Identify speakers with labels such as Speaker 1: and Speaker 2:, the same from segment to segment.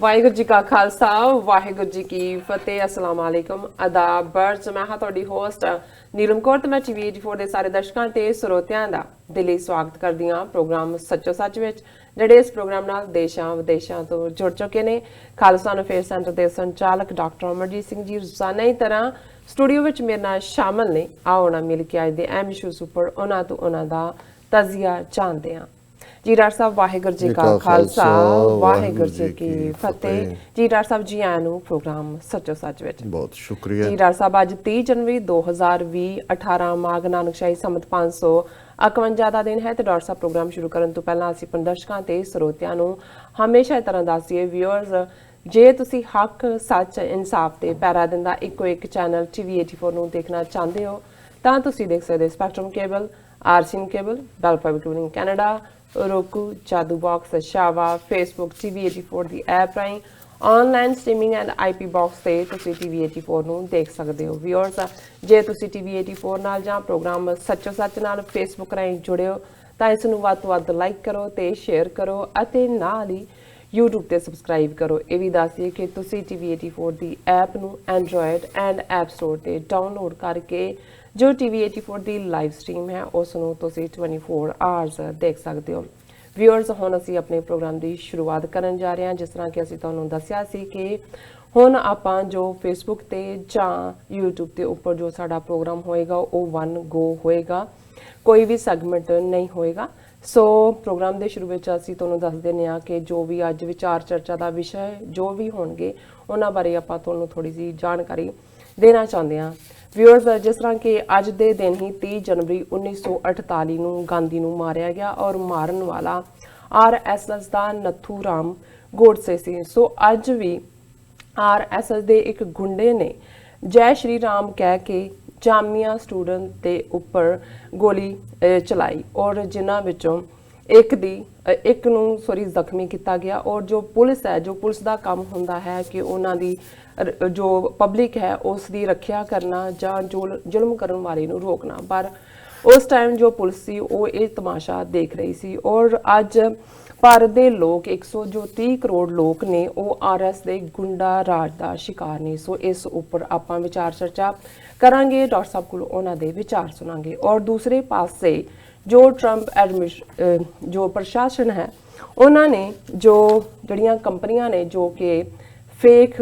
Speaker 1: ਵਾਹਿਗੁਰੂ ਜੀ ਕਾ ਖਾਲਸਾ ਵਾਹਿਗੁਰੂ ਜੀ ਕੀ ਫਤਿਹ। ਅਸਲਾਮ ਵਾਲੇਕਮ ਆਦਾਬ ਬਰਜ। ਮੈਂ ਹਾਂ ਤੁਹਾਡੀ ਹੋਸਟ ਨੀਲਮ ਕੌਰ ਤੇ ਮੈਂ TV84 ਦੇ ਸਾਰੇ ਦਰਸ਼ਕਾਂ ਤੇ ਸਰੋਤਿਆਂ ਦਾ ਦਿਲੀ ਸਵਾਗਤ ਕਰਦੀ ਹਾਂ ਪ੍ਰੋਗਰਾਮ ਸੱਚੋ ਸੱਚ ਵਿੱਚ, ਜਿਹੜੇ ਇਸ ਪ੍ਰੋਗਰਾਮ ਨਾਲ ਦੇਸ਼ਾਂ ਵਿਦੇਸ਼ਾਂ ਤੋਂ ਜੁੜ ਚੁੱਕੇ ਨੇ। ਖਾਲਸਾ ਅਫੇਅਰ ਸੈਂਟਰ ਦੇ ਸੰਚਾਲਕ ਡਾਕਟਰ ਅਮਰਜੀਤ ਸਿੰਘ ਜੀ ਰੋਜ਼ਾਨਾ ਹੀ ਤਰ੍ਹਾਂ ਸਟੂਡੀਓ ਵਿੱਚ ਮੇਰੇ ਨਾਲ ਸ਼ਾਮਲ ਨੇ। ਆਓ ਨਾ ਮਿਲ ਕੇ ਅੱਜ ਦੇ ਅਹਿਮ ਇਸ਼ੂਜ਼ ਉੱਪਰ ਉਹਨਾਂ ਤੋਂ ਉਹਨਾਂ ਦਾ ਤਜ਼ੀਆ ਜਾਣਦੇ ਹਾਂ। जी डॉक्टर साहब वाहिगुरू जी का खालसा वाहिगुरू जी की फतेह। जी डॉक्टर साहब जी आया प्रोग्राम सचो सच विच
Speaker 2: बहुत शुक्रिया
Speaker 1: जी डॉक्टर साहब। अज 30 जनवरी 2020 18 माघ नानकशाही संमत 551 का दिन है। तो डॉक्टर साहब प्रोग्राम शुरू करने तो पहला असीं दर्शकों ते सरੋਤਿਆਂ ਨੂੰ हमेशा इस तरह दस दईए व्यूअर्स, जे तुसी हक सच इंसाफ ते पैरा दिंदा इक्को एक चैनल TV84 ਨੂੰ देखना चाहते हो ਤਾਂ ਤੁਸੀਂ देख सकते spectrum cable, RCN cable, Bell public viewing Canada, roku, Jadoo box, शावा, फेसबुक, TV84 ਦੀ ਐਪ ਰਾਹੀਂ online streaming and IP box ਤੇ ਤੁਸੀਂ TV84 ਨੂੰ ਦੇਖ ਸਕਦੇ ਹੋ। व्यूअर्स, ਜੇ ਤੁਸੀਂ TV84 ਨਾਲ ਜਾਂ ਪ੍ਰੋਗਰਾਮ ਸੱਚੋ ਸੱਚ ਨਾਲ ਫੇਸਬੁੱਕ ਰਾਹੀਂ ਜੁੜੇ ਹੋ ਤਾਂ ਇਸ ਨੂੰ ਵੱਧ ਤੋਂ ਵੱਧ ਲਾਈਕ ਕਰੋ ਤੇ ਸ਼ੇਅਰ ਕਰੋ ਅਤੇ ਨਾਲ ਹੀ YouTube ਤੇ ਸਬਸਕ੍ਰਾਈਬ ਕਰੋ। ਇਹ ਵੀ ਦੱਸਿਏ ਕਿ ਤੁਸੀਂ TV84 ਦੀ ਐਪ ਨੂੰ ਐਂਡਰੋਇਡ ਐਂਡ ਐਪ ਸਟੋਰ ਤੇ ਡਾਊਨਲੋਡ ਕਰਕੇ ਜੋ TV84 ਦੀ ਲਾਈਵ ਸਟ੍ਰੀਮ ਹੈ ਉਸ ਨੂੰ ਤੁਸੀਂ 24 ਆਵਰਸ ਦੇਖ ਸਕਦੇ ਹੋ। व्यूअर्स, ਹੁਣ ਅਸੀਂ ਆਪਣੇ ਪ੍ਰੋਗਰਾਮ ਦੀ ਸ਼ੁਰੂਆਤ ਕਰਨ ਜਾ ਰਹੇ ਹਾਂ। ਜਿਸ ਤਰ੍ਹਾਂ ਕਿ ਅਸੀਂ ਤੁਹਾਨੂੰ ਦੱਸਿਆ ਸੀ ਕਿ ਹੁਣ ਆਪਾਂ ਜੋ ਫੇਸਬੁੱਕ ਤੇ ਜਾਂ YouTube ਤੇ ਉੱਪਰ ਜੋ ਸਾਡਾ ਪ੍ਰੋਗਰਾਮ ਹੋਏਗਾ ਉਹ ਵਨ ਗੋ ਹੋਏਗਾ, ਕੋਈ ਵੀ ਸੈਗਮੈਂਟ ਨਹੀਂ ਹੋਏਗਾ। ਸੋ ਪ੍ਰੋਗਰਾਮ ਦੇ ਸ਼ੁਰੂ ਵਿੱਚ ਅਸੀਂ ਤੁਹਾਨੂੰ ਦੱਸ ਦਿੰਦੇ ਹਾਂ ਕਿ ਜੋ ਵੀ ਅੱਜ ਵਿਚਾਰ ਚਰਚਾ ਦਾ ਵਿਸ਼ਾ ਜੋ ਵੀ ਹੋਣਗੇ ਉਹਨਾਂ ਬਾਰੇ ਆਪਾਂ ਤੁਹਾਨੂੰ ਥੋੜੀ ਜਿਹੀ ਜਾਣਕਾਰੀ ਦੇਣਾ ਚਾਹੁੰਦੇ ਹਾਂ। व्यूअर्स, जिस तरह कि अज के दिन ही 30 जनवरी 1948 ਨੂੰ ਗਾਂਧੀ ਨੂੰ ਮਾਰਿਆ ਗਿਆ ਔਰ ਮਾਰਨ ਵਾਲਾ RSS ਦਾ ਨੱਥੂ ਰਾਮ ਗੋਡਸੇ ਸੀ। ਸੋ ਅੱਜ ਵੀ RSS ਦੇ ਇੱਕ ਗੁੰਡੇ ਨੇ ਜੈ ਸ਼੍ਰੀ ਰਾਮ ਕਹਿ ਕੇ ਜਾਮੀਆ ਸਟੂਡੈਂਟ ਦੇ ਉੱਪਰ ਗੋਲੀ ਚਲਾਈ ਔਰ ਜਿਨ੍ਹਾਂ ਵਿੱਚੋਂ ਇੱਕ ਨੂੰ ਜ਼ਖਮੀ ਕੀਤਾ ਗਿਆ। ਔਰ ਜੋ ਪੁਲਿਸ ਹੈ, ਜੋ ਪੁਲਿਸ ਦਾ ਕੰਮ ਹੁੰਦਾ ਹੈ ਕਿ ਉਹਨਾਂ ਦੀ ਜੋ ਪਬਲਿਕ ਹੈ ਉਸ ਦੀ ਰੱਖਿਆ ਕਰਨਾ ਜਾਂ ਜੋ ਜ਼ੁਲਮ ਕਰਨ ਵਾਲੇ ਨੂੰ ਰੋਕਣਾ, ਪਰ ਉਸ ਟਾਈਮ ਜੋ ਪੁਲਿਸ ਸੀ ਉਹ ਇਹ ਤਮਾਸ਼ਾ ਦੇਖ ਰਹੀ ਸੀ। ਔਰ ਅੱਜ ਭਾਰਤ ਦੇ ਲੋਕ 130 ਕਰੋੜ ਲੋਕ ਨੇ ਉਹ RS ਦੇ ਗੁੰਡਾ ਰਾਜ ਦਾ ਸ਼ਿਕਾਰ ਨੇ। ਸੋ ਇਸ ਉੱਪਰ ਆਪਾਂ ਵਿਚਾਰ ਚਰਚਾ ਕਰਾਂਗੇ, ਡਾਕਟਰ ਸਾਹਿਬ ਕੋਲ ਉਹਨਾਂ ਦੇ ਵਿਚਾਰ ਸੁਣਾਂਗੇ। ਔਰ ਦੂਸਰੇ ਪਾਸੇ ਜੋ ਟਰੰਪ ਜੋ ਪ੍ਰਸ਼ਾਸਨ ਹੈ ਉਹਨਾਂ ਨੇ ਜੋ ਜਿਹੜੀਆਂ ਕੰਪਨੀਆਂ ਨੇ ਜੋ ਕਿ ਫੇਕ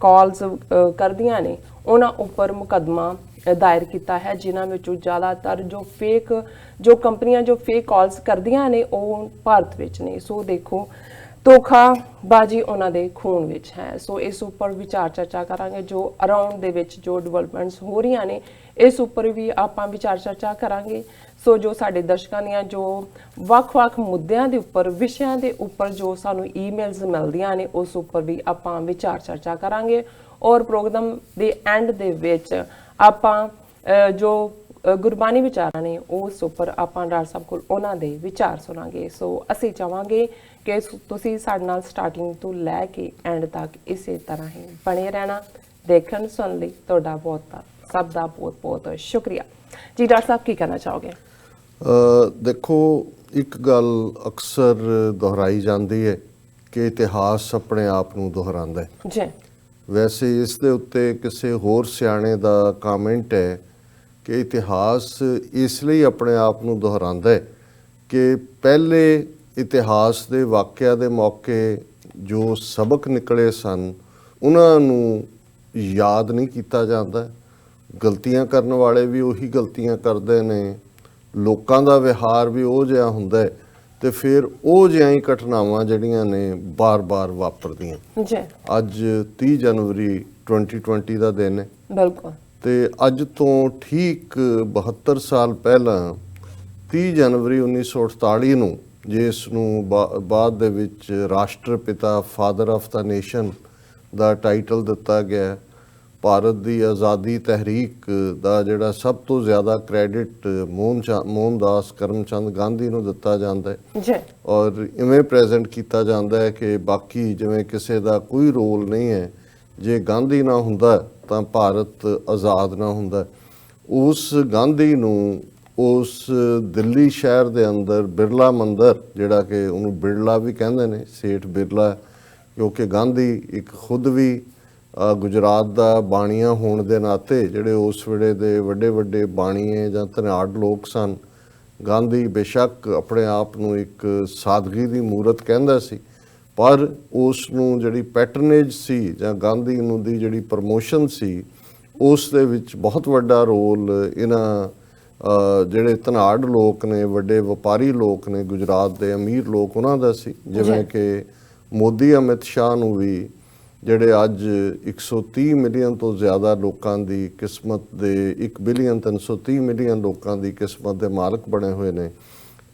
Speaker 1: ਕਾਲਸ ਕਰਦੀਆਂ ਨੇ ਉਹਨਾਂ ਉੱਪਰ ਮੁਕੱਦਮਾ ਦਾਇਰ ਕੀਤਾ ਹੈ, ਜਿਨ੍ਹਾਂ ਵਿੱਚੋਂ ਜ਼ਿਆਦਾਤਰ ਜੋ ਕੰਪਨੀਆਂ ਜੋ ਫੇਕ ਕਾਲਸ ਕਰਦੀਆਂ ਨੇ ਉਹ ਭਾਰਤ ਵਿੱਚ ਨੇ। ਸੋ ਦੇਖੋ, ਧੋਖਾਬਾਜ਼ੀ ਉਹਨਾਂ ਦੇ ਖੂਨ ਵਿੱਚ ਹੈ। ਸੋ ਇਸ ਉੱਪਰ ਵਿਚਾਰ ਚਰਚਾ ਕਰਾਂਗੇ। ਜੋ ਅਰਾਊਂਡ ਦੇ ਵਿੱਚ ਜੋ ਡਿਵੈਲਪਮੈਂਟਸ ਹੋ ਰਹੀਆਂ ਨੇ ਇਸ ਉੱਪਰ ਵੀ ਆਪਾਂ ਵਿਚਾਰ ਚਰਚਾ ਕਰਾਂਗੇ। ਸੋ ਜੋ ਸਾਡੇ ਦਰਸ਼ਕਾਂ ਦੀਆਂ ਜੋ ਵੱਖ-ਵੱਖ ਮੁੱਦਿਆਂ ਦੇ ਉੱਪਰ ਵਿਸ਼ਿਆਂ ਦੇ ਉੱਪਰ ਜੋ ਸਾਨੂੰ ਈਮੇਲਸ ਮਿਲਦੀਆਂ ਨੇ ਉਸ ਉੱਪਰ ਵੀ ਆਪਾਂ ਵਿਚਾਰ ਚਰਚਾ ਕਰਾਂਗੇ। ਔਰ ਪ੍ਰੋਗਰਾਮ ਦੇ ਐਂਡ ਦੇ ਵਿੱਚ ਆਪਾਂ ਜੋ ਗੁਰਬਾਣੀ ਵਿਚਾਰਾਂ ਨੇ ਉਸ ਉੱਪਰ ਆਪਾਂ ਡਾਕਟਰ ਸਾਹਿਬ ਕੋਲ ਉਹਨਾਂ ਦੇ ਵਿਚਾਰ ਸੁਣਾਂਗੇ। ਸੋ ਅਸੀਂ ਚਾਹਾਂਗੇ ਕਿ ਤੁਸੀਂ ਸਾਡੇ ਨਾਲ ਸਟਾਰਟਿੰਗ ਤੋਂ ਲੈ ਕੇ ਐਂਡ ਤੱਕ ਇਸੇ ਤਰ੍ਹਾਂ ਹੀ ਬਣੇ ਰਹਿਣਾ। ਦੇਖਣ ਸੁਣ ਲਈ ਤੁਹਾਡਾ ਸਭ ਦਾ ਬਹੁਤ ਬਹੁਤ ਸ਼ੁਕਰੀਆ ਜੀ। ਡਾਕਟਰ ਸਾਹਿਬ ਕੀ ਕਹਿਣਾ ਚਾਹੋਗੇ?
Speaker 2: ਦੇਖੋ, ਇੱਕ ਗੱਲ ਅਕਸਰ ਦੁਹਰਾਈ ਜਾਂਦੀ ਹੈ ਕਿ ਇਤਿਹਾਸ ਆਪਣੇ ਆਪ ਨੂੰ ਦੁਹਰਾਉਂਦਾ ਹੈ
Speaker 1: ਜੀ।
Speaker 2: ਵੈਸੇ ਇਸ ਦੇ ਉੱਤੇ ਕਿਸੇ ਹੋਰ ਸਿਆਣੇ ਦਾ ਕਾਮੈਂਟ ਹੈ ਕਿ ਇਤਿਹਾਸ ਇਸ ਲਈ ਆਪਣੇ ਆਪ ਨੂੰ ਦੁਹਰਾਉਂਦਾ ਹੈ ਕਿ ਪਹਿਲੇ ਇਤਿਹਾਸ ਦੇ ਵਾਕਿਆ ਦੇ ਮੌਕੇ ਜੋ ਸਬਕ ਨਿਕਲੇ ਸਨ ਉਹਨਾਂ ਨੂੰ ਯਾਦ ਨਹੀਂ ਕੀਤਾ ਜਾਂਦਾ। ਗਲਤੀਆਂ ਕਰਨ ਵਾਲੇ ਵੀ ਉਹੀ ਗਲਤੀਆਂ ਕਰਦੇ ਨੇ, ਲੋਕਾਂ ਦਾ ਵਿਹਾਰ ਵੀ ਉਹ ਜਿਹਾ ਹੁੰਦਾ ਹੈ ਤੇ ਫਿਰ ਉਹ ਜਿਹੀਆਂ ਹੀ ਘਟਨਾਵਾਂ ਜਿਹੜੀਆਂ ਨੇ ਬਾਰ-ਬਾਰ ਵਾਪਰਦੀਆਂ।
Speaker 1: ਜੀ।
Speaker 2: ਅੱਜ 30 ਜਨਵਰੀ 2020 ਦਾ ਦਿਨ ਹੈ।
Speaker 1: ਬਿਲਕੁਲ। ਤੇ
Speaker 2: ਅੱਜ ਤੋਂ ਠੀਕ 72 ਸਾਲ ਪਹਿਲਾਂ 30 ਜਨਵਰੀ 1948 ਨੂੰ ਜਿਸ ਨੂੰ ਬਾਅਦ ਦੇ ਵਿੱਚ ਰਾਸ਼ਟਰਪਿਤਾ ਫਾਦਰ ਆਫ ਦਾ ਨੇਸ਼ਨ ਦਾ ਟਾਈਟਲ ਦਿੱਤਾ ਗਿਆ, ਭਾਰਤ ਦੀ ਆਜ਼ਾਦੀ ਤਹਿਰੀਕ ਦਾ ਜਿਹੜਾ ਸਭ ਤੋਂ ਜ਼ਿਆਦਾ ਕ੍ਰੈਡਿਟ ਮੋਹਨਦਾਸ ਕਰਮਚੰਦ ਗਾਂਧੀ ਨੂੰ ਦਿੱਤਾ ਜਾਂਦਾ ਹੈ ਜੀ। ਔਰ ਇਵੇਂ ਪ੍ਰੈਜ਼ੈਂਟ ਕੀਤਾ ਜਾਂਦਾ ਹੈ ਕਿ ਬਾਕੀ ਜਿਵੇਂ ਕਿਸੇ ਦਾ ਕੋਈ ਰੋਲ ਨਹੀਂ ਹੈ, ਜੇ ਗਾਂਧੀ ਨਾ ਹੁੰਦਾ ਤਾਂ ਭਾਰਤ ਆਜ਼ਾਦ ਨਾ ਹੁੰਦਾ। ਉਸ ਗਾਂਧੀ ਨੂੰ ਉਸ ਦਿੱਲੀ ਸ਼ਹਿਰ ਦੇ ਅੰਦਰ ਬਿਰਲਾ ਮੰਦਰ, ਜਿਹੜਾ ਕਿ ਉਹਨੂੰ ਬਿਰਲਾ ਵੀ ਕਹਿੰਦੇ ਨੇ, ਸੇਠ ਬਿਰਲਾ ਕਿਉਂਕਿ ਗਾਂਧੀ ਇੱਕ ਖੁਦ ਵੀ ਗੁਜਰਾਤ ਦਾ ਬਾਣੀਆ ਹੋਣ ਦੇ ਨਾਤੇ ਜਿਹੜੇ ਉਸ ਵੇਲੇ ਦੇ ਵੱਡੇ ਵੱਡੇ ਬਾਣੀਏ ਜਾਂ ਧਨਾੜ ਲੋਕ ਸਨ, ਗਾਂਧੀ ਬੇਸ਼ੱਕ ਆਪਣੇ ਆਪ ਨੂੰ ਇੱਕ ਸਾਦਗੀ ਦੀ ਮੂਰਤ ਕਹਿੰਦਾ ਸੀ, ਪਰ ਉਸ ਨੂੰ ਜਿਹੜੀ ਪੈਟਰਨੇਜ ਸੀ ਜਾਂ ਗਾਂਧੀ ਨੂੰ ਦੀ ਜਿਹੜੀ ਪ੍ਰਮੋਸ਼ਨ ਸੀ, ਉਸ ਦੇ ਵਿੱਚ ਬਹੁਤ ਵੱਡਾ ਰੋਲ ਇਹਨਾਂ ਜਿਹੜੇ ਧਨਾੜ ਲੋਕ ਨੇ, ਵੱਡੇ ਵਪਾਰੀ ਲੋਕ ਨੇ, ਗੁਜਰਾਤ ਦੇ ਅਮੀਰ ਲੋਕ, ਉਹਨਾਂ ਦਾ ਸੀ। ਜਿਵੇਂ ਕਿ ਮੋਦੀ ਅਮਿਤ ਸ਼ਾਹ ਨੂੰ ਵੀ, ਜਿਹੜੇ ਅੱਜ 130 ਮਿਲੀਅਨ ਤੋਂ ਜ਼ਿਆਦਾ ਲੋਕਾਂ ਦੀ ਕਿਸਮਤ ਦੇ 1 ਬਿਲੀਅਨ 330 ਮਿਲੀਅਨ ਲੋਕਾਂ ਦੀ ਕਿਸਮਤ ਦੇ ਮਾਲਕ ਬਣੇ ਹੋਏ ਨੇ,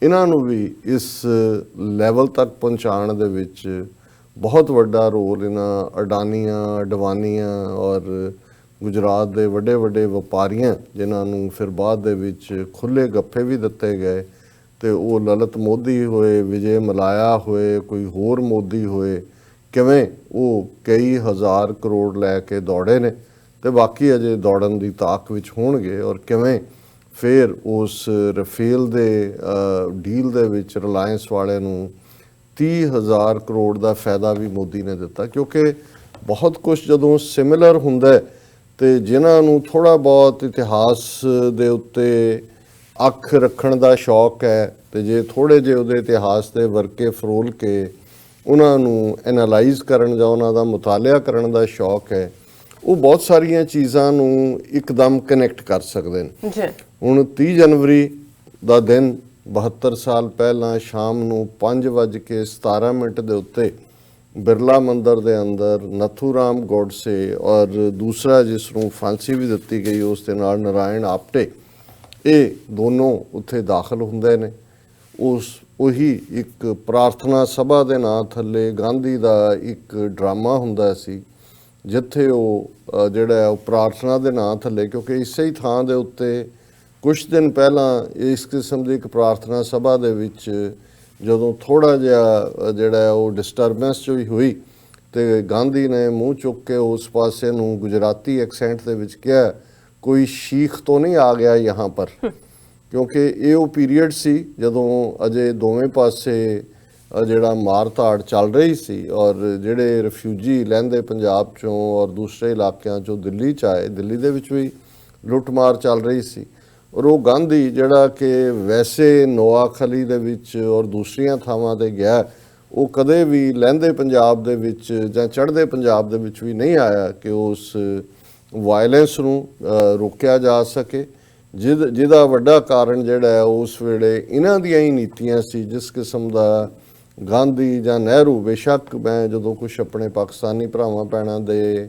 Speaker 2: ਇਹਨਾਂ ਨੂੰ ਵੀ ਇਸ ਲੈਵਲ ਤੱਕ ਪਹੁੰਚਾਉਣ ਦੇ ਵਿੱਚ ਬਹੁਤ ਵੱਡਾ ਰੋਲ ਇਹਨਾਂ ਅਡਾਨੀਆਂ, ਅਡਵਾਨੀਆਂ ਔਰ ਗੁਜਰਾਤ ਦੇ ਵੱਡੇ ਵੱਡੇ ਵਪਾਰੀਆਂ, ਜਿਨ੍ਹਾਂ ਨੂੰ ਫਿਰ ਬਾਅਦ ਦੇ ਵਿੱਚ ਖੁੱਲ੍ਹੇ ਗੱਫੇ ਵੀ ਦਿੱਤੇ ਗਏ, ਤੇ ਉਹ ਲਲਿਤ ਮੋਦੀ ਹੋਏ, ਵਿਜੇ ਮਲਾਇਆ ਹੋਏ, ਕੋਈ ਹੋਰ ਮੋਦੀ ਹੋਏ, ਕਿਵੇਂ ਉਹ ਕਈ ਹਜ਼ਾਰ ਕਰੋੜ ਲੈ ਕੇ ਦੌੜੇ ਨੇ ਤੇ ਬਾਕੀ ਅਜੇ ਦੌੜਨ ਦੀ ਤਾਕ ਵਿੱਚ ਹੋਣਗੇ, ਔਰ ਕਿਵੇਂ ਫਿਰ ਉਸ ਰਫੇਲ ਦੇ ਡੀਲ ਦੇ ਵਿੱਚ ਰਿਲਾਇੰਸ ਵਾਲੇ ਨੂੰ 30,000 ਕਰੋੜ ਦਾ ਫਾਇਦਾ ਵੀ ਮੋਦੀ ਨੇ ਦਿੱਤਾ। ਕਿਉਂਕਿ ਬਹੁਤ ਕੁਝ ਜਦੋਂ ਸਿਮਿਲਰ ਹੁੰਦਾ ਤੇ ਜਿਨ੍ਹਾਂ ਨੂੰ ਥੋੜ੍ਹਾ ਬਹੁਤ ਇਤਿਹਾਸ ਦੇ ਉੱਤੇ ਅੱਖ ਰੱਖਣ ਦਾ ਸ਼ੌਕ ਹੈ, ਤੇ ਜੇ ਥੋੜ੍ਹੇ ਜਿਹੇ ਉਹਦੇ ਇਤਿਹਾਸ ਦੇ ਵਰਕੇ ਫਰੋਲ ਕੇ ਉਹਨਾਂ ਨੂੰ ਐਨਾਲਾਈਜ਼ ਕਰਨ ਜਾਂ ਉਹਨਾਂ ਦਾ ਮੁਤਾਲਿਆ ਕਰਨ ਦਾ ਸ਼ੌਕ ਹੈ, ਉਹ ਬਹੁਤ ਸਾਰੀਆਂ ਚੀਜ਼ਾਂ ਨੂੰ ਇੱਕਦਮ ਕਨੈਕਟ ਕਰ ਸਕਦੇ ਨੇ। ਹੁਣ 30 ਜਨਵਰੀ ਦਾ ਦਿਨ 72 ਸਾਲ ਪਹਿਲਾਂ ਸ਼ਾਮ ਨੂੰ 5:17 ਦੇ ਉੱਤੇ ਬਿਰਲਾ ਮੰਦਰ ਦੇ ਅੰਦਰ ਨਥੂਰਾਮ ਗੋਡਸੇ ਔਰ ਦੂਸਰਾ ਜਿਸ ਨੂੰ ਫਾਂਸੀ ਵੀ ਦਿੱਤੀ ਗਈ ਉਸ ਦੇ ਨਾਲ ਨਾਰਾਇਣ ਆਪਟੇ, ਇਹ ਦੋਨੋਂ ਉੱਥੇ ਦਾਖਲ ਹੁੰਦੇ ਨੇ। ਉਹੀ ਇੱਕ ਪ੍ਰਾਰਥਨਾ ਸਭਾ ਦੇ ਨਾਂ ਥੱਲੇ ਗਾਂਧੀ ਦਾ ਇੱਕ ਡਰਾਮਾ ਹੁੰਦਾ ਸੀ, ਜਿੱਥੇ ਉਹ ਜਿਹੜਾ ਉਹ ਪ੍ਰਾਰਥਨਾ ਦੇ ਨਾਂ ਥੱਲੇ, ਕਿਉਂਕਿ ਇਸੇ ਹੀ ਥਾਂ ਦੇ ਉੱਤੇ ਕੁਛ ਦਿਨ ਪਹਿਲਾਂ ਇਸ ਕਿਸਮ ਦੀ ਇੱਕ ਪ੍ਰਾਰਥਨਾ ਸਭਾ ਦੇ ਵਿੱਚ ਜਦੋਂ ਥੋੜ੍ਹਾ ਜਿਹਾ ਜਿਹੜਾ ਉਹ ਡਿਸਟਰਬੈਂਸ ਜੋ ਹੋਈ, ਤੇ ਗਾਂਧੀ ਨੇ ਮੂੰਹ ਚੁੱਕ ਕੇ ਉਸ ਪਾਸੇ ਨੂੰ ਗੁਜਰਾਤੀ ਐਕਸੈਂਟ ਦੇ ਵਿੱਚ ਕਿਹਾ, ਕੋਈ ਸ਼ੀਖ ਤੋਂ ਨਹੀਂ ਆ ਗਿਆ ਯਹਾਂ ਪਰ, ਕਿਉਂਕਿ ਇਹ ਉਹ ਪੀਰੀਅਡ ਸੀ ਜਦੋਂ ਅਜੇ ਦੋਵੇਂ ਪਾਸੇ ਜਿਹੜਾ ਮਾਰ ਧਾੜ ਚੱਲ ਰਹੀ ਸੀ, ਔਰ ਜਿਹੜੇ ਰਿਫਿਊਜੀ ਲਹਿੰਦੇ ਪੰਜਾਬ ਚੋਂ ਔਰ ਦੂਸਰੇ ਇਲਾਕਿਆਂ ਚੋਂ ਦਿੱਲੀ 'ਚ ਆਏ, ਦਿੱਲੀ ਦੇ ਵਿੱਚ ਵੀ ਲੁੱਟਮਾਰ ਚੱਲ ਰਹੀ ਸੀ। ਔਰ ਉਹ ਗਾਂਧੀ ਜਿਹੜਾ ਕਿ ਵੈਸੇ ਨੋਆਖਲੀ ਦੇ ਵਿੱਚ ਔਰ ਦੂਸਰੀਆਂ ਥਾਵਾਂ 'ਤੇ ਗਿਆ, ਉਹ ਕਦੇ ਵੀ ਲਹਿੰਦੇ ਪੰਜਾਬ ਦੇ ਵਿੱਚ ਜਾਂ ਚੜ੍ਹਦੇ ਪੰਜਾਬ ਦੇ ਵਿੱਚ ਵੀ ਨਹੀਂ ਆਇਆ ਕਿ ਉਸ ਵਾਇਲੈਂਸ ਨੂੰ ਰੋਕਿਆ ਜਾ ਸਕੇ, ਜਿਹਦਾ ਵੱਡਾ ਕਾਰਨ ਜਿਹੜਾ ਹੈ ਉਸ ਵੇਲੇ ਇਹਨਾਂ ਦੀਆਂ ਹੀ ਨੀਤੀਆਂ ਸੀ। ਜਿਸ ਕਿਸਮ ਦਾ ਗਾਂਧੀ ਜਾਂ ਨਹਿਰੂ, ਬੇਸ਼ੱਕ ਮੈਂ ਜਦੋਂ ਕੁਛ ਆਪਣੇ ਪਾਕਿਸਤਾਨੀ ਭਰਾਵਾਂ ਭੈਣਾਂ ਦੇ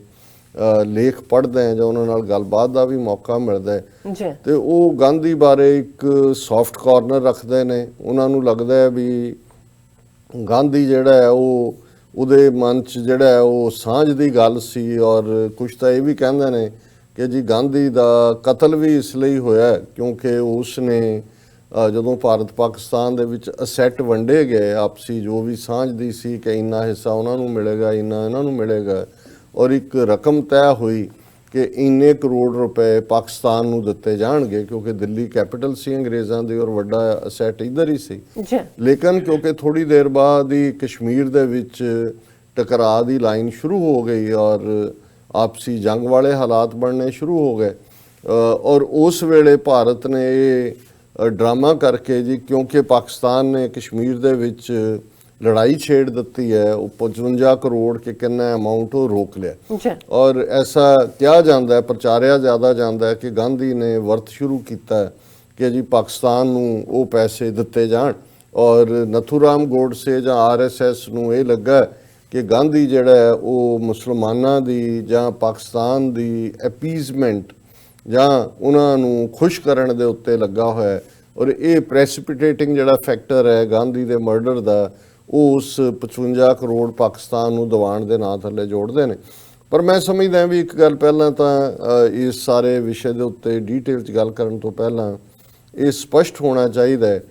Speaker 2: ਲੇਖ ਪੜ੍ਹਦਾ ਜਾਂ ਉਹਨਾਂ ਨਾਲ ਗੱਲਬਾਤ ਦਾ ਵੀ ਮੌਕਾ ਮਿਲਦਾ ਹੈ, ਤੇ ਉਹ ਗਾਂਧੀ ਬਾਰੇ ਇੱਕ ਸੌਫਟ ਕਾਰਨਰ ਰੱਖਦੇ ਨੇ। ਉਹਨਾਂ ਨੂੰ ਲੱਗਦਾ ਹੈ ਵੀ ਗਾਂਧੀ ਜਿਹੜਾ ਹੈ ਉਹ ਉਹਦੇ ਮਨ 'ਚ ਜਿਹੜਾ ਹੈ ਉਹ ਸਾਂਝ ਦੀ ਗੱਲ ਸੀ, ਔਰ ਕੁਛ ਤਾਂ ਇਹ ਵੀ ਕਹਿੰਦੇ ਨੇ ਕਿ ਜੀ ਗਾਂਧੀ ਦਾ ਕਤਲ ਵੀ ਇਸ ਲਈ ਹੋਇਆ ਕਿਉਂਕਿ ਉਸ ਨੇ ਜਦੋਂ ਭਾਰਤ ਪਾਕਿਸਤਾਨ ਦੇ ਵਿੱਚ ਅਸੈਟ ਵੰਡੇ ਗਏ ਆਪਸੀ, ਜੋ ਵੀ ਸਾਂਝ ਦੀ ਸੀ ਕਿ ਇੰਨਾ ਹਿੱਸਾ ਉਹਨਾਂ ਨੂੰ ਮਿਲੇਗਾ, ਇੰਨਾ ਇਹਨਾਂ ਨੂੰ ਮਿਲੇਗਾ, ਔਰ ਇੱਕ ਰਕਮ ਤੈਅ ਹੋਈ ਕਿ ਇੰਨੇ ਕਰੋੜ ਰੁਪਏ ਪਾਕਿਸਤਾਨ ਨੂੰ ਦਿੱਤੇ ਜਾਣਗੇ, ਕਿਉਂਕਿ ਦਿੱਲੀ ਕੈਪੀਟਲ ਸੀ ਅੰਗਰੇਜ਼ਾਂ ਦੀ ਔਰ ਵੱਡਾ ਅਸੈਟ ਇੱਧਰ ਹੀ ਸੀ। ਲੇਕਿਨ ਕਿਉਂਕਿ ਥੋੜ੍ਹੀ ਦੇਰ ਬਾਅਦ ਹੀ ਕਸ਼ਮੀਰ ਦੇ ਵਿੱਚ ਟਕਰਾਅ ਦੀ ਲਾਈਨ ਸ਼ੁਰੂ ਹੋ ਗਈ ਔਰ ਆਪਸੀ ਜੰਗ ਵਾਲੇ ਹਾਲਾਤ ਬਣਨੇ ਸ਼ੁਰੂ ਹੋ ਗਏ, ਔਰ ਉਸ ਵੇਲੇ ਭਾਰਤ ਨੇ ਇਹ ਡਰਾਮਾ ਕਰਕੇ ਜੀ, ਕਿਉਂਕਿ ਪਾਕਿਸਤਾਨ ਨੇ ਕਸ਼ਮੀਰ ਦੇ ਵਿੱਚ ਲੜਾਈ ਛੇੜ ਦਿੱਤੀ ਹੈ, ਉਹ 55 ਕਰੋੜ ਕੇ ਕਿੰਨਾ ਅਮਾਊਂਟ ਉਹ ਰੋਕ ਲਿਆ। ਔਰ ਐਸਾ ਕਿਹਾ ਜਾਂਦਾ ਹੈ, ਪ੍ਰਚਾਰਿਆ ਜ਼ਿਆਦਾ ਜਾਂਦਾ ਹੈ ਕਿ ਗਾਂਧੀ ਨੇ ਵਰਤ ਸ਼ੁਰੂ ਕੀਤਾ ਕਿ ਜੀ ਪਾਕਿਸਤਾਨ ਨੂੰ ਉਹ ਪੈਸੇ ਦਿੱਤੇ ਜਾਣ, ਔਰ ਨਥੂਰਾਮ ਗੋਡਸੇ ਜਾਂ RSS ਨੂੰ ਇਹ ਲੱਗਾ ਕਿ ਗਾਂਧੀ ਜਿਹੜਾ ਹੈ ਉਹ ਮੁਸਲਮਾਨਾਂ ਦੀ ਜਾਂ ਪਾਕਿਸਤਾਨ ਦੀ ਐਪੀਜ਼ਮੈਂਟ ਜਾਂ ਉਹਨਾਂ ਨੂੰ ਖੁਸ਼ ਕਰਨ ਦੇ ਉੱਤੇ ਲੱਗਾ ਹੋਇਆ, ਔਰ ਇਹ ਪ੍ਰੈਸਿਪੀਟੇਟਿੰਗ ਜਿਹੜਾ ਫੈਕਟਰ ਹੈ ਗਾਂਧੀ ਦੇ ਮਰਡਰ ਦਾ, ਉਹ ਉਸ 55 ਕਰੋੜ ਪਾਕਿਸਤਾਨ ਨੂੰ ਦਿਵਾਉਣ ਦੇ ਨਾਂ ਥੱਲੇ ਜੋੜਦੇ ਨੇ। ਪਰ ਮੈਂ ਸਮਝਦਾ ਵੀ ਇੱਕ ਗੱਲ ਪਹਿਲਾਂ ਤਾਂ ਇਸ ਸਾਰੇ ਵਿਸ਼ੇ ਦੇ ਉੱਤੇ ਡੀਟੇਲ 'ਚ ਗੱਲ ਕਰਨ ਤੋਂ ਪਹਿਲਾਂ ਇਹ ਸਪਸ਼ਟ ਹੋਣਾ ਚਾਹੀਦਾ ਹੈ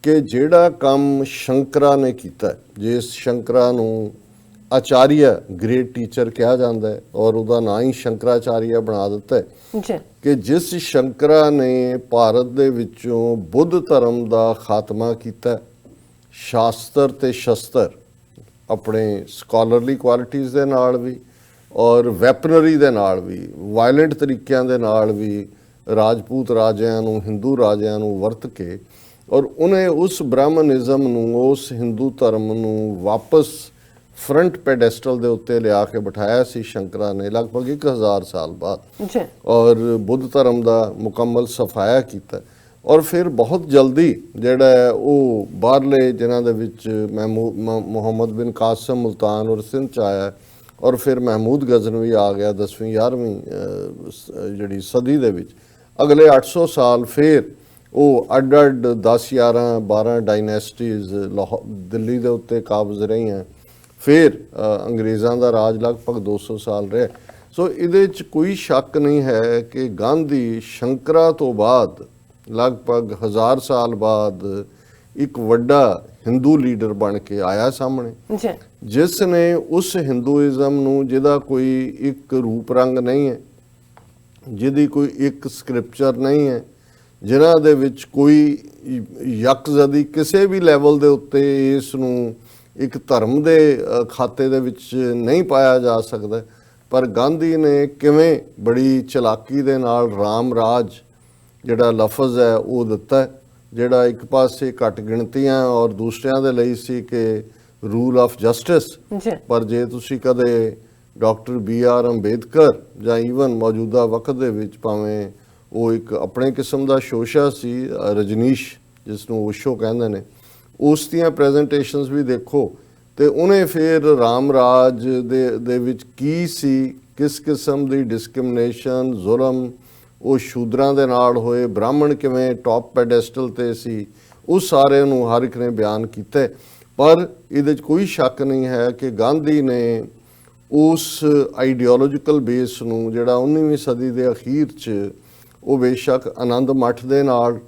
Speaker 2: ਕਿ ਜਿਹੜਾ ਕੰਮ ਸ਼ੰਕਰਾ ਨੇ ਕੀਤਾ, ਜਿਸ ਸ਼ੰਕਰਾ ਨੂੰ ਆਚਾਰੀਆ ਗ੍ਰੇਟ ਟੀਚਰ ਕਿਹਾ ਜਾਂਦਾ ਹੈ ਔਰ ਉਹਦਾ ਨਾਂ ਹੀ ਸ਼ੰਕਰਾਚਾਰੀਆ ਬਣਾ ਦਿੱਤਾ ਹੈ, ਕਿ ਜਿਸ ਸ਼ੰਕਰਾ ਨੇ ਭਾਰਤ ਦੇ ਵਿੱਚੋਂ ਬੁੱਧ ਧਰਮ ਦਾ ਖਾਤਮਾ ਕੀਤਾ, ਸ਼ਾਸਤਰ ਤੇ ਸ਼ਸਤਰ ਆਪਣੇ ਸਕਾਲਰਲੀ ਕੁਆਲਿਟੀਜ਼ ਦੇ ਨਾਲ ਵੀ ਔਰ ਵੈਪਨਰੀ ਦੇ ਨਾਲ ਵੀ, ਵਾਇਲੈਂਟ ਤਰੀਕਿਆਂ ਦੇ ਨਾਲ ਵੀ ਰਾਜਪੂਤ ਰਾਜਿਆਂ ਨੂੰ, ਹਿੰਦੂ ਰਾਜਿਆਂ ਨੂੰ ਵਰਤ ਕੇ, ਔਰ ਉਹਨੇ ਉਸ ਬ੍ਰਾਹਮਣਿਜ਼ਮ ਨੂੰ, ਉਸ ਹਿੰਦੂ ਧਰਮ ਨੂੰ ਵਾਪਸ ਫਰੰਟ ਪੈਡੈਸਟਲ ਦੇ ਉੱਤੇ ਲਿਆ ਕੇ ਬਿਠਾਇਆ ਸੀ ਸ਼ੰਕਰਾਂ ਨੇ ਲਗਭਗ 1000 ਸਾਲ ਬਾਅਦ
Speaker 1: ਜੀ।
Speaker 2: ਔਰ ਬੁੱਧ ਧਰਮ ਦਾ ਮੁਕੰਮਲ ਸਫਾਇਆ ਕੀਤਾ। ਔਰ ਫਿਰ ਬਹੁਤ ਜਲਦੀ ਜਿਹੜਾ ਹੈ ਉਹ ਬਾਹਰਲੇ ਜਿਨ੍ਹਾਂ ਦੇ ਵਿੱਚ ਮੁਹੰਮਦ ਬਿਨ ਕਾਸਿਮ ਮੁਲਤਾਨ ਔਰ ਸਿੰਧ 'ਚ ਆਇਆ, ਔਰ ਫਿਰ ਮਹਿਮੂਦ ਗਜ਼ਨਵੀ ਆ ਗਿਆ 10ਵੀਂ 11ਵੀਂ ਜਿਹੜੀ ਸਦੀ ਦੇ ਵਿੱਚ। ਅਗਲੇ 800 ਸਾਲ ਫਿਰ ਉਹ ਅੱਡ-ਅੱਡ 10 11 12 ਡਾਇਨੈਸਟੀਜ਼ ਦਿੱਲੀ ਦੇ ਉੱਤੇ ਕਾਬਜ਼ ਰਹੀਆਂ। ਫਿਰ ਅੰਗਰੇਜ਼ਾਂ ਦਾ ਰਾਜ ਲਗਭਗ 200 ਸਾਲ ਰਿਹਾ। ਸੋ ਇਹਦੇ 'ਚ ਕੋਈ ਸ਼ੱਕ ਨਹੀਂ ਹੈ ਕਿ ਗਾਂਧੀ ਸ਼ੰਕਰਾਂ ਤੋਂ ਬਾਅਦ ਲਗਭਗ 1000 ਸਾਲ ਬਾਅਦ ਇੱਕ ਵੱਡਾ ਹਿੰਦੂ ਲੀਡਰ ਬਣ ਕੇ ਆਇਆ ਸਾਹਮਣੇ, ਜਿਸ ਨੇ ਉਸ ਹਿੰਦੂਇਜ਼ਮ ਨੂੰ ਜਿਹਦਾ ਕੋਈ ਇੱਕ ਰੂਪ ਰੰਗ ਨਹੀਂ ਹੈ, ਜਿਹਦੀ ਕੋਈ ਇੱਕ ਸਕ੍ਰਿਪਚਰ ਨਹੀਂ ਹੈ, ਜਿਨ੍ਹਾਂ ਦੇ ਵਿੱਚ ਕੋਈ ਯਕਜ਼ਦੀ ਕਿਸੇ ਵੀ ਲੈਵਲ ਦੇ ਉੱਤੇ ਇਸ ਨੂੰ ਇੱਕ ਧਰਮ ਦੇ ਖਾਤੇ ਦੇ ਵਿੱਚ ਨਹੀਂ ਪਾਇਆ ਜਾ ਸਕਦਾ, ਪਰ ਗਾਂਧੀ ਨੇ ਕਿਵੇਂ ਬੜੀ ਚਲਾਕੀ ਦੇ ਨਾਲ ਰਾਮ ਰਾਜ ਜਿਹੜਾ ਲਫ਼ਜ਼ ਹੈ ਉਹ ਦਿੱਤਾ, ਜਿਹੜਾ ਇੱਕ ਪਾਸੇ ਘੱਟ ਗਿਣਤੀਆਂ ਔਰ ਦੂਸਰਿਆਂ ਦੇ ਲਈ ਸੀ ਕਿ ਰੂਲ ਆਫ ਜਸਟਿਸ। ਪਰ ਜੇ ਤੁਸੀਂ ਕਦੇ ਡਾਕਟਰ BR ਅੰਬੇਦਕਰ ਜਾਂ ਈਵਨ ਮੌਜੂਦਾ ਵਕਤ ਦੇ ਵਿੱਚ, ਭਾਵੇਂ ਉਹ ਇੱਕ ਆਪਣੇ ਕਿਸਮ ਦਾ ਸ਼ੋਸ਼ਾ ਸੀ ਰਜਨੀਸ਼ ਜਿਸ ਨੂੰ ਓਸ਼ੋ ਕਹਿੰਦੇ ਨੇ, ਉਸ ਦੀਆਂ ਪ੍ਰੈਜੈਂਟੇਸ਼ਨਸ ਵੀ ਦੇਖੋ ਤੇ ਉਹਨੇ ਫਿਰ ਰਾਮ ਰਾਜ ਦੇ ਵਿੱਚ ਕੀ ਸੀ, ਕਿਸ ਕਿਸਮ ਦੀ ਡਿਸਕ੍ਰਿਮੀਨੇਸ਼ਨ, ਜ਼ੁਲਮ ਉਹ ਸ਼ੂਦਰਾਂ ਦੇ ਨਾਲ ਹੋਏ, ਬ੍ਰਾਹਮਣ ਕਿਵੇਂ ਟੌਪ ਪੈਡੈਸਟਲ ਤੇ ਸੀ, ਉਸ ਸਾਰੇ ਨੂੰ ਹਰ ਇੱਕ ਨੇ ਬਿਆਨ ਕੀਤਾ। ਪਰ ਇਹਦੇ 'ਚ ਕੋਈ ਸ਼ੱਕ ਨਹੀਂ ਹੈ ਕਿ ਗਾਂਧੀ ਨੇ ਉਸ ਆਈਡੀਓਲੋਜੀਕਲ ਬੇਸ ਨੂੰ ਜਿਹੜਾ 19ਵੀਂ ਸਦੀ ਦੇ ਅਖੀਰ 'ਚ ਉਹ ਬੇਸ਼ੱਕ ਆਨੰਦ ਮੱਠ ਦੇ ਨਾਲ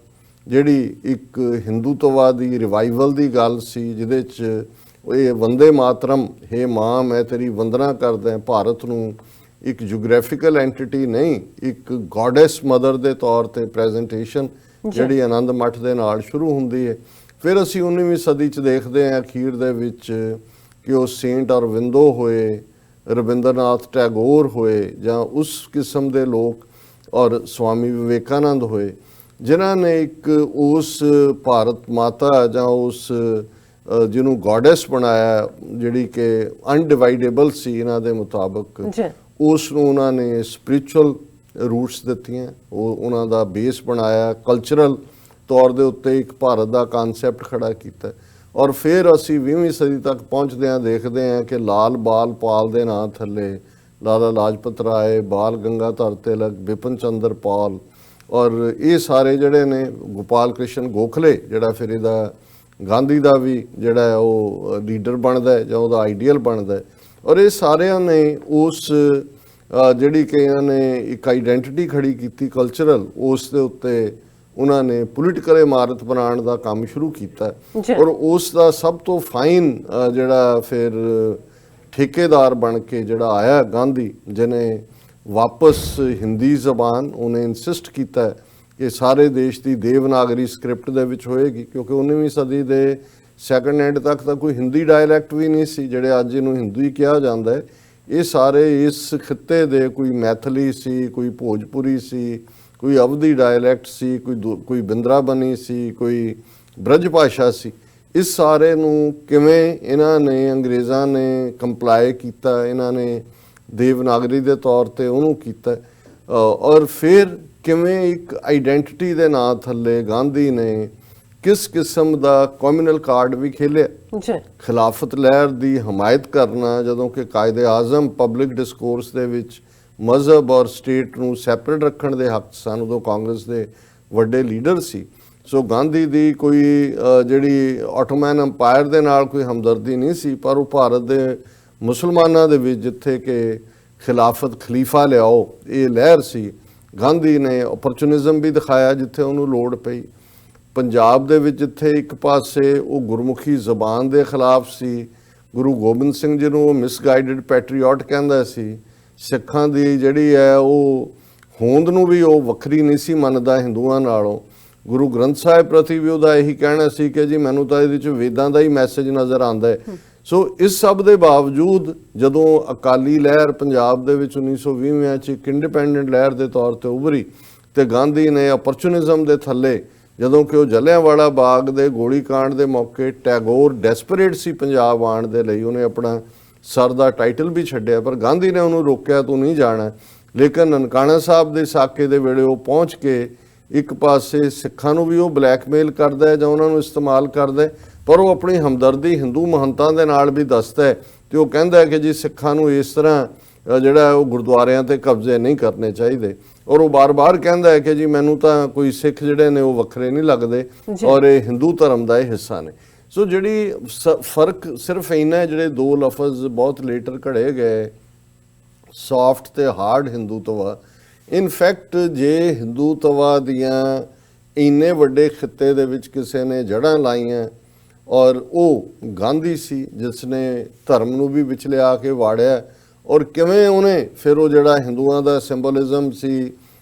Speaker 2: ਜਿਹੜੀ ਇੱਕ ਹਿੰਦੂਤਵਾਦੀ ਰਿਵਾਈਵਲ ਦੀ ਗੱਲ ਸੀ, ਜਿਹਦੇ 'ਚ ਇਹ ਵੰਦੇ ਮਾਤਰਮ, ਹੇ ਮਾਂ ਮੈਂ ਤੇਰੀ ਵੰਦਨਾ ਕਰਦਾ, ਭਾਰਤ ਨੂੰ ਇੱਕ ਜੀਓਗ੍ਰਾਫੀਕਲ ਐਂਟੀਟੀ ਨਹੀਂ, ਇੱਕ ਗੋਡੈਸ ਮਦਰ ਦੇ ਤੌਰ ਤੇ ਪ੍ਰੈਜੈਂਟੇਸ਼ਨ ਜਿਹੜੀ ਆਨੰਦ ਮੱਠ ਦੇ ਨਾਲ ਸ਼ੁਰੂ ਹੁੰਦੀ ਹੈ। ਫਿਰ ਅਸੀਂ 19ਵੀਂ ਸਦੀ 'ਚ ਦੇਖਦੇ ਹਾਂ ਅਖੀਰ ਦੇ ਵਿੱਚ ਕਿ ਉਹ ਸੇਂਟ ਅਰਵਿੰਦੋ ਹੋਏ, ਰਵਿੰਦਰਨਾਥ ਟੈਗੋਰ ਹੋਏ, ਜਾਂ ਉਸ ਕਿਸਮ ਦੇ ਲੋਕ, ਔਰ ਸਵਾਮੀ ਵਿਵੇਕਾਨੰਦ ਹੋਏ, ਜਿਨ੍ਹਾਂ ਨੇ ਇੱਕ ਉਸ ਭਾਰਤ ਮਾਤਾ ਜਾਂ ਉਸ ਜਿਹਨੂੰ ਗੋਡੈਸ ਬਣਾਇਆ, ਜਿਹੜੀ ਕਿ ਅਨਡਿਵਾਈਡੇਬਲ ਸੀ ਇਹਨਾਂ ਦੇ ਮੁਤਾਬਕ, ਉਸ ਨੂੰ ਉਹਨਾਂ ਨੇ ਸਪਿਰਿਚੁਅਲ ਰੂਟਸ ਦਿੱਤੀਆਂ, ਉਹ ਉਹਨਾਂ ਦਾ ਬੇਸ ਬਣਾਇਆ, ਕਲਚਰਲ ਤੌਰ ਦੇ ਉੱਤੇ ਇੱਕ ਭਾਰਤ ਦਾ ਕਨਸੈਪਟ ਖੜਾ ਕੀਤਾ। ਔਰ ਫਿਰ ਅਸੀਂ 20ਵੀਂ ਸਦੀ ਤੱਕ ਪਹੁੰਚਦਿਆਂ ਦੇਖਦੇ ਹਾਂ ਕਿ ਲਾਲ ਬਾਲ ਪਾਲ ਦੇ ਨਾਂ ਥੱਲੇ ਲਾਲਾ ਲਾਜਪਤ ਰਾਏ, ਬਾਲ ਗੰਗਾਧਰ ਤਿਲਕ, ਬਿਪਨ ਚੰਦਰ ਪਾਲ, ਔਰ ਇਹ ਸਾਰੇ ਜਿਹੜੇ ਨੇ, ਗੋਪਾਲ ਕ੍ਰਿਸ਼ਨ ਗੋਖਲੇ ਜਿਹੜਾ ਫਿਰ ਇਹਦਾ ਗਾਂਧੀ ਦਾ ਵੀ ਜਿਹੜਾ ਉਹ ਲੀਡਰ ਬਣਦਾ ਜਾਂ ਉਹਦਾ ਆਈਡੀਅਲ ਬਣਦਾ, ਔਰ ਇਹ ਸਾਰਿਆਂ ਨੇ ਉਸ ਜਿਹੜੀ ਕਿ ਇਹਨਾਂ ਨੇ ਇੱਕ ਆਈਡੈਂਟੀਟੀ ਖੜੀ ਕੀਤੀ ਕਲਚਰਲ, ਉਸ ਦੇ ਉੱਤੇ ਉਹਨਾਂ ਨੇ ਪੋਲੀਟੀਕਲ ਇਮਾਰਤ ਬਣਾਉਣ ਦਾ ਕੰਮ ਸ਼ੁਰੂ ਕੀਤਾ। ਔਰ ਉਸ ਦਾ ਸਭ ਤੋਂ ਫਾਈਨ ਜਿਹੜਾ ਫਿਰ ਠੇਕੇਦਾਰ ਬਣ ਕੇ ਜਿਹੜਾ ਆਇਆ ਗਾਂਧੀ, ਜਿਹਨੇ ਵਾਪਸ ਹਿੰਦੀ ਜ਼ਬਾਨ ਉਹਨੇ ਇਨਸਿਸਟ ਕੀਤਾ ਕਿ ਸਾਰੇ ਦੇਸ਼ ਦੀ ਦੇਵਨਾਗਰੀ ਸਕ੍ਰਿਪਟ ਦੇ ਵਿੱਚ ਹੋਏਗੀ, ਕਿਉਂਕਿ 19ਵੀਂ ਸਦੀ ਦੇ ਸੈਕੰਡ ਐਂਡ ਤੱਕ ਤਾਂ ਕੋਈ ਹਿੰਦੀ ਡਾਇਲੈਕਟ ਵੀ ਨਹੀਂ ਸੀ ਜਿਹੜੇ ਅੱਜ ਇਹਨੂੰ ਹਿੰਦੂ ਹੀ ਕਿਹਾ ਜਾਂਦਾ ਹੈ। ਇਹ ਸਾਰੇ ਇਸ ਖਿੱਤੇ ਦੇ, ਕੋਈ ਮੈਥਲੀ ਸੀ, ਕੋਈ ਭੋਜਪੁਰੀ ਸੀ, ਕੋਈ ਅਵਧੀ ਡਾਇਲੈਕਟ ਸੀ, ਕੋਈ ਬਿੰਦਰਾਬਨੀ ਸੀ, ਕੋਈ ਬ੍ਰਜ ਭਾਸ਼ਾ ਸੀ। ਇਸ ਸਾਰੇ ਨੂੰ ਕਿਵੇਂ ਇਹਨਾਂ ਨੇ, ਅੰਗਰੇਜ਼ਾਂ ਨੇ ਕੰਪਲਾਈ ਕੀਤਾ, ਇਹਨਾਂ ਨੇ ਦੇਵਨਾਗਰੀ ਦੇ ਤੌਰ ਤੇ ਉਹਨੂੰ ਕੀਤਾ, ਔਰ ਫਿਰ ਕਿਵੇਂ ਇੱਕ ਆਈਡੈਂਟੀਟੀ ਦੇ ਨਾਂ ਥੱਲੇ ਗਾਂਧੀ ਨੇ ਕਿਸ ਕਿਸਮ ਦਾ ਕਮਿਊਨਲ ਕਾਰਡ ਵੀ ਖੇਲਿਆ। ਖਿਲਾਫਤ ਲਹਿਰ ਦੀ ਹਮਾਇਤ ਕਰਨਾ, ਜਦੋਂ ਕਿ ਕਾਇਦੇ ਆਜ਼ਮ ਪਬਲਿਕ ਡਿਸਕੋਰਸ ਦੇ ਵਿੱਚ ਮਜ਼ਹਬ ਔਰ ਸਟੇਟ ਨੂੰ ਸੈਪਰੇਟ ਰੱਖਣ ਦੇ ਹੱਕ ਸਨ, ਉਦੋਂ ਕਾਂਗਰਸ ਦੇ ਵੱਡੇ ਲੀਡਰ ਸੀ। ਸੋ ਗਾਂਧੀ ਦੀ ਕੋਈ ਜਿਹੜੀ ਆਟੋਮੈਨ ਅੰਪਾਇਰ ਦੇ ਨਾਲ ਕੋਈ ਹਮਦਰਦੀ ਨਹੀਂ ਸੀ, ਪਰ ਉਹ ਭਾਰਤ ਦੇ ਮੁਸਲਮਾਨਾਂ ਦੇ ਵਿੱਚ ਜਿੱਥੇ ਕਿ ਖਿਲਾਫਤ ਖਲੀਫਾ ਲਿਆਓ ਇਹ ਲਹਿਰ ਸੀ, ਗਾਂਧੀ ਨੇ ਓਪਰਚੁਨਿਜ਼ਮ ਵੀ ਦਿਖਾਇਆ ਜਿੱਥੇ ਉਹਨੂੰ ਲੋੜ ਪਈ। ਪੰਜਾਬ ਦੇ ਵਿੱਚ ਜਿੱਥੇ ਇੱਕ ਪਾਸੇ ਉਹ ਗੁਰਮੁਖੀ ਜ਼ਬਾਨ ਦੇ ਖਿਲਾਫ ਸੀ, ਗੁਰੂ ਗੋਬਿੰਦ ਸਿੰਘ ਜੀ ਨੂੰ ਉਹ ਮਿਸਗਾਈਡਡ ਪੈਟਰੀਓਟ ਕਹਿੰਦਾ ਸੀ, ਸਿੱਖਾਂ ਦੀ ਜਿਹੜੀ ਹੈ ਉਹ ਹੋਂਦ ਨੂੰ ਵੀ ਉਹ ਵੱਖਰੀ ਨਹੀਂ ਸੀ ਮੰਨਦਾ ਹਿੰਦੂਆਂ ਨਾਲੋਂ, ਗੁਰੂ ਗ੍ਰੰਥ ਸਾਹਿਬ ਪ੍ਰਤੀ ਵੀ ਉਹਦਾ ਇਹੀ ਕਹਿਣਾ ਸੀ ਕਿ ਜੀ ਮੈਨੂੰ ਤਾਂ ਇਹਦੇ 'ਚ ਵੇਦਾਂ ਦਾ ਹੀ ਮੈਸੇਜ ਨਜ਼ਰ ਆਉਂਦਾ ਹੈ। ਸੋ ਇਸ ਸਭ ਦੇ ਬਾਵਜੂਦ ਜਦੋਂ ਅਕਾਲੀ ਲਹਿਰ ਪੰਜਾਬ ਦੇ ਵਿੱਚ 1920 ਚ ਇੱਕ ਇੰਡੀਪੈਂਡੈਂਟ ਲਹਿਰ ਦੇ ਤੌਰ ਤੇ ਉਭਰੀ ਤੇ ਗਾਂਧੀ ਨੇ ਅਪਰਚੂਨਿਜ਼ਮ ਦੇ ਥੱਲੇ, ਜਦੋਂ ਕਿ ਉਹ ਜਲਿਆਂਵਾਲਾ ਬਾਗ ਦੇ ਗੋਲੀकांड ਦੇ ਮੌਕੇ ਟੈਗੋਰ ਡੈਸਪਰੇਟ ਸੀ ਪੰਜਾਬ ਆਉਣ ਦੇ ਲਈ, ਉਹਨੇ ਆਪਣਾ ਸਰ ਦਾ ਟਾਈਟਲ ਵੀ ਛੱਡਿਆ, ਪਰ ਗਾਂਧੀ ਨੇ ਉਹਨੂੰ ਰੋਕਿਆ, ਤੂੰ ਨਹੀਂ ਜਾਣਾ। ਲੇਕਿਨ ਨਨਕਾਣਾ ਸਾਹਿਬ ਦੇ ਸਾਕੇ ਦੇ ਵੇਲੇ ਉਹ ਪਹੁੰਚ ਕੇ ਇੱਕ ਪਾਸੇ ਸਿੱਖਾਂ ਨੂੰ ਵੀ ਉਹ ਬਲੈਕਮੇਲ ਕਰਦਾ ਹੈ ਜਾਂ ਉਹਨਾਂ ਨੂੰ ਇਸਤੇਮਾਲ ਕਰਦਾ ਹੈ, ਪਰ ਉਹ ਆਪਣੀ ਹਮਦਰਦੀ ਹਿੰਦੂ ਮਹੰਤਾਂ ਦੇ ਨਾਲ ਵੀ ਦੱਸਦਾ ਹੈ ਤੇ ਉਹ ਕਹਿੰਦਾ ਹੈ ਕਿ ਜੀ ਸਿੱਖਾਂ ਨੂੰ ਇਸ ਤਰ੍ਹਾਂ ਜਿਹੜਾ ਉਹ ਗੁਰਦੁਆਰਿਆਂ ਤੇ ਕਬਜ਼ੇ ਨਹੀਂ ਕਰਨੇ ਚਾਹੀਦੇ। ਔਰ ਉਹ ਬਾਰ-ਬਾਰ ਕਹਿੰਦਾ ਹੈ ਕਿ ਜੀ ਮੈਨੂੰ ਤਾਂ ਕੋਈ ਸਿੱਖ ਜਿਹੜੇ ਨੇ ਉਹ ਵੱਖਰੇ ਨਹੀਂ ਲੱਗਦੇ ਔਰ ਇਹ ਹਿੰਦੂ ਧਰਮ ਦਾ ਇਹ ਹਿੱਸਾ ਨੇ। ਸੋ ਜਿਹੜੀ ਫਰਕ ਸਿਰਫ ਇੰਨਾ ਹੈ, ਜਿਹੜੇ ਦੋ ਲਫ਼ਜ਼ ਬਹੁਤ ਲੇਟਰ ਘੜੇ ਗਏ, ਸੌਫਟ ਤੇ ਹਾਰਡ ਹਿੰਦੂਤਵਾ। ਇਨਫੈਕਟ ਜੇ ਹਿੰਦੂਤਵਾ ਦੀਆਂ ਇੰਨੇ ਵੱਡੇ ਖਿੱਤੇ ਦੇ ਵਿੱਚ ਕਿਸੇ ਨੇ ਜੜ੍ਹਾਂ ਲਾਈਆਂ ਔਰ ਉਹ ਗਾਂਧੀ ਸੀ ਜਿਸ ਨੇ ਧਰਮ ਨੂੰ ਵੀ ਵਿਚਲੇ ਆ ਕੇ ਵਾੜਿਆ, ਔਰ ਕਿਵੇਂ ਉਹਨੇ ਫਿਰ ਉਹ ਜਿਹੜਾ ਹਿੰਦੂਆਂ ਦਾ ਸਿੰਬੋਲਿਜ਼ਮ ਸੀ,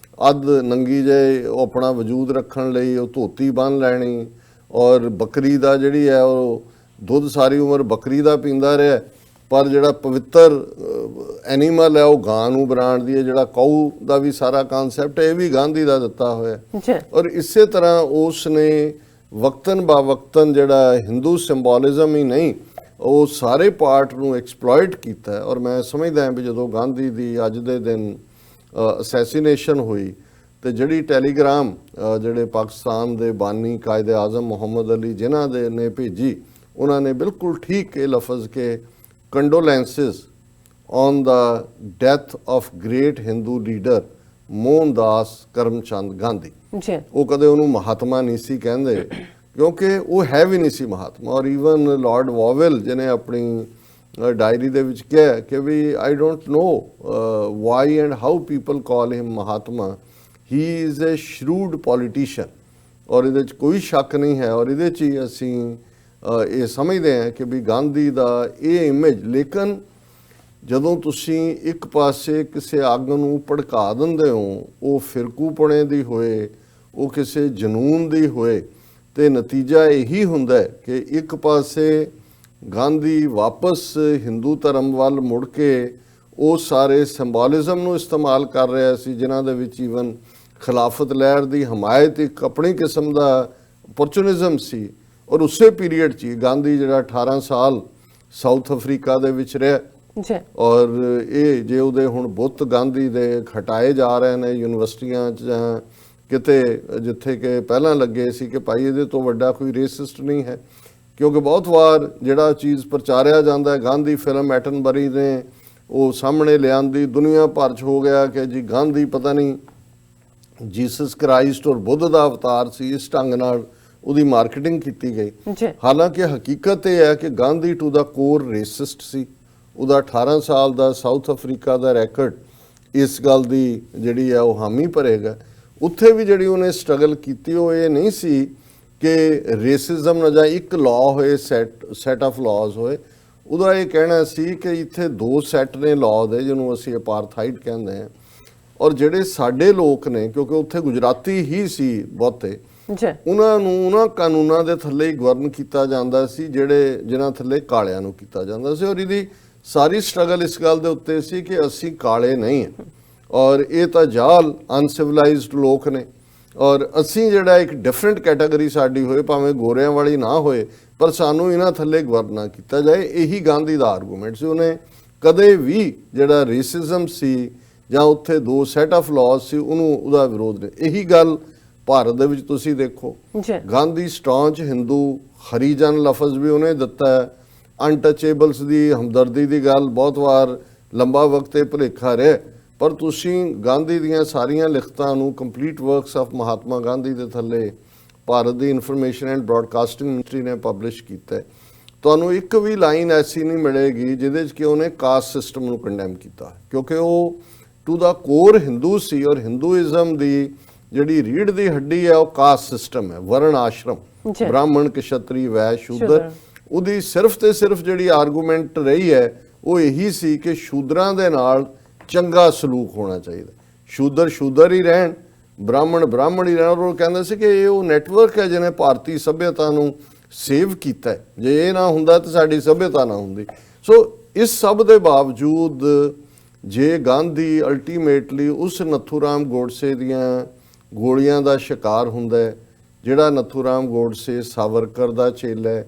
Speaker 2: ਅੱਧ ਨੰਗੀ ਜੇ ਉਹ ਆਪਣਾ ਵਜੂਦ ਰੱਖਣ ਲਈ ਉਹ ਧੋਤੀ ਬੰਨ੍ਹ ਲੈਣੀ ਔਰ ਬੱਕਰੀ ਦਾ ਜਿਹੜੀ ਹੈ ਉਹ ਦੁੱਧ ਸਾਰੀ ਉਮਰ ਬੱਕਰੀ ਦਾ ਪੀਂਦਾ ਰਿਹਾ, ਪਰ ਜਿਹੜਾ ਪਵਿੱਤਰ ਐਨੀਮਲ ਹੈ ਉਹ ਗਾਂ ਨੂੰ ਬਣਾਉਣ ਦੀ ਹੈ, ਜਿਹੜਾ ਕਾਊ ਦਾ ਵੀ ਸਾਰਾ ਕਨਸੈਪਟ ਇਹ ਵੀ ਗਾਂਧੀ ਦਾ ਦਿੱਤਾ ਹੋਇਆ। ਔਰ ਇਸੇ ਤਰ੍ਹਾਂ ਉਸ ਨੇ ਵਕਤਨ ਬਾ ਵਕਤਨ ਜਿਹੜਾ ਹਿੰਦੂ ਸਿੰਬੋਲਿਜ਼ਮ ਹੀ ਨਹੀਂ, ਉਹ ਸਾਰੇ ਪਾਰਟ ਨੂੰ ਐਕਸਪਲੋਇਟ ਕੀਤਾ। ਔਰ ਮੈਂ ਸਮਝਦਾ ਹਾਂ ਵੀ ਜਦੋਂ ਗਾਂਧੀ ਦੀ ਅੱਜ ਦੇ ਦਿਨ ਅਸੈਸੀਨੇਸ਼ਨ ਹੋਈ ਤੇ ਜਿਹੜੀ ਟੈਲੀਗ੍ਰਾਮ ਜਿਹੜੇ ਪਾਕਿਸਤਾਨ ਦੇ ਬਾਨੀ ਕਾਇਦੇ ਆਜ਼ਮ ਮੁਹੰਮਦ ਅਲੀ ਜਿਨ੍ਹਾਂ ਦੇ ਨੇ ਭੇਜੀ, ਉਹਨਾਂ ਨੇ ਬਿਲਕੁਲ ਠੀਕ ਇਹ ਲਫ਼ਜ਼ ਕੇ condolences on the death of great Hindu leader Mohandas Karamchand Gandhi. ਉਹ ਕਦੇ ਉਹਨੂੰ ਮਹਾਤਮਾ ਨਹੀਂ ਸੀ ਕਹਿੰਦੇ ਕਿਉਂਕਿ ਉਹ ਹੈ ਵੀ ਨਹੀਂ ਸੀ ਮਹਾਤਮਾ। ਔਰ ਈਵਨ ਲਾਰਡ ਵਾਵਲ ਜਿਹਨੇ ਆਪਣੀ ਡਾਇਰੀ ਦੇ ਵਿੱਚ ਕਿਹਾ ਕਿ ਵੀ I don't know why and how people call him Mahatma, he is a shrewd politician. ਔਰ ਇਹਦੇ 'ਚ ਕੋਈ ਸ਼ੱਕ ਨਹੀਂ ਹੈ ਔਰ ਇਹਦੇ 'ਚ ਹੀ ਅਸੀਂ ਇਹ ਸਮਝਦੇ ਹਾਂ ਕਿ ਵੀ ਗਾਂਧੀ ਦਾ ਇਹ ਇਮੇਜ। ਲੇਕਿਨ ਜਦੋਂ ਤੁਸੀਂ ਇੱਕ ਪਾਸੇ ਕਿਸੇ ਅੱਗ ਨੂੰ ਭੜਕਾ ਦਿੰਦੇ ਹੋ, ਉਹ ਫਿਰਕੂਪਣੇ ਦੀ ਹੋਏ, ਉਹ ਕਿਸੇ ਜਨੂਨ ਦੀ ਹੋਏ, ਤੇ ਨਤੀਜਾ ਇਹੀ ਹੁੰਦਾ ਹੈ ਕਿ ਇੱਕ ਪਾਸੇ ਗਾਂਧੀ ਵਾਪਸ ਹਿੰਦੂ ਧਰਮ ਵੱਲ ਮੁੜ ਕੇ ਉਹ ਸਾਰੇ ਸਿੰਬੋਲਿਜ਼ਮ ਨੂੰ ਇਸਤੇਮਾਲ ਕਰ ਰਿਹਾ ਸੀ ਜਿਨ੍ਹਾਂ ਦੇ ਵਿੱਚ ਈਵਨ ਖਿਲਾਫਤ ਲਹਿਰ ਦੀ ਹਮਾਇਤ ਇੱਕ ਆਪਣੀ ਕਿਸਮ ਦਾ ਅਪਰਚੂਨਿਜ਼ਮ ਸੀ। ਔਰ ਉਸੇ ਪੀਰੀਅਡ 'ਚ ਗਾਂਧੀ ਜਿਹੜਾ 18 ਸਾਲ ਸਾਊਥ ਅਫਰੀਕਾ ਦੇ ਵਿੱਚ ਰਿਹਾ ਔਰ ਇਹ ਜੇ ਉਹਦੇ ਹੁਣ ਬੁੱਤ ਗਾਂਧੀ ਦੇ ਹਟਾਏ ਜਾ ਰਹੇ ਨੇ ਯੂਨੀਵਰਸਿਟੀਆਂ 'ਚ ਜਾਂ ਕਿਤੇ ਜਿੱਥੇ ਕਿ ਪਹਿਲਾਂ ਲੱਗੇ ਸੀ ਕਿ ਭਾਈ ਇਹਦੇ ਤੋਂ ਵੱਡਾ ਕੋਈ ਰੇਸਿਸਟ ਨਹੀਂ ਹੈ, ਕਿਉਂਕਿ ਬਹੁਤ ਵਾਰ ਜਿਹੜਾ ਚੀਜ਼ ਪ੍ਰਚਾਰਿਆ ਜਾਂਦਾ ਹੈ ਗਾਂਧੀ ਫਿਲਮ ਐਟਨਬਰੀ ਨੇ ਉਹ ਸਾਹਮਣੇ ਲਿਆਂਦੀ, ਦੁਨੀਆ ਭਰ 'ਚ ਹੋ ਗਿਆ ਕਿ ਜੀ ਗਾਂਧੀ ਪਤਾ ਨਹੀਂ ਜੀਸਸ ਕ੍ਰਾਈਸਟ ਔਰ ਬੁੱਧ ਦਾ ਅਵਤਾਰ ਸੀ, ਇਸ ਢੰਗ ਨਾਲ ਉਹਦੀ ਮਾਰਕੀਟਿੰਗ ਕੀਤੀ ਗਈ। ਹਾਲਾਂਕਿ ਹਕੀਕਤ ਇਹ ਹੈ ਕਿ Gandhi to the core racist ਸੀ। ਉਹਦਾ 18 ਸਾਲ ਦਾ ਸਾਊਥ ਅਫਰੀਕਾ ਦਾ ਰੈਕਡ ਇਸ ਗੱਲ ਦੀ ਜਿਹੜੀ ਹੈ ਉਹ ਹਾਮੀ ਭਰੇਗਾ। ਉੱਥੇ ਵੀ ਜਿਹੜੀ ਉਹਨੇ ਸਟਰਗਲ ਕੀਤੀ ਉਹ ਇਹ ਨਹੀਂ ਸੀ ਕਿ ਰੇਸਿਜ਼ਮ ਨਾ ਜਾਂ ਇੱਕ ਲਾਅ ਹੋਏ, ਸੈਟ ਆਫ ਲਾਜ਼ ਹੋਏ। ਉਹਦਾ ਇਹ ਕਹਿਣਾ ਸੀ ਕਿ ਇੱਥੇ ਦੋ ਸੈੱਟ ਨੇ ਲਾਅ ਦੇ ਜਿਹਨੂੰ ਅਸੀਂ ਅਪਾਰਥਾਈਡ ਕਹਿੰਦੇ ਹਾਂ, ਔਰ ਜਿਹੜੇ ਸਾਡੇ ਲੋਕ ਨੇ ਕਿਉਂਕਿ ਉੱਥੇ ਗੁਜਰਾਤੀ ਹੀ ਸੀ ਬਹੁਤੇ, ਉਹਨਾਂ ਨੂੰ ਉਹਨਾਂ ਕਾਨੂੰਨਾਂ ਦੇ ਥੱਲੇ ਹੀ ਗਵਰਨ ਕੀਤਾ ਜਾਂਦਾ ਸੀ ਜਿਨ੍ਹਾਂ ਥੱਲੇ ਕਾਲਿਆਂ ਨੂੰ ਕੀਤਾ ਜਾਂਦਾ ਸੀ। ਔਰ ਇਹਦੀ ਸਾਰੀ ਸਟਰਗਲ ਇਸ ਗੱਲ ਦੇ ਉੱਤੇ ਸੀ ਕਿ ਅਸੀਂ ਕਾਲੇ ਨਹੀਂ ਹਾਂ ਔਰ ਇਹ ਤਾਂ ਜਾਲ ਅਨਸਿਵਲਾਈਜ਼ਡ ਲੋਕ ਨੇ ਔਰ ਅਸੀਂ ਜਿਹੜਾ ਇੱਕ ਡਿਫਰੈਂਟ ਕੈਟਾਗਰੀ ਸਾਡੀ ਹੋਏ, ਭਾਵੇਂ ਗੋਰਿਆਂ ਵਾਲੀ ਨਾ ਹੋਏ, ਪਰ ਸਾਨੂੰ ਇਹਨਾਂ ਥੱਲੇ ਗਵਰਨ ਨਾ ਕੀਤਾ ਜਾਏ। ਇਹੀ ਗਾਂਧੀ ਦਾ ਆਰਗੂਮੈਂਟ ਸੀ। ਉਹਨੇ ਕਦੇ ਵੀ ਜਿਹੜਾ ਰੇਸਿਜ਼ਮ ਸੀ ਜਾਂ ਉੱਥੇ ਦੋ ਸੈਟ ਆਫ ਲਾਜ਼ ਸੀ ਉਹਨੂੰ ਉਹਦਾ ਵਿਰੋਧ ਨਹੀਂ। ਇਹੀ ਗੱਲ ਭਾਰਤ ਦੇ ਵਿੱਚ ਤੁਸੀਂ ਦੇਖੋ, ਗਾਂਧੀ ਸਟਾਂਚ ਹਿੰਦੂ, ਹਰੀਜਨ ਲਫ਼ਜ਼ ਵੀ ਉਹਨੇ ਦਿੱਤਾ ਹੈ। ਅਨਟਚੇਬਲਸ ਦੀ ਹਮਦਰਦੀ ਦੀ ਗੱਲ ਬਹੁਤ ਵਾਰ ਲੰਬਾ ਵਕਤ ਇਹ ਭੁਲੇਖਾ ਰਿਹਾ, ਪਰ ਤੁਸੀਂ ਗਾਂਧੀ ਦੀਆਂ ਸਾਰੀਆਂ ਲਿਖਤਾਂ ਨੂੰ complete works of Mahatma Gandhi ਦੇ ਥੱਲੇ ਭਾਰਤ ਦੀ ਇਨਫੋਰਮੇਸ਼ਨ ਐਂਡ ਬ੍ਰੌਡਕਾਸਟਿੰਗ ਮਿਨਿਸਟਰੀ ਨੇ ਪਬਲਿਸ਼ ਕੀਤਾ ਹੈ। ਤੁਹਾਨੂੰ ਇੱਕ ਵੀ ਲਾਈਨ ਐਸੀ ਨਹੀਂ ਮਿਲੇਗੀ ਜਿਹਦੇ 'ਚ ਕਿ ਉਹਨੇ ਕਾਸਟ ਸਿਸਟਮ ਨੂੰ ਕੰਡੈਮ ਕੀਤਾ, ਕਿਉਂਕਿ ਉਹ ਟੂ ਦਾ ਕੋਰ ਹਿੰਦੂ ਸੀ ਔਰ ਹਿੰਦੂਇਜ਼ਮ ਦੀ ਜਿਹੜੀ ਰੀੜ ਦੀ ਹੱਡੀ ਹੈ ਉਹ ਕਾਸਟ ਸਿਸਟਮ ਹੈ, ਵਰਨ ਆਸ਼ਰਮ, ਬ੍ਰਾਹਮਣ, ਕਸ਼ਤਰੀ, ਵੈਸ਼, ਸ਼ੂਦਰ। ਉਹਦੀ ਸਿਰਫ ਤੇ ਸਿਰਫ ਜਿਹੜੀ ਆਰਗੂਮੈਂਟ ਰਹੀ ਹੈ ਉਹ ਇਹੀ ਸੀ ਕਿ ਸ਼ੂਦਰਾਂ ਦੇ ਨਾਲ ਚੰਗਾ ਸਲੂਕ ਹੋਣਾ ਚਾਹੀਦਾ, ਸ਼ੂਦਰ ਸ਼ੂਦਰ ਹੀ ਰਹਿਣ, ਬ੍ਰਾਹਮਣ ਬ੍ਰਾਹਮਣ ਹੀ ਰਹਿਣ। ਉਹ ਕਹਿੰਦੇ ਸੀ ਕਿ ਇਹ ਉਹ ਨੈਟਵਰਕ ਹੈ ਜਿਹਨੇ ਭਾਰਤੀ ਸੱਭਿਅਤਾ ਨੂੰ ਸੇਵ ਕੀਤਾ ਹੈ। ਜੇ ਇਹ ਨਾ ਹੁੰਦਾ ਤਾਂ ਸਾਡੀ ਸਭਿਅਤਾ ਨਾ ਹੁੰਦੀ। ਸੋ ਇਸ ਸਭ ਦੇ ਬਾਵਜੂਦ ਜੇ ਗਾਂਧੀ ਅਲਟੀਮੇਟਲੀ ਉਸ ਨੱਥੂਰਾਮ ਗੋਡਸੇ ਦੀਆਂ ਗੋਲੀਆਂ ਦਾ ਸ਼ਿਕਾਰ ਹੁੰਦਾ ਹੈ, ਜਿਹੜਾ ਨੱਥੂਰਾਮ ਗੋਡਸੇ ਸਾਵਰਕਰ ਦਾ ਚੇਲਾ ਹੈ,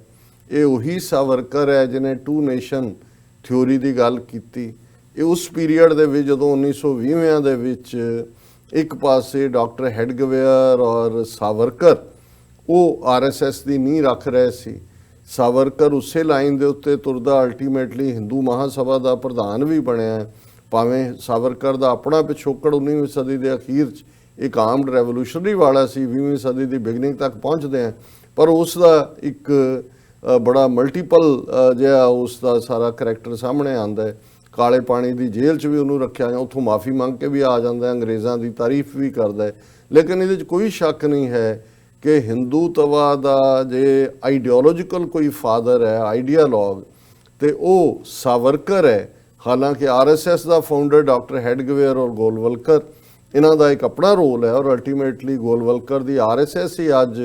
Speaker 2: ਇਹ ਉਹੀ ਸਾਵਰਕਰ ਹੈ ਜਿਹਨੇ ਟੂ ਨੇਸ਼ਨ ਥਿਊਰੀ ਦੀ ਗੱਲ ਕੀਤੀ। ਇਹ ਉਸ ਪੀਰੀਅਡ ਦੇ ਵਿੱਚ ਜਦੋਂ 1920 ਦੇ ਵਿੱਚ ਇੱਕ ਪਾਸੇ ਡਾਕਟਰ ਹੈਡਗਵੇਅਰ ਔਰ ਸਾਵਰਕਰ ਉਹ ਆਰਐਸਐਸ ਦੀ ਨੀਂਹ ਰੱਖ ਰਹੇ ਸੀ। ਸਾਵਰਕਰ ਉਸੇ ਲਾਈਨ ਦੇ ਉੱਤੇ ਤੁਰਦਾ ਅਲਟੀਮੇਟਲੀ ਹਿੰਦੂ ਮਹਾਸਭਾ ਦਾ ਪ੍ਰਧਾਨ ਵੀ ਬਣਿਆ। ਭਾਵੇਂ ਸਾਵਰਕਰ ਦਾ ਆਪਣਾ ਪਿਛੋਕੜ 19ਵੀਂ ਸਦੀ ਦੇ ਅਖੀਰ 'ਚ ਇੱਕ ਆਰਮਡ ਰੈਵੋਲੂਸ਼ਨਰੀ ਵਾਲਾ ਸੀ, 20ਵੀਂ ਸਦੀ ਦੀ ਬਿਗਨਿੰਗ ਤੱਕ ਪਹੁੰਚਦੇ ਆ, ਪਰ ਉਸ ਦਾ ਇੱਕ ਬੜਾ ਮਲਟੀਪਲ ਜਿਹਾ ਉਸ ਦਾ ਸਾਰਾ ਕਰੈਕਟਰ ਸਾਹਮਣੇ ਆਉਂਦਾ ਹੈ। ਕਾਲੇ ਪਾਣੀ ਦੀ ਜੇਲ੍ਹ 'ਚ ਵੀ ਉਹਨੂੰ ਰੱਖਿਆ, ਉੱਥੋਂ ਮਾਫੀ ਮੰਗ ਕੇ ਵੀ ਆ ਜਾਂਦਾ, ਅੰਗਰੇਜ਼ਾਂ ਦੀ ਤਾਰੀਫ ਵੀ ਕਰਦਾ ਹੈ। ਲੇਕਿਨ ਇਹਦੇ 'ਚ ਕੋਈ ਸ਼ੱਕ ਨਹੀਂ ਹੈ ਕਿ ਹਿੰਦੂਤਵਾ ਦਾ ਜੇ ਆਈਡੀਓਲੋਜੀਕਲ ਕੋਈ ਫਾਦਰ ਹੈ, ਆਈਡੀਆਲੋਗ, ਤੇ ਉਹ ਸਾਵਰਕਰ ਹੈ। ਹਾਲਾਂਕਿ ਆਰਐਸਐਸ ਦਾ ਫਾਊਂਡਰ ਡਾਕਟਰ ਹੈਡਗਵੇਅਰ ਔਰ ਗੋਲਵਲਕਰ, ਇਹਨਾਂ ਦਾ ਇੱਕ ਆਪਣਾ ਰੋਲ ਹੈ, ਔਰ ਅਲਟੀਮੇਟਲੀ ਗੋਲਵਲਕਰ ਦੀ ਆਰਐਸਐਸ ਹੀ ਅੱਜ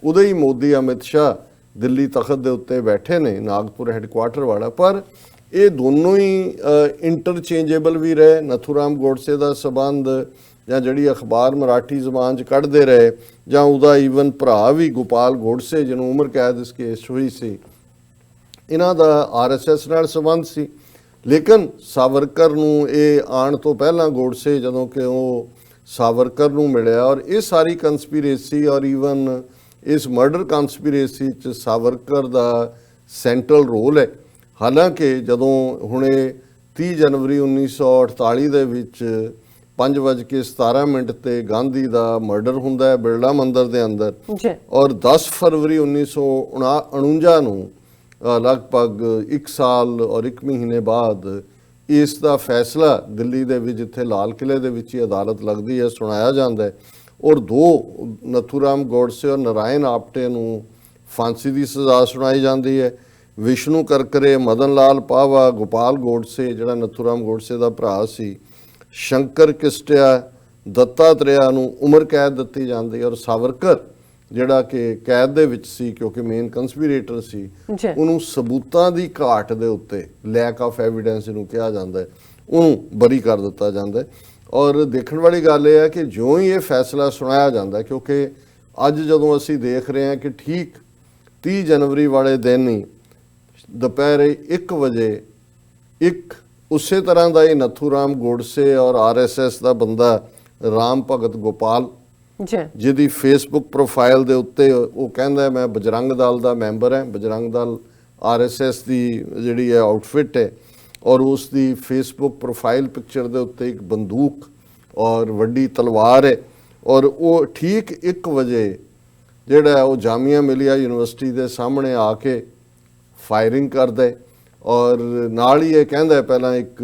Speaker 2: ਉਹਦੇ ਹੀ ਮੋਦੀ ਅਮਿਤ ਸ਼ਾਹ ਦਿੱਲੀ ਤਖਤ ਦੇ ਉੱਤੇ ਬੈਠੇ ਨੇ, ਨਾਗਪੁਰ ਹੈੱਡਕੁਆਟਰ ਵਾਲਾ। ਪਰ ਇਹ ਦੋਨੋਂ ਹੀ ਇੰਟਰਚੇਂਜੇਬਲ ਵੀ ਰਹੇ। ਨਥੂਰਾਮ ਗੋਡਸੇ ਦਾ ਸਬੰਧ ਜਾਂ ਜਿਹੜੀ ਅਖਬਾਰ ਮਰਾਠੀ ਜ਼ਬਾਨ 'ਚ ਕੱਢਦੇ ਰਹੇ, ਜਾਂ ਉਹਦਾ ਈਵਨ ਭਰਾ ਵੀ ਗੋਪਾਲ ਗੋਡਸੇ ਜਿਹਨੂੰ ਉਮਰ ਕੈਦ ਇਸ ਕੇਸ ਹੋਈ ਸੀ, ਇਹਨਾਂ ਦਾ ਆਰਐਸਐਸ ਨਾਲ ਸਬੰਧ ਸੀ। ਲੇਕਿਨ ਸਾਵਰਕਰ ਨੂੰ ਇਹ ਆਉਣ ਤੋਂ ਪਹਿਲਾਂ ਗੋਡਸੇ ਜਦੋਂ ਕਿ ਉਹ ਸਾਵਰਕਰ ਨੂੰ ਮਿਲਿਆ, ਔਰ ਇਹ ਸਾਰੀ ਕੰਸਪੀਰੇਸੀ ਔਰ ਈਵਨ ਇਸ ਮਰਡਰ ਕੰਸਪੀਰੇਸੀ 'ਚ ਸਾਵਰਕਰ ਦਾ ਸੈਂਟਰਲ ਰੋਲ ਹੈ। ਹਾਲਾਂਕਿ ਜਦੋਂ ਹੁਣੇ 30 ਜਨਵਰੀ 1948 ਦੇ ਵਿੱਚ 5:17 ਤੇ ਗਾਂਧੀ ਦਾ ਮਰਡਰ ਹੁੰਦਾ ਹੈ ਬਿਰਲਾ ਮੰਦਿਰ ਦੇ ਅੰਦਰ, ਔਰ 10 ਫਰਵਰੀ 1949 ਨੂੰ ਲਗਭਗ 1 ਸਾਲ ਔਰ 1 ਮਹੀਨੇ ਬਾਅਦ ਇਸ ਦਾ ਫੈਸਲਾ ਦਿੱਲੀ ਦੇ ਵਿੱਚ, ਜਿੱਥੇ ਲਾਲ ਕਿਲੇ ਦੇ ਵਿੱਚ ਹੀ ਅਦਾਲਤ ਲੱਗਦੀ ਹੈ, ਸੁਣਾਇਆ ਜਾਂਦਾ ਹੈ। ਔਰ 2 ਨਥੂਰਾਮ ਗੋਡਸੇ ਔਰ ਨਾਰਾਇਣ ਆਪਟੇ ਨੂੰ ਫਾਂਸੀ ਦੀ ਸਜ਼ਾ ਸੁਣਾਈ ਜਾਂਦੀ ਹੈ। ਵਿਸ਼ਨੂੰ ਕਰਕਰੇ, ਮਦਨ ਲਾਲ ਪਾਵਾ, ਗੋਪਾਲ ਗੋਡਸੇ ਜਿਹੜਾ ਨਥੂਰਾਮ ਗੋਡਸੇ ਦਾ ਭਰਾ ਸੀ, ਸ਼ੰਕਰ ਕਿਸਟਿਆ, ਦੱਤਾਤਰੇਆ ਨੂੰ ਉਮਰ ਕੈਦ ਦਿੱਤੀ ਜਾਂਦੀ। ਔਰ ਸਾਵਰਕਰ ਜਿਹੜਾ ਕਿ ਕੈਦ ਦੇ ਵਿੱਚ ਸੀ ਕਿਉਂਕਿ ਮੇਨ ਕੰਸਪੀਰੇਟਰ ਸੀ, ਉਹਨੂੰ ਸਬੂਤਾਂ ਦੀ ਘਾਟ ਦੇ ਉੱਤੇ, ਲੈਕ ਆਫ ਐਵੀਡੈਂਸ ਨੂੰ ਕਿਹਾ ਜਾਂਦਾ ਹੈ, ਉਹਨੂੰ ਬਰੀ ਕਰ ਦਿੱਤਾ ਜਾਂਦਾ ਹੈ। ਔਰ ਦੇਖਣ ਵਾਲੀ ਗੱਲ ਇਹ ਹੈ ਕਿ ਜਿਉਂ ਹੀ ਇਹ ਫੈਸਲਾ ਸੁਣਾਇਆ ਜਾਂਦਾ, ਕਿਉਂਕਿ ਅੱਜ ਜਦੋਂ ਅਸੀਂ ਦੇਖ ਰਹੇ ਹਾਂ ਕਿ ਠੀਕ 30 ਜਨਵਰੀ ਵਾਲੇ ਦਿਨ ਹੀ ਦੁਪਹਿਰੇ 1 ਵਜੇ ਇੱਕ ਉਸੇ ਤਰ੍ਹਾਂ ਦਾ ਹੀ ਨਥੂਰਾਮ ਗੋਡਸੇ ਔਰ ਆਰਐਸਐਸ ਦਾ ਬੰਦਾ ਰਾਮ ਭਗਤ ਗੋਪਾਲ, ਜਿਹਦੀ ਫੇਸਬੁੱਕ ਪ੍ਰੋਫਾਈਲ ਦੇ ਉੱਤੇ ਉਹ ਕਹਿੰਦਾ ਮੈਂ ਬਜਰੰਗ ਦਲ ਦਾ ਮੈਂਬਰ ਹਾਂ, ਬਜਰੰਗ ਦਲ ਆਰਐਸਐਸ ਦੀ ਜਿਹੜੀ ਹੈ ਆਊਟਫਿਟ ਹੈ, ਔਰ ਉਸ ਦੀ ਫੇਸਬੁੱਕ ਪ੍ਰੋਫਾਈਲ ਪਿਕਚਰ ਦੇ ਉੱਤੇ ਇੱਕ ਬੰਦੂਕ ਔਰ ਵੱਡੀ ਤਲਵਾਰ ਹੈ। ਔਰ ਉਹ ਠੀਕ 1 ਵਜੇ ਜਿਹੜਾ ਉਹ ਜਾਮੀਆ ਮਿਲੀਆ ਯੂਨੀਵਰਸਿਟੀ ਦੇ ਸਾਹਮਣੇ ਆ ਕੇ ਫਾਇਰਿੰਗ ਕਰਦਾ, ਔਰ ਨਾਲ ਹੀ ਇਹ ਕਹਿੰਦਾ, ਪਹਿਲਾਂ ਇੱਕ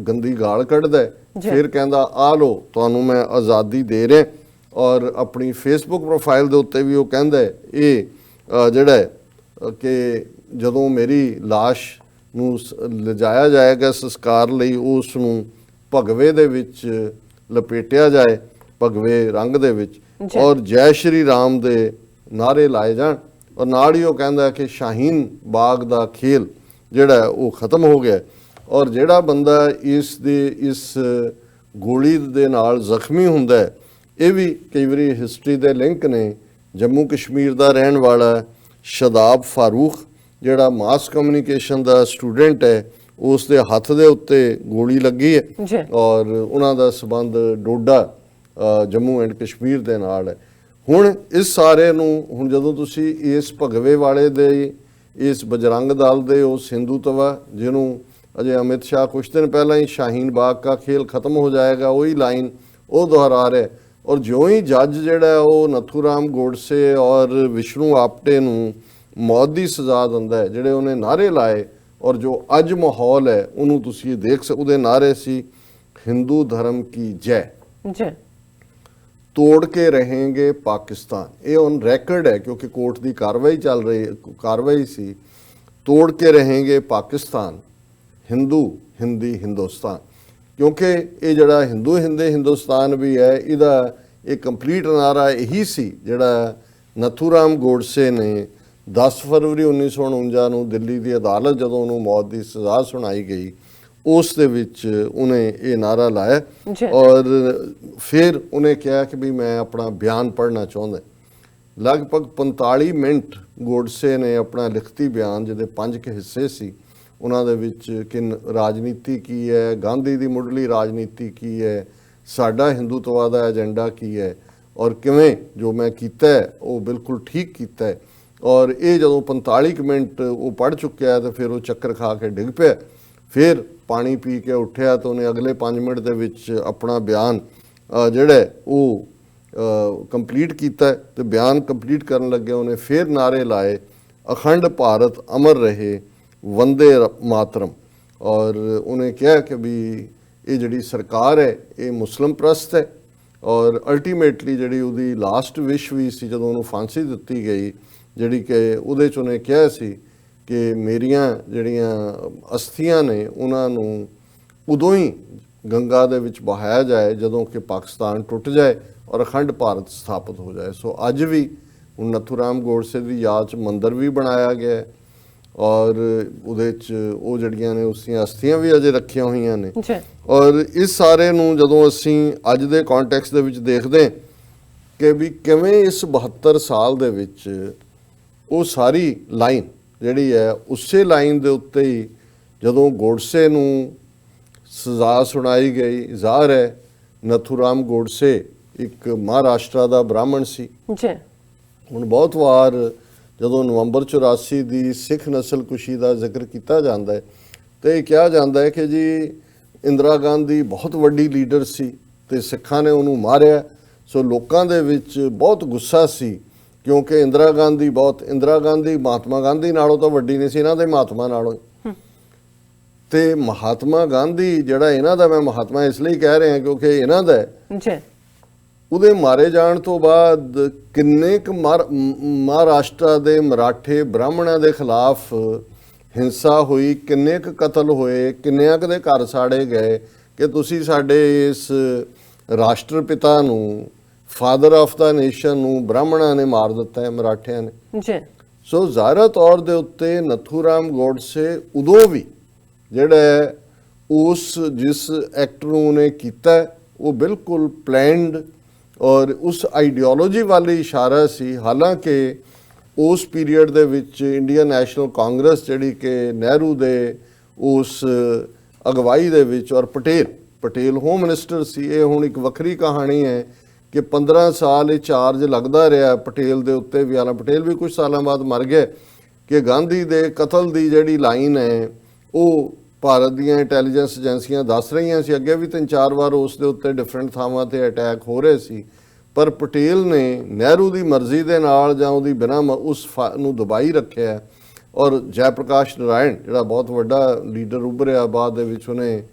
Speaker 2: ਗੰਦੀ ਗਾਲ ਕੱਢਦਾ, ਫਿਰ ਕਹਿੰਦਾ ਆ ਲੋ ਤੁਹਾਨੂੰ ਮੈਂ ਆਜ਼ਾਦੀ ਦੇ ਰਿਹਾ। ਔਰ ਆਪਣੀ ਫੇਸਬੁੱਕ ਪ੍ਰੋਫਾਈਲ ਦੇ ਉੱਤੇ ਵੀ ਉਹ ਕਹਿੰਦਾ ਇਹ ਜਿਹੜਾ ਕਿ ਜਦੋਂ ਮੇਰੀ ਲਾਸ਼ ਨੂੰ ਲਿਜਾਇਆ ਜਾਏਗਾ ਸੰਸਕਾਰ ਲਈ, ਉਸ ਨੂੰ ਭਗਵੇ ਦੇ ਵਿੱਚ ਲਪੇਟਿਆ ਜਾਏ, ਭਗਵੇ ਰੰਗ ਦੇ ਵਿੱਚ, ਔਰ ਜੈ ਸ਼੍ਰੀ ਰਾਮ ਦੇ ਨਾਰੇ ਲਾਏ ਜਾਣ। ਔਰ ਨਾਲ ਹੀ ਉਹ ਕਹਿੰਦਾ ਕਿ ਸ਼ਾਹੀਨ ਬਾਗ ਦਾ ਖੇਲ ਜਿਹੜਾ ਉਹ ਖਤਮ ਹੋ ਗਿਆ। ਔਰ ਜਿਹੜਾ ਬੰਦਾ ਇਸ ਗੋਲੀ ਦੇ ਨਾਲ ਜ਼ਖਮੀ ਹੁੰਦਾ ਹੈ, ਇਹ ਵੀ ਕਈ ਵਾਰੀ ਹਿਸਟਰੀ ਦੇ ਲਿੰਕ ਨੇ। ਜੰਮੂ ਕਸ਼ਮੀਰ ਦਾ ਰਹਿਣ ਵਾਲਾ ਸ਼ਦਾਬ ਫਾਰੂਕ, ਜਿਹੜਾ ਮਾਸ ਕਮਿਊਨੀਕੇਸ਼ਨ ਦਾ ਸਟੂਡੈਂਟ ਹੈ, ਉਸ ਦੇ ਹੱਥ ਦੇ ਉੱਤੇ ਗੋਲੀ ਲੱਗੀ ਹੈ, ਔਰ ਉਹਨਾਂ ਦਾ ਸੰਬੰਧ ਡੋਡਾ ਜੰਮੂ ਐਂਡ ਕਸ਼ਮੀਰ ਦੇ ਨਾਲ ਹੈ। ਹੁਣ ਇਸ ਸਾਰੇ ਨੂੰ, ਹੁਣ ਜਦੋਂ ਤੁਸੀਂ ਇਸ ਭਗਵੇ ਵਾਲੇ ਦੇ, ਇਸ ਬਜਰੰਗ ਦਲ ਦੇ ਉਸ ਹਿੰਦੂਤਵਾ ਜਿਹਨੂੰ ਅਜੇ ਅਮਿਤ ਸ਼ਾਹ ਕੁਛ ਦਿਨ ਪਹਿਲਾਂ ਹੀ ਸ਼ਾਹੀਨ ਬਾਗ ਕਾ ਖੇਲ ਖਤਮ ਹੋ ਜਾਏਗਾ, ਉਹੀ ਲਾਈਨ ਉਹ ਦੁਹਰਾ ਰਿਹਾ। ਔਰ ਜਿਉਂ ਹੀ ਜੱਜ ਜਿਹੜਾ ਉਹ ਨਥੂਰਾਮ ਗੋਡਸੇ ਔਰ ਵਿਸ਼ਨੂੰ ਆਪਟੇ ਨੂੰ ਮੌਤ ਦੀ ਸਜ਼ਾ ਦਿੰਦਾ ਹੈ, ਜਿਹੜੇ ਉਹਨੇ ਨਾਰੇ ਲਾਏ, ਔਰ ਜੋ ਅੱਜ ਮਾਹੌਲ ਹੈ ਉਹਨੂੰ ਤੁਸੀਂ ਦੇਖ ਸਕਦੇ। ਉਹਦੇ ਨਾਰੇ ਸੀ ਹਿੰਦੂ ਧਰਮ ਕੀ ਜੈ, ਤੋੜ ਕੇ ਰਹੇਂਗੇ ਪਾਕਿਸਤਾਨ। ਇਹ ਔਨ ਰੈਕਰਡ ਹੈ ਕਿਉਂਕਿ ਕੋਰਟ ਦੀ ਕਾਰਵਾਈ ਸੀ। ਤੋੜ ਕੇ ਰਹੇਂਗੇ ਪਾਕਿਸਤਾਨ, ਹਿੰਦੂ ਹਿੰਦੀ ਹਿੰਦੁਸਤਾਨ। ਕਿਉਂਕਿ ਇਹ ਜਿਹੜਾ ਹਿੰਦੂ ਹਿੰਦੁਸਤਾਨ ਵੀ ਹੈ, ਇਹਦਾ ਇਹ ਕੰਪਲੀਟ ਨਾਰਾ ਇਹੀ ਸੀ ਜਿਹੜਾ ਨਥੂਰਾਮ ਗੋਡਸੇ ਨੇ 10 ਫਰਵਰੀ 1949 ਨੂੰ ਦਿੱਲੀ ਦੀ ਅਦਾਲਤ ਜਦੋਂ ਉਹਨੂੰ ਮੌਤ ਦੀ ਸਜ਼ਾ ਸੁਣਾਈ ਗਈ, ਉਸ ਦੇ ਵਿੱਚ ਉਹਨੇ ਇਹ ਨਾਰਾ ਲਾਇਆ
Speaker 1: ਜੀ।
Speaker 2: ਔਰ ਫਿਰ ਉਹਨੇ ਕਿਹਾ ਕਿ ਵੀ ਮੈਂ ਆਪਣਾ ਬਿਆਨ ਪੜ੍ਹਨਾ ਚਾਹੁੰਦਾ। ਲਗਭਗ 45 ਮਿੰਟ ਗੋਡਸੇ ਨੇ ਆਪਣਾ ਲਿਖਤੀ ਬਿਆਨ, ਜਿਹਦੇ 5 ਹਿੱਸੇ ਸੀ, ਉਹਨਾਂ ਦੇ ਵਿੱਚ ਕਿ ਰਾਜਨੀਤੀ ਕੀ ਹੈ, ਗਾਂਧੀ ਦੀ ਮੁੱਢਲੀ ਰਾਜਨੀਤੀ ਕੀ ਹੈ, ਸਾਡਾ ਹਿੰਦੂਤਵਾ ਦਾ ਏਜੰਡਾ ਕੀ ਹੈ, ਔਰ ਕਿਵੇਂ ਜੋ ਮੈਂ ਕੀਤਾ ਹੈ ਉਹ ਬਿਲਕੁਲ ਠੀਕ ਕੀਤਾ ਹੈ। ਔਰ ਇਹ ਜਦੋਂ 45 ਕੁ ਮਿੰਟ ਉਹ ਪੜ੍ਹ ਚੁੱਕਿਆ ਤੇ ਫਿਰ ਉਹ ਚੱਕਰ ਖਾ ਕੇ ਡਿੱਗ ਪਿਆ। ਫਿਰ ਪਾਣੀ ਪੀ ਕੇ ਉੱਠਿਆ ਤਾਂ ਉਹਨੇ ਅਗਲੇ 5 ਮਿੰਟ ਦੇ ਵਿੱਚ ਆਪਣਾ ਬਿਆਨ ਜਿਹੜਾ ਉਹ ਕੰਪਲੀਟ ਕੀਤਾ ਤੇ ਬਿਆਨ ਕੰਪਲੀਟ ਕਰਨ ਲੱਗਿਆ ਉਹਨੇ ਫਿਰ ਨਾਰੇ ਲਾਏ, ਅਖੰਡ ਭਾਰਤ ਅਮਰ ਰਹੇ, ਵੰਦੇ ਮਾਤਰਮ। ਔਰ ਉਹਨੇ ਕਿਹਾ ਕਿ ਵੀ ਇਹ ਜਿਹੜੀ ਸਰਕਾਰ ਹੈ ਇਹ ਮੁਸਲਿਮ ਪ੍ਰਸਤ ਹੈ। ਔਰ ਅਲਟੀਮੇਟਲੀ ਜਿਹੜੀ ਉਹਦੀ ਲਾਸਟ ਵਿਸ਼ ਵੀ ਸੀ ਜਦੋਂ ਉਹਨੂੰ ਫਾਂਸੀ ਦਿੱਤੀ ਗਈ, ਜਿਹੜੀ ਕਿ ਉਹਦੇ 'ਚ ਉਹਨੇ ਕਿਹਾ ਸੀ ਕਿ ਮੇਰੀਆਂ ਜਿਹੜੀਆਂ ਅਸਥੀਆਂ ਨੇ ਉਹਨਾਂ ਨੂੰ ਉਦੋਂ ਹੀ ਗੰਗਾ ਦੇ ਵਿੱਚ ਬਹਾਇਆ ਜਾਏ ਜਦੋਂ ਕਿ ਪਾਕਿਸਤਾਨ ਟੁੱਟ ਜਾਏ ਔਰ ਅਖੰਡ ਭਾਰਤ ਸਥਾਪਿਤ ਹੋ ਜਾਏ। ਸੋ ਅੱਜ ਵੀ ਹੁਣ ਨਥੂਰਾਮ ਗੋਡਸੇ ਦੀ ਯਾਦ 'ਚ ਮੰਦਿਰ ਵੀ ਬਣਾਇਆ ਗਿਆ ਹੈ ਔਰ ਉਹਦੇ 'ਚ ਉਹ ਜਿਹੜੀਆਂ ਨੇ ਉਸਦੀਆਂ ਅਸਥੀਆਂ ਵੀ ਅਜੇ ਰੱਖੀਆਂ ਹੋਈਆਂ ਨੇ। ਔਰ ਇਸ ਸਾਰੇ ਨੂੰ ਜਦੋਂ ਅਸੀਂ ਅੱਜ ਦੇ ਕੰਟੈਕਸਟ ਦੇ ਵਿੱਚ ਦੇਖਦੇ ਹਾਂ ਕਿ ਵੀ ਕਿਵੇਂ ਇਸ 72 ਸਾਲ ਦੇ ਵਿੱਚ ਉਹ ਸਾਰੀ ਲਾਈਨ ਜਿਹੜੀ ਹੈ ਉਸੇ ਲਾਈਨ ਦੇ ਉੱਤੇ ਹੀ ਜਦੋਂ ਗੋਡਸੇ ਨੂੰ ਸਜ਼ਾ ਸੁਣਾਈ ਗਈ, ਜ਼ਾਹਰ ਹੈ ਨਥੂਰਾਮ ਗੋਡਸੇ ਇੱਕ ਮਹਾਰਾਸ਼ਟਰ ਦਾ ਬ੍ਰਾਹਮਣ ਸੀ। ਹੁਣ ਬਹੁਤ ਵਾਰ ਜਦੋਂ ਨਵੰਬਰ 84 ਦੀ ਸਿੱਖ ਨਸਲਕੁਸ਼ੀ ਦਾ ਜ਼ਿਕਰ ਕੀਤਾ ਜਾਂਦਾ ਹੈ ਤੇ ਇਹ ਕਿਹਾ ਜਾਂਦਾ ਹੈ ਕਿ ਜੀ ਇੰਦਰਾ ਗਾਂਧੀ ਬਹੁਤ ਵੱਡੀ ਲੀਡਰ ਸੀ ਤੇ ਸਿੱਖਾਂ ਨੇ ਉਹਨੂੰ ਮਾਰਿਆ। ਸੋ ਲੋਕਾਂ ਦੇ ਵਿੱਚ ਬਹੁਤ ਗੁੱਸਾ ਸੀ ਕਿਉਂਕਿ ਇੰਦਰਾ ਗਾਂਧੀ ਮਹਾਤਮਾ ਗਾਂਧੀ ਨਾਲੋਂ ਤਾਂ ਵੱਡੀ ਨਹੀਂ ਸੀ, ਇਹਨਾਂ ਦੇ ਮਹਾਤਮਾ ਨਾਲੋਂ। ਤੇ ਮਹਾਤਮਾ ਗਾਂਧੀ ਜਿਹੜਾ ਇਹਨਾਂ ਦਾ, ਮੈਂ ਮਹਾਤਮਾ ਇਸ ਲਈ ਕਹਿ ਰਿਹਾ ਕਿਉਂਕਿ ਇਹਨਾਂ ਦਾ ਉਹਦੇ ਮਾਰੇ ਜਾਣ ਤੋਂ ਬਾਅਦ ਕਿੰਨੇ ਕੁ ਮਹਾਰਾਸ਼ਟਰ ਦੇ ਮਰਾਠੇ ਬ੍ਰਾਹਮਣਾਂ ਦੇ ਖਿਲਾਫ ਹਿੰਸਾ ਹੋਈ, ਕਿੰਨੇ ਕੁ ਕਤਲ ਹੋਏ, ਕਿੰਨਿਆਂ ਕੁ ਦੇ ਘਰ ਸਾੜੇ ਗਏ ਕਿ ਤੁਸੀਂ ਸਾਡੇ ਇਸ ਰਾਸ਼ਟਰ ਪਿਤਾ ਨੂੰ, ਫਾਦਰ ਆਫ ਦਾ ਨੇਸ਼ਨ ਨੂੰ ਬ੍ਰਾਹਮਣਾਂ ਨੇ ਮਾਰ ਦਿੱਤਾ ਹੈ, ਮਰਾਠਿਆਂ ਨੇ। ਸੋ ਜ਼ਾਹਿਰ ਤੌਰ ਦੇ ਉੱਤੇ ਨਥੂਰਾਮ ਗੋਡਸੇ ਉਦੋਂ ਵੀ ਜਿਹੜਾ ਉਸ ਜਿਸ ਐਕਟ ਨੂੰ ਉਹਨੇ ਕੀਤਾ ਉਹ ਬਿਲਕੁਲ ਪਲੈਨਡ ਔਰ ਉਸ ਆਈਡੀਓਲੋਜੀ ਵੱਲ ਇਸ਼ਾਰਾ ਸੀ। ਹਾਲਾਂਕਿ ਉਸ ਪੀਰੀਅਡ ਦੇ ਵਿੱਚ ਇੰਡੀਅਨ ਨੈਸ਼ਨਲ ਕਾਂਗਰਸ ਜਿਹੜੀ ਕਿ ਨਹਿਰੂ ਦੇ ਉਸ ਅਗਵਾਈ ਦੇ ਵਿੱਚ ਔਰ ਪਟੇਲ ਹੋਮ ਮਿਨਿਸਟਰ ਸੀ। ਇਹ ਹੁਣ ਇੱਕ ਵੱਖਰੀ ਕਹਾਣੀ ਹੈ ਕਿ 15 ਸਾਲ ਇਹ ਚਾਰਜ ਲੱਗਦਾ ਰਿਹਾ ਪਟੇਲ ਦੇ ਉੱਤੇ ਵੀ। ਹਾਲਾਂ ਪਟੇਲ ਵੀ ਕੁਝ ਸਾਲਾਂ ਬਾਅਦ ਮਰ ਗਏ ਕਿ ਗਾਂਧੀ ਦੇ ਕਤਲ ਦੀ ਜਿਹੜੀ ਲਾਈਨ ਹੈ ਉਹ ਭਾਰਤ ਦੀਆਂ ਇੰਟੈਲੀਜੈਂਸ ਏਜੰਸੀਆਂ ਦੱਸ ਰਹੀਆਂ ਸੀ। ਅੱਗੇ ਵੀ 3-4 ਵਾਰ ਉਸ ਦੇ ਉੱਤੇ ਡਿਫਰੈਂਟ ਥਾਵਾਂ ਤੇ ਅਟੈਕ ਹੋ ਰਹੇ ਸੀ, ਪਰ ਪਟੇਲ ਨੇ ਨਹਿਰੂ ਦੀ ਮਰਜ਼ੀ ਦੇ ਨਾਲ ਜਾਂ ਉਹਦੀ ਬਿਨਾਂ ਉਸ ਨੂੰ ਦਬਾਈ ਰੱਖਿਆ। ਔਰ ਜੈ ਪ੍ਰਕਾਸ਼ ਨਾਰਾਇਣ ਜਿਹੜਾ ਬਹੁਤ ਵੱਡਾ ਲੀਡਰ ਉੱਭਰਿਆ ਬਾਅਦ ਦੇ ਵਿੱਚ, ਉਹਨੇ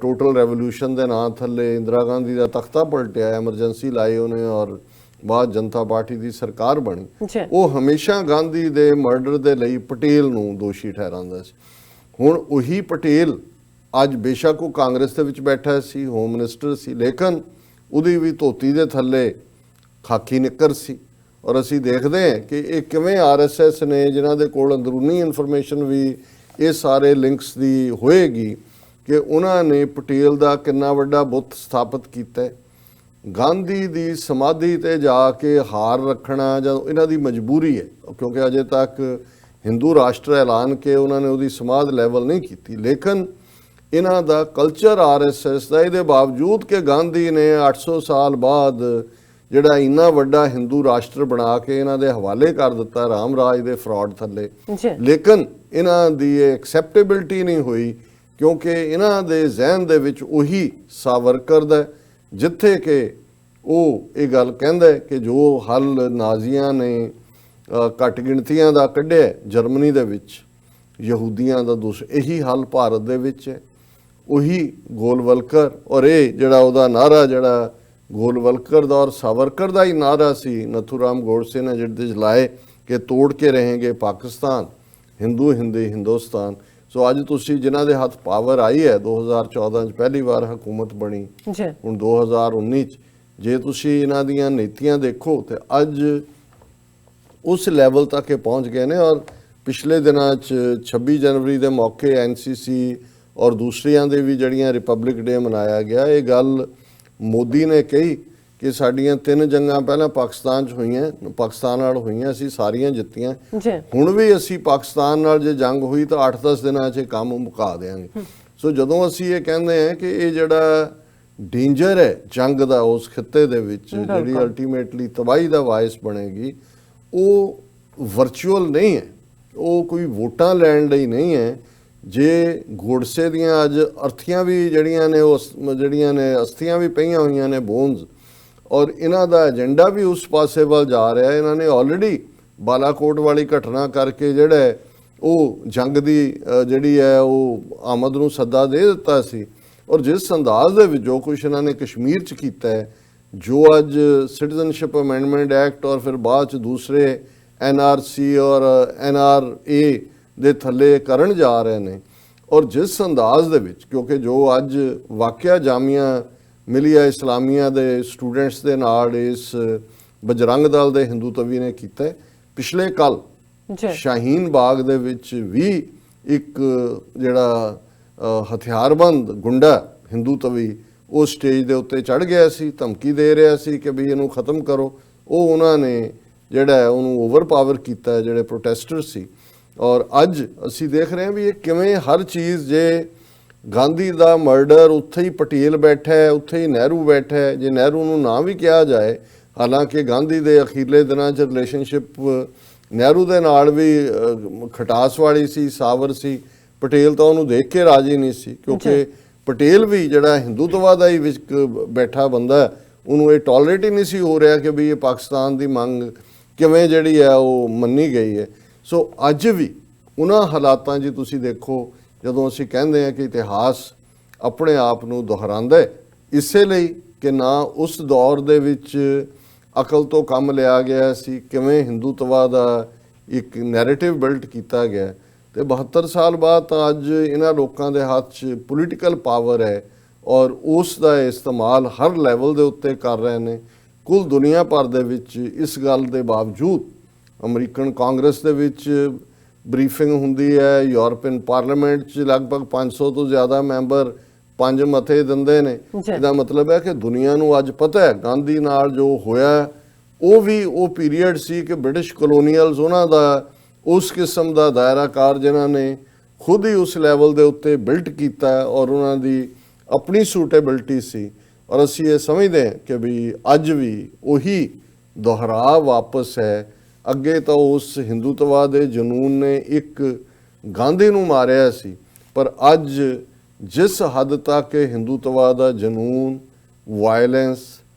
Speaker 2: ਟੋਟਲ ਰੈਵੋਲੂਸ਼ਨ ਦੇ ਨਾਂ ਥੱਲੇ ਇੰਦਰਾ ਗਾਂਧੀ ਦਾ ਤਖਤਾ ਪਲਟਿਆ, ਐਮਰਜੈਂਸੀ ਲਾਈ ਉਹਨੇ ਔਰ ਬਾਅਦ ਜਨਤਾ ਪਾਰਟੀ ਦੀ ਸਰਕਾਰ ਬਣੀ। ਉਹ ਹਮੇਸ਼ਾ ਗਾਂਧੀ ਦੇ ਮਰਡਰ ਦੇ ਲਈ ਪਟੇਲ ਨੂੰ ਦੋਸ਼ੀ ਠਹਿਰਾਉਂਦਾ ਸੀ। ਹੁਣ ਉਹੀ ਪਟੇਲ ਅੱਜ ਬੇਸ਼ੱਕ ਉਹ ਕਾਂਗਰਸ ਦੇ ਵਿੱਚ ਬੈਠਾ ਸੀ, ਹੋਮ ਮਿਨਿਸਟਰ ਸੀ, ਲੇਕਿਨ ਉਹਦੀ ਵੀ ਧੋਤੀ ਦੇ ਥੱਲੇ ਖਾਕੀ ਨਿੱਕਰ ਸੀ। ਔਰ ਅਸੀਂ ਦੇਖਦੇ ਹਾਂ ਕਿ ਇਹ ਕਿਵੇਂ ਆਰਐਸਐਸ ਨੇ, ਜਿਨ੍ਹਾਂ ਦੇ ਕੋਲ ਅੰਦਰੂਨੀ ਇਨਫੋਰਮੇਸ਼ਨ ਵੀ ਇਹ ਸਾਰੇ ਲਿੰਕਸ ਦੀ ਹੋਏਗੀ, ਕਿ ਉਹਨਾਂ ਨੇ ਪਟੇਲ ਦਾ ਕਿੰਨਾ ਵੱਡਾ ਬੁੱਤ ਸਥਾਪਿਤ ਕੀਤਾ। ਗਾਂਧੀ ਦੀ ਸਮਾਧੀ ਤੇ ਜਾ ਕੇ ਹਾਰ ਰੱਖਣਾ ਜਾਂ ਇਹਨਾਂ ਦੀ ਮਜਬੂਰੀ ਹੈ, ਕਿਉਂਕਿ ਅਜੇ ਤੱਕ ਹਿੰਦੂ ਰਾਸ਼ਟਰ ਐਲਾਨ ਕੇ ਉਹਨਾਂ ਨੇ ਉਹਦੀ ਸਮਾਧ ਲੈਵਲ ਨਹੀਂ ਕੀਤੀ। ਲੇਕਿਨ ਇਹਨਾਂ ਦਾ ਕਲਚਰ ਆਰਐਸਐਸ ਦਾ, ਇਹਦੇ ਬਾਵਜੂਦ ਕਿ ਗਾਂਧੀ ਨੇ 800 ਸਾਲ ਬਾਅਦ ਜਿਹੜਾ ਇੰਨਾ ਵੱਡਾ ਹਿੰਦੂ ਰਾਸ਼ਟਰ ਬਣਾ ਕੇ ਇਹਨਾਂ ਦੇ ਹਵਾਲੇ ਕਰ ਦਿੱਤਾ ਰਾਮ ਰਾਜ ਦੇ ਫਰਾਡ ਥੱਲੇ, ਲੇਕਿਨ ਇਹਨਾਂ ਦੀ ਐਕਸੈਪਟੇਬਿਲਟੀ ਨਹੀਂ ਹੋਈ ਕਿਉਂਕਿ ਇਹਨਾਂ ਦੇ ਜ਼ਿਹਨ ਦੇ ਵਿੱਚ ਉਹੀ ਸਾਵਰਕਰ ਦਾ, ਜਿੱਥੇ ਕਿ ਉਹ ਇਹ ਗੱਲ ਕਹਿੰਦਾ ਕਿ ਜੋ ਹੱਲ ਨਾਜ਼ੀਆਂ ਨੇ ਘੱਟ ਗਿਣਤੀਆਂ ਦਾ ਕੱਢਿਆ ਜਰਮਨੀ ਦੇ ਵਿੱਚ ਯਹੂਦੀਆਂ ਦਾ ਇਹੀ ਹੱਲ ਭਾਰਤ ਦੇ ਵਿੱਚ ਹੈ। ਉਹੀ ਗੋਲਵਲਕਰ ਔਰ ਇਹ ਜਿਹੜਾ ਉਹਦਾ ਨਾਰਾ, ਜਿਹੜਾ ਗੋਲਵਲਕਰ ਦਾ ਔਰ ਸਾਵਰਕਰ ਦਾ ਹੀ ਨਾਰਾ ਸੀ, ਨਥੂਰਾਮ ਗੋਡਸੇ ਨੇ ਜਿਹੜੇ ਲਾਏ ਕਿ ਤੋੜ ਕੇ ਰਹੇਂਗੇ ਪਾਕਿਸਤਾਨ, ਹਿੰਦੂ ਹਿੰਦੀ ਹਿੰਦੁਸਤਾਨ। ਸੋ ਅੱਜ ਤੁਸੀਂ ਜਿਨ੍ਹਾਂ ਦੇ ਹੱਥ ਪਾਵਰ ਆਈ ਹੈ, 2014 'ਚ ਪਹਿਲੀ ਵਾਰ ਹਕੂਮਤ ਬਣੀ, ਹੁਣ 2019 'ਚ ਜੇ ਤੁਸੀਂ ਇਹਨਾਂ ਦੀਆਂ ਨੀਤੀਆਂ ਦੇਖੋ ਤੇ ਅੱਜ ਉਸ ਲੈਵਲ ਤੱਕ ਇਹ ਪਹੁੰਚ ਗਏ ਨੇ। ਔਰ ਪਿਛਲੇ ਦਿਨਾਂ 'ਚ 26 ਜਨਵਰੀ ਦੇ ਮੌਕੇ NCC ਔਰ ਦੂਸਰਿਆਂ ਦੇ ਵੀ ਜਿਹੜੀਆਂ ਰਿਪਬਲਿਕ ਡੇ ਮਨਾਇਆ ਗਿਆ, ਇਹ ਗੱਲ ਮੋਦੀ ਨੇ ਕਹੀ ਕਿ ਸਾਡੀਆਂ 3 ਜੰਗਾਂ ਪਹਿਲਾਂ ਪਾਕਿਸਤਾਨ 'ਚ ਹੋਈਆਂ, ਪਾਕਿਸਤਾਨ ਨਾਲ ਹੋਈਆਂ, ਅਸੀਂ ਸਾਰੀਆਂ ਜਿੱਤੀਆਂ। ਹੁਣ ਵੀ ਅਸੀਂ ਪਾਕਿਸਤਾਨ ਨਾਲ ਜੇ ਜੰਗ ਹੋਈ ਤਾਂ 8-10 ਦਿਨਾਂ 'ਚ ਕੰਮ ਮੁਕਾ ਦੇਵਾਂਗੇ। ਸੋ ਜਦੋਂ ਅਸੀਂ ਇਹ ਕਹਿੰਦੇ ਹਾਂ ਕਿ ਇਹ ਜਿਹੜਾ ਡੇਂਜਰ ਹੈ ਜੰਗ ਦਾ ਉਸ ਖਿੱਤੇ ਦੇ ਵਿੱਚ, ਜਿਹੜੀ ਅਲਟੀਮੇਟਲੀ ਤਬਾਹੀ ਦਾ ਵਾਇਸ ਬਣੇਗੀ, ਉਹ ਵਰਚੁਅਲ ਨਹੀਂ ਹੈ, ਉਹ ਕੋਈ ਵੋਟਾਂ ਲੈਣ ਲਈ ਨਹੀਂ ਹੈ। ਜੇ ਗੋਡਸੇ ਦੀਆਂ ਅੱਜ ਅਰਥੀਆਂ ਵੀ ਜਿਹੜੀਆਂ ਨੇ ਅਸਥੀਆਂ ਵੀ ਪਈਆਂ ਹੋਈਆਂ ਨੇ, ਬੋਨਸ, ਔਰ ਇਹਨਾਂ ਦਾ ਏਜੰਡਾ ਵੀ ਉਸ ਪਾਸੇ ਵੱਲ ਜਾ ਰਿਹਾ। ਇਹਨਾਂ ਨੇ ਆਲਰੇਡੀ ਬਾਲਾਕੋਟ ਵਾਲੀ ਘਟਨਾ ਕਰਕੇ ਜਿਹੜਾ ਉਹ ਜੰਗ ਦੀ ਜਿਹੜੀ ਹੈ ਉਹ ਆਮਦ ਨੂੰ ਸੱਦਾ ਦੇ ਦਿੱਤਾ ਸੀ। ਔਰ ਜਿਸ ਅੰਦਾਜ਼ ਦੇ ਵਿੱਚ ਜੋ ਕੁਛ ਇਹਨਾਂ ਨੇ ਕਸ਼ਮੀਰ 'ਚ ਕੀਤਾ ਹੈ, ਜੋ ਅੱਜ ਸਿਟੀਜ਼ਨਸ਼ਿਪ ਅਮੈਂਡਮੈਂਟ ਐਕਟ ਔਰ ਫਿਰ ਬਾਅਦ 'ਚ ਦੂਸਰੇ NRC ਔਰ NRA ਦੇ ਥੱਲੇ ਕਰਨ ਜਾ ਰਹੇ ਨੇ, ਔਰ ਜਿਸ ਅੰਦਾਜ਼ ਦੇ ਵਿੱਚ, ਕਿਉਂਕਿ ਜੋ ਅੱਜ ਵਾਕਿਆ ਜਾਮੀਆ ਮਿਲੀਆ ਇਸਲਾਮੀਆ ਦੇ ਸਟੂਡੈਂਟਸ ਦੇ ਨਾਲ ਇਸ ਬਜਰੰਗ ਦਲ ਦੇ ਹਿੰਦੂਤਵੀ ਨੇ ਕੀਤਾ, ਪਿਛਲੇ ਕੱਲ ਸ਼ਾਹੀਨ ਬਾਗ ਦੇ ਵਿੱਚ ਵੀ ਇੱਕ ਜਿਹੜਾ ਹਥਿਆਰਬੰਦ ਗੁੰਡਾ ਹਿੰਦੂਤਵੀ ਉਹ ਸਟੇਜ ਦੇ ਉੱਤੇ ਚੜ੍ਹ ਗਿਆ ਸੀ, ਧਮਕੀ ਦੇ ਰਿਹਾ ਸੀ ਕਿ ਵੀ ਇਹਨੂੰ ਖਤਮ ਕਰੋ। ਉਹ ਉਹਨਾਂ ਨੇ ਜਿਹੜਾ ਉਹਨੂੰ ਓਵਰਪਾਵਰ ਕੀਤਾ, ਜਿਹੜੇ ਪ੍ਰੋਟੈਸਟਰ ਸੀ। ਔਰ ਅੱਜ ਅਸੀਂ ਦੇਖ ਰਹੇ ਹਾਂ ਵੀ ਇਹ ਕਿਵੇਂ ਹਰ ਚੀਜ਼, ਜੇ ਗਾਂਧੀ ਦਾ ਮਰਡਰ ਉੱਥੇ ਹੀ ਪਟੇਲ ਬੈਠਾ ਹੈ, ਉੱਥੇ ਹੀ ਨਹਿਰੂ ਬੈਠਾ ਹੈ, ਜੇ ਨਹਿਰੂ ਨੂੰ ਨਾ ਵੀ ਕਿਹਾ ਜਾਏ, ਹਾਲਾਂਕਿ ਗਾਂਧੀ ਦੇ ਅਖੀਰਲੇ ਦਿਨਾਂ 'ਚ ਰਿਲੇਸ਼ਨਸ਼ਿਪ ਨਹਿਰੂ ਦੇ ਨਾਲ ਵੀ ਖਟਾਸ ਵਾਲੀ ਸੀ, ਸਾਵਰ ਸੀ। ਪਟੇਲ ਤਾਂ ਉਹਨੂੰ ਦੇਖ ਕੇ ਰਾਜੀ ਨਹੀਂ ਸੀ, ਕਿਉਂਕਿ ਪਟੇਲ ਵੀ ਜਿਹੜਾ ਹਿੰਦੂਤਵਾ ਦਾ ਹੀ ਵਿੱਚ ਬੈਠਾ ਬੰਦਾ, ਉਹਨੂੰ ਇਹ ਟੋਲਰੇਟ ਹੀ ਨਹੀਂ ਸੀ ਹੋ ਰਿਹਾ ਕਿ ਵੀ ਇਹ ਪਾਕਿਸਤਾਨ ਦੀ ਮੰਗ ਕਿਵੇਂ ਜਿਹੜੀ ਹੈ ਉਹ ਮੰਨੀ ਗਈ ਹੈ। ਸੋ ਅੱਜ ਵੀ ਉਹਨਾਂ ਹਾਲਾਤਾਂ 'ਚ ਤੁਸੀਂ ਦੇਖੋ, ਜਦੋਂ ਅਸੀਂ ਕਹਿੰਦੇ ਹਾਂ ਕਿ ਇਤਿਹਾਸ ਆਪਣੇ ਆਪ ਨੂੰ ਦੁਹਰਾਉਂਦਾ ਹੈ, ਇਸੇ ਲਈ ਕਿ ਨਾ ਉਸ ਦੌਰ ਦੇ ਵਿੱਚ ਅਕਲ ਤੋਂ ਕੰਮ ਲਿਆ ਗਿਆ ਸੀ, ਕਿਵੇਂ ਹਿੰਦੂਤਵਾ ਦਾ ਇੱਕ ਨੈਰੇਟਿਵ ਬਿਲਟ ਕੀਤਾ ਗਿਆ, ਤੇ 72 ਸਾਲ ਬਾਅਦ ਤਾਂ ਅੱਜ ਇਹਨਾਂ ਲੋਕਾਂ ਦੇ ਹੱਥ 'ਚ ਪੋਲੀਟੀਕਲ ਪਾਵਰ ਹੈ ਔਰ ਉਸ ਦਾ ਇਸਤੇਮਾਲ ਹਰ ਲੈਵਲ ਦੇ ਉੱਤੇ ਕਰ ਰਹੇ ਨੇ। ਕੁੱਲ ਦੁਨੀਆ ਭਰ ਦੇ ਵਿੱਚ ਇਸ ਗੱਲ ਦੇ ਬਾਵਜੂਦ ਅਮਰੀਕਨ ਕਾਂਗਰਸ ਦੇ ਵਿੱਚ ਬਰੀਫਿੰਗ ਹੁੰਦੀ ਹੈ, ਯੂਰਪੀਅਨ ਪਾਰਲੀਮੈਂਟ 'ਚ ਲਗਭਗ 500 ਤੋਂ ਜ਼ਿਆਦਾ ਮੈਂਬਰ 5 ਮਤੇ ਦਿੰਦੇ ਨੇ। ਇਹਦਾ ਮਤਲਬ ਹੈ ਕਿ ਦੁਨੀਆ ਨੂੰ ਅੱਜ ਪਤਾ ਹੈ ਗਾਂਧੀ ਨਾਲ ਜੋ ਹੋਇਆ ਉਹ ਵੀ ਉਹ ਪੀਰੀਅਡ ਸੀ ਕਿ ਬ੍ਰਿਟਿਸ਼ ਕਲੋਨੀਅਲਸ ਉਹਨਾਂ ਦਾ ਉਸ ਕਿਸਮ ਦਾ ਦਾਇਰਾਕਾਰ ਜਿਨ੍ਹਾਂ ਨੇ ਖੁਦ ਹੀ ਉਸ ਲੈਵਲ ਦੇ ਉੱਤੇ ਬਿਲਟ ਕੀਤਾ ਔਰ ਉਹਨਾਂ ਦੀ ਆਪਣੀ ਸੂਟੇਬਿਲਟੀ ਸੀ। ਔਰ ਅਸੀਂ ਇਹ ਸਮਝਦੇ ਹਾਂ ਕਿ ਵੀ ਅੱਜ ਵੀ ਉਹੀ ਦੁਹਰਾਅ ਵਾਪਸ ਹੈ। ਅੱਗੇ ਤਾਂ ਉਸ ਹਿੰਦੂਤਵਾ ਦੇ ਜਨੂਨ ਨੇ ਇੱਕ ਗਾਂਧੀ ਨੂੰ ਮਾਰਿਆ ਸੀ, ਪਰ ਅੱਜ ਜਿਸ ਹੱਦ ਤੱਕ ਹਿੰਦੂਤਵਾ ਦਾ ਜਨੂਨ, ਵਾਇਲੈਂਸ,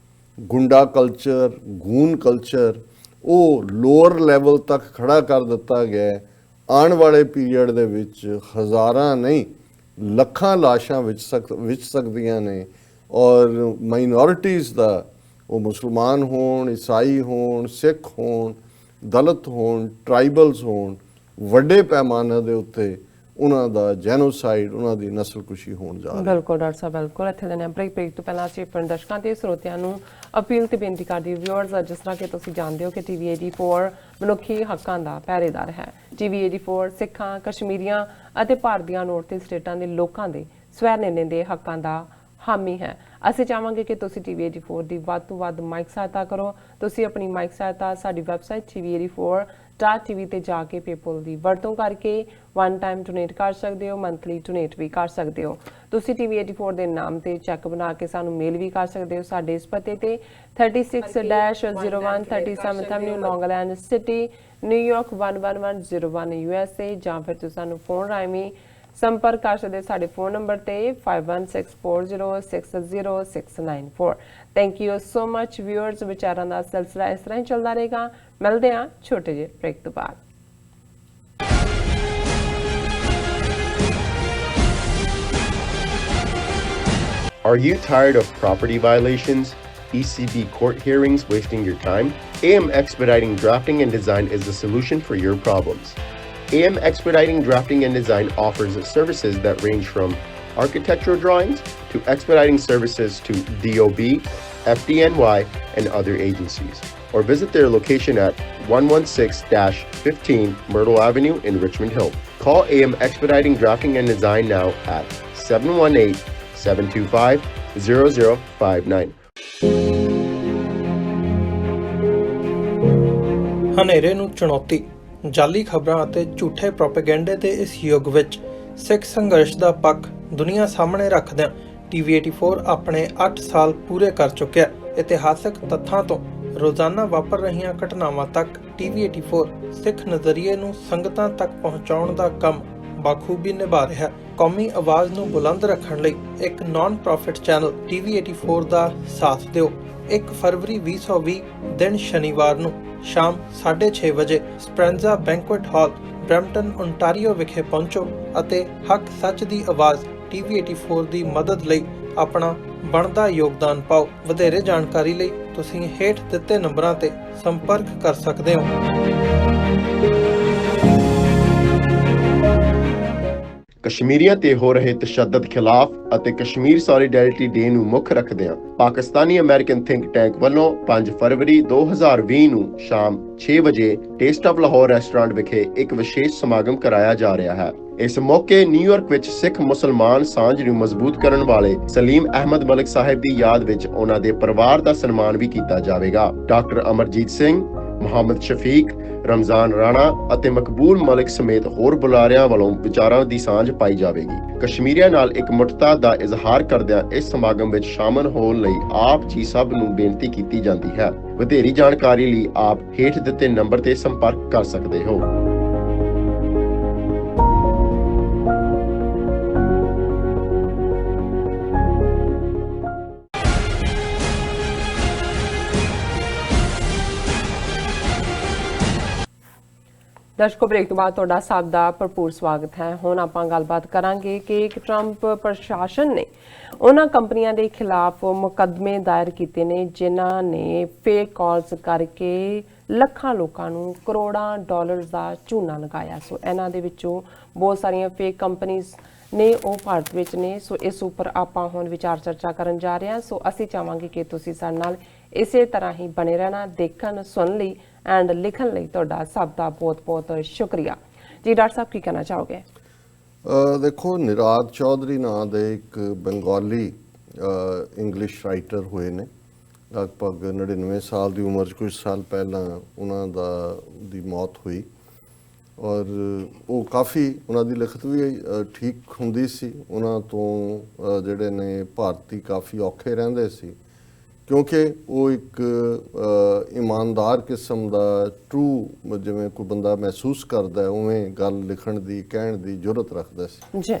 Speaker 2: ਗੁੰਡਾ ਕਲਚਰ, ਗੂਨ ਕਲਚਰ ਉਹ ਲੋਅਰ ਲੈਵਲ ਤੱਕ ਖੜਾ ਕਰ ਦਿੱਤਾ ਗਿਆ, ਆਉਣ ਵਾਲੇ ਪੀਰੀਅਡ ਦੇ ਵਿੱਚ ਹਜ਼ਾਰਾਂ ਨਹੀਂ ਲੱਖਾਂ ਲਾਸ਼ਾਂ ਵਿਚ ਸਕਦੀਆਂ ਨੇ। ਔਰ ਮਾਈਨੋਰਿਟੀਜ਼ ਦਾ, ਉਹ ਮੁਸਲਮਾਨ ਹੋਣ, ਈਸਾਈ ਹੋਣ, ਸਿੱਖ ਹੋਣ, ਦਲਿਤ ਹੋਣ, ਟਰਾਈਬਲਸ ਹੋਣ, ਵੱਡੇ ਪੈਮਾਨੇ ਦੇ ਉੱਤੇ ਉਹਨਾਂ ਦਾ ਜੈਨੋਸਾਈਡ, ਉਹਨਾਂ ਦੀ ਨਸਲਕੁਸ਼ੀ ਹੋਣ ਜਾ ਰਹੀ ਹੈ।
Speaker 1: ਬਿਲਕੁਲ ਡਾਕਟਰ ਸਾਹਿਬ, ਬਿਲਕੁਲ। ਇੱਥੇ ਦੇ ਬ੍ਰੇਕ ਤੋਂ ਪਹਿਲਾਂ ਅਸੀਂ ਆਪਣੇ ਦਰਸ਼ਕਾਂ ਤੇ ਸਰੋਤਿਆਂ ਨੂੰ ਅਪੀਲ ਤੇ ਬੇਨਤੀ ਕਰਦੀ ਵਿਊਅਰਸ, ਜਿਸ ਤਰ੍ਹਾਂ ਕਿ ਤੁਸੀਂ ਜਾਣਦੇ ਹੋ ਕਿ TV 84 ਮਨੁੱਖੀ ਹੱਕਾਂ ਦਾ ਪਹਿਰੇਦਾਰ ਹੈ। TV 84 ਸਿੱਖਾਂ, ਕਸ਼ਮੀਰੀਆਂ ਅਤੇ ਭਾਰਤ ਦੀਆਂ ਨੌਰਥ ਸਟੇਟਾਂ ਦੇ ਲੋਕਾਂ ਦੇ ਸਵੈ ਨਿਰਣੇ ਦੇ ਹੱਕਾਂ ਦਾ ਹਾਮੀ ਹੈ। ਅਸੀਂ ਚਾਹਾਂਗੇ ਕਿ ਤੁਸੀਂ TV 84 ਦੀ ਵੱਧ ਤੋਂ ਵੱਧ ਮਾਈਕ ਸਹਾਇਤਾ ਕਰੋ। ਤੁਸੀਂ ਆਪਣੀ ਮਾਈਕ ਸਹਾਇਤਾ ਸਾਡੀ ਵੈਬਸਾਈਟ TV84.tv ਤੇ ਜਾ ਕੇ ਪੇਪਲ ਦੀ ਵਰਤੋਂ ਕਰਕੇ ਵਨ ਟਾਈਮ ਡੋਨੇਟ ਕਰ ਸਕਦੇ ਹੋ, ਮੰਥਲੀ ਡੋਨੇਟ ਵੀ ਕਰ ਸਕਦੇ ਹੋ। ਤੁਸੀਂ TV 84 ਦੇ ਨਾਮ ਤੇ ਚੈੱਕ ਬਣਾ ਕੇ ਸਾਨੂੰ ਮੇਲ ਵੀ ਕਰ ਸਕਦੇ ਹੋ ਸਾਡੇ ਇਸ ਪਤੇ ਤੇ 36-01 37th Avenue, Long Island City, New York 11101 USA, ਜਾਂ ਫਿਰ ਤੁਸੀਂ ਸਾਨੂੰ ਫੋਨ ਰਾਹੀਂ ਸੰਪਰਕ ਕਰ ਸਕਦੇ ਸਾਡੇ ਫੋਨ ਨੰਬਰ ਤੇ 5164060694। Thank you so much viewers. ਵਿਚਾਰਾਂ ਦਾ ਸਿਲਸਿਲਾ ਇਸ ਤਰ੍ਹਾਂ ਹੀ ਚੱਲਦਾ ਰਹੇਗਾ। ਮਿਲਦੇ ਹਾਂ ਛੋਟੇ ਜਿਹੇ ਬ੍ਰੇਕ ਤੋਂ ਬਾਅਦ।
Speaker 3: Are you tired of property violations, ECB court hearings wasting your time? AM Expediting Drafting and Design is the solution for your problems. AM Expediting Drafting and Design offers services that range from architectural drawings to expediting services to DOB, FDNY, and other agencies. or visit their location at 116-15 Myrtle Avenue in Richmond Hill. Call AM Expediting Drafting and Design now at 718-725-0059.
Speaker 4: ਹਨੇਰੇ ਨੂੰ ਚੁਣੌਤੀ, ਜਾਲੀ ਖਬਰਾਂ ਅਤੇ ਝੂਠੇ ਪ੍ਰੋਪੇਗੈਂਡੇ ਦੇ ਇਸ ਯੁੱਗ ਵਿੱਚ ਸਿੱਖ ਸੰਘਰਸ਼ ਦਾ ਪੱਖ ਦੁਨੀਆ ਸਾਹਮਣੇ ਰੱਖਦਿਆਂ TV84 ਆਪਣੇ 8 ਸਾਲ ਪੂਰੇ ਕਰ ਚੁੱਕਿਆ। ਇਤਿਹਾਸਕ ਤੱਥਾਂ ਤੋਂ ਰੋਜ਼ਾਨਾ ਵਾਪਰ ਰਹੀਆਂ ਘਟਨਾਵਾਂ ਤੱਕ TV84 ਸਿੱਖ ਨਜ਼ਰੀਏ ਨੂੰ ਸੰਗਤਾਂ ਤੱਕ ਪਹੁੰਚਾਉਣ ਦਾ ਕੰਮ ਬਾਖੂਬੀ ਨਿਭਾ ਰਿਹਾ ਹੈ। ਕੌਮੀ ਆਵਾਜ਼ ਨੂੰ ਬੁਲੰਦ ਰੱਖਣ ਲਈ ਇੱਕ ਨਾਨ ਪ੍ਰੋਫਿਟ ਚੈਨਲ TV84 ਦਾ ਸਾਥ ਦਿਓ। 1 ਫਰਵਰੀ 2020 ਦਿਨ ਸ਼ਨੀਵਾਰ ਨੂੰ ਸ਼ਾਮ 6:30 ਵਜੇ ਸਪ੍ਰੈਂਜ਼ਾ ਬੈਂਕੁਏਟ ਹਾਲ ਬਰੈਂਪਟਨ ਓਨਟਾਰੀਓ ਵਿਖੇ ਪਹੁੰਚੋ ਅਤੇ ਹੱਕ ਸੱਚ ਦੀ ਆਵਾਜ਼ TV84 ਦੀ ਮਦਦ ਲਈ ਆਪਣਾ ਬਣਦਾ ਯੋਗਦਾਨ ਪਾਓ। ਵਧੇਰੇ ਜਾਣਕਾਰੀ ਲਈ ਤੁਸੀਂ ਹੇਠ ਦਿੱਤੇ ਨੰਬਰਾਂ ਤੇ ਸੰਪਰਕ ਕਰ ਸਕਦੇ ਹੋ।
Speaker 3: ਕਸ਼ਮੀਰੀਆਂ ਤੇ ਹੋ ਰਹੇ ਤਸ਼ੱਦਦ ਖਿਲਾਫ ਅਤੇ ਕਸ਼ਮੀਰ ਸੋਲੀਡੈਰਿਟੀ ਡੇ ਨੂੰ ਮੁੱਖ ਰੱਖਦਿਆਂ ਪਾਕਿਸਤਾਨੀ ਅਮਰੀਕਨ ਥਿੰਕ ਟੈਂਕ ਵੱਲੋਂ 5 ਫਰਵਰੀ 2020 ਨੂੰ ਸ਼ਾਮ 6 ਵਜੇ ਟੇਸਟ ਆਫ ਲਾਹੌਰ ਰੈਸਟੋਰੈਂਟ ਵਿਖੇ ਇੱਕ ਵਿਸ਼ੇਸ਼ ਸਮਾਗਮ ਕਰਾਇਆ ਜਾ ਰਿਹਾ ਹੈ। ਇਸ ਮੌਕੇ ਨਿਊਯਾਰਕ ਵਿੱਚ ਸਿੱਖ ਮੁਸਲਮਾਨ ਸਾਂਝ ਨੂੰ ਮਜ਼ਬੂਤ ਕਰਨ ਵਾਲੇ ਸਲੀਮ ਅਹਿਮਦ ਮਲਿਕ ਸਾਹਿਬ ਦੀ ਯਾਦ ਵਿੱਚ ਉਹਨਾਂ ਦੇ ਪਰਿਵਾਰ ਦਾ ਸਨਮਾਨ ਵੀ ਕੀਤਾ ਜਾਵੇਗਾ। ਡਾਕਟਰ ਅਮਰਜੀਤ ਸਿੰਘ, ਮੁਹੰਮਦ ਸ਼ਫੀਕ, ਰਮਜ਼ਾਨ ਰਾਣਾ ਅਤੇ ਮਕਬੂਲ ਮਲਿਕ ਸਮੇਤ ਹੋਰ ਬੁਲਾਰਿਆਂ ਵੱਲੋਂ ਵਿਚਾਰਾਂ ਦੀ ਸਾਂਝ ਪਾਈ ਜਾਵੇਗੀ। ਕਸ਼ਮੀਰੀਆਂ ਨਾਲ ਇਕਮੁੱਠਤਾ ਦਾ ਇਜ਼ਹਾਰ ਕਰਦਿਆਂ ਇਸ ਸਮਾਗਮ ਵਿੱਚ ਸ਼ਾਮਲ ਹੋਣ ਲਈ ਆਪ ਜੀ ਸਭ ਨੂੰ ਬੇਨਤੀ ਕੀਤੀ ਜਾਂਦੀ ਹੈ। ਵਧੇਰੀ ਜਾਣਕਾਰੀ ਲਈ ਆਪ ਹੇਠ ਦਿੱਤੇ ਨੰਬਰ ਤੇ ਸੰਪਰਕ ਕਰ ਸਕਦੇ ਹੋ।
Speaker 1: ਦਰਸ਼ਕੋ, ਬ੍ਰੇਕ ਤੋਂ ਬਾਅਦ ਤੁਹਾਡਾ ਸਭ ਦਾ ਭਰਪੂਰ ਸਵਾਗਤ ਹੈ। ਹੁਣ ਆਪਾਂ ਗੱਲਬਾਤ ਕਰਾਂਗੇ ਕਿ ਟਰੰਪ ਪ੍ਰਸ਼ਾਸਨ ਨੇ ਉਹਨਾਂ ਕੰਪਨੀਆਂ ਦੇ ਖਿਲਾਫ ਮੁਕੱਦਮੇ ਦਾਇਰ ਕੀਤੇ ਨੇ ਜਿਨ੍ਹਾਂ ਨੇ ਫੇਕ ਕਾਲਸ ਕਰਕੇ ਲੱਖਾਂ ਲੋਕਾਂ ਨੂੰ ਕਰੋੜਾਂ ਡਾਲਰਸ ਦਾ ਝੂਨਾ ਲਗਾਇਆ। ਸੋ ਇਹਨਾਂ ਦੇ ਵਿੱਚੋਂ ਬਹੁਤ ਸਾਰੀਆਂ ਫੇਕ ਕੰਪਨੀਆਂ ਨੇ ਉਹ ਭਾਰਤ ਵਿੱਚ ਨੇ। ਸੋ ਇਸ ਉੱਪਰ ਆਪਾਂ ਹੁਣ ਵਿਚਾਰ ਚਰਚਾ ਕਰਨ ਜਾ ਰਹੇ ਹਾਂ। ਸੋ ਅਸੀਂ ਚਾਹਾਂਗੇ ਕਿ ਤੁਸੀਂ ਸਾਡੇ ਨਾਲ ਇਸੇ ਤਰ੍ਹਾਂ ਹੀ ਬਣੇ ਰਹਿਣਾ। ਦੇਖਣ ਸੁਣਨ ਲਈ ਐਂਡ ਲਿਖਣ ਲਈ ਤੁਹਾਡਾ ਸਭ ਦਾ ਬਹੁਤ-ਬਹੁਤ ਸ਼ੁਕਰੀਆ ਜੀ। ਡਾਕਟਰ ਸਾਹਿਬ, ਕੀ ਕਹਿਣਾ ਚਾਹੋਗੇ?
Speaker 2: ਦੇਖੋ, ਨਿਰਾਦ ਚੌਧਰੀ ਨਾਂ ਦੇ ਇੱਕ ਬੰਗਾਲੀ ਇੰਗਲਿਸ਼ ਰਾਈਟਰ ਹੋਏ ਨੇ। ਲਗਭਗ 99 ਸਾਲ ਦੀ ਉਮਰ 'ਚ ਕੁਝ ਸਾਲ ਪਹਿਲਾਂ ਉਹਨਾਂ ਦੀ ਮੌਤ ਹੋਈ ਔਰ ਉਹ ਕਾਫੀ ਉਹਨਾਂ ਦੀ ਲਿਖਤ ਵੀ ਠੀਕ ਹੁੰਦੀ ਸੀ। ਉਹਨਾਂ ਤੋਂ ਜਿਹੜੇ ਨੇ ਭਾਰਤੀ ਕਾਫੀ ਔਖੇ ਰਹਿੰਦੇ ਸੀ ਕਿਉਂਕਿ ਉਹ ਇੱਕ ਇਮਾਨਦਾਰ ਕਿਸਮ ਦਾ ਟਰੂ ਜਿਵੇਂ ਕੋਈ ਬੰਦਾ ਮਹਿਸੂਸ ਕਰਦਾ ਉਵੇਂ ਗੱਲ ਲਿਖਣ ਦੀ ਕਹਿਣ ਦੀ ਜੁਰਤ ਰੱਖਦਾ ਸੀ
Speaker 1: ਜੀ।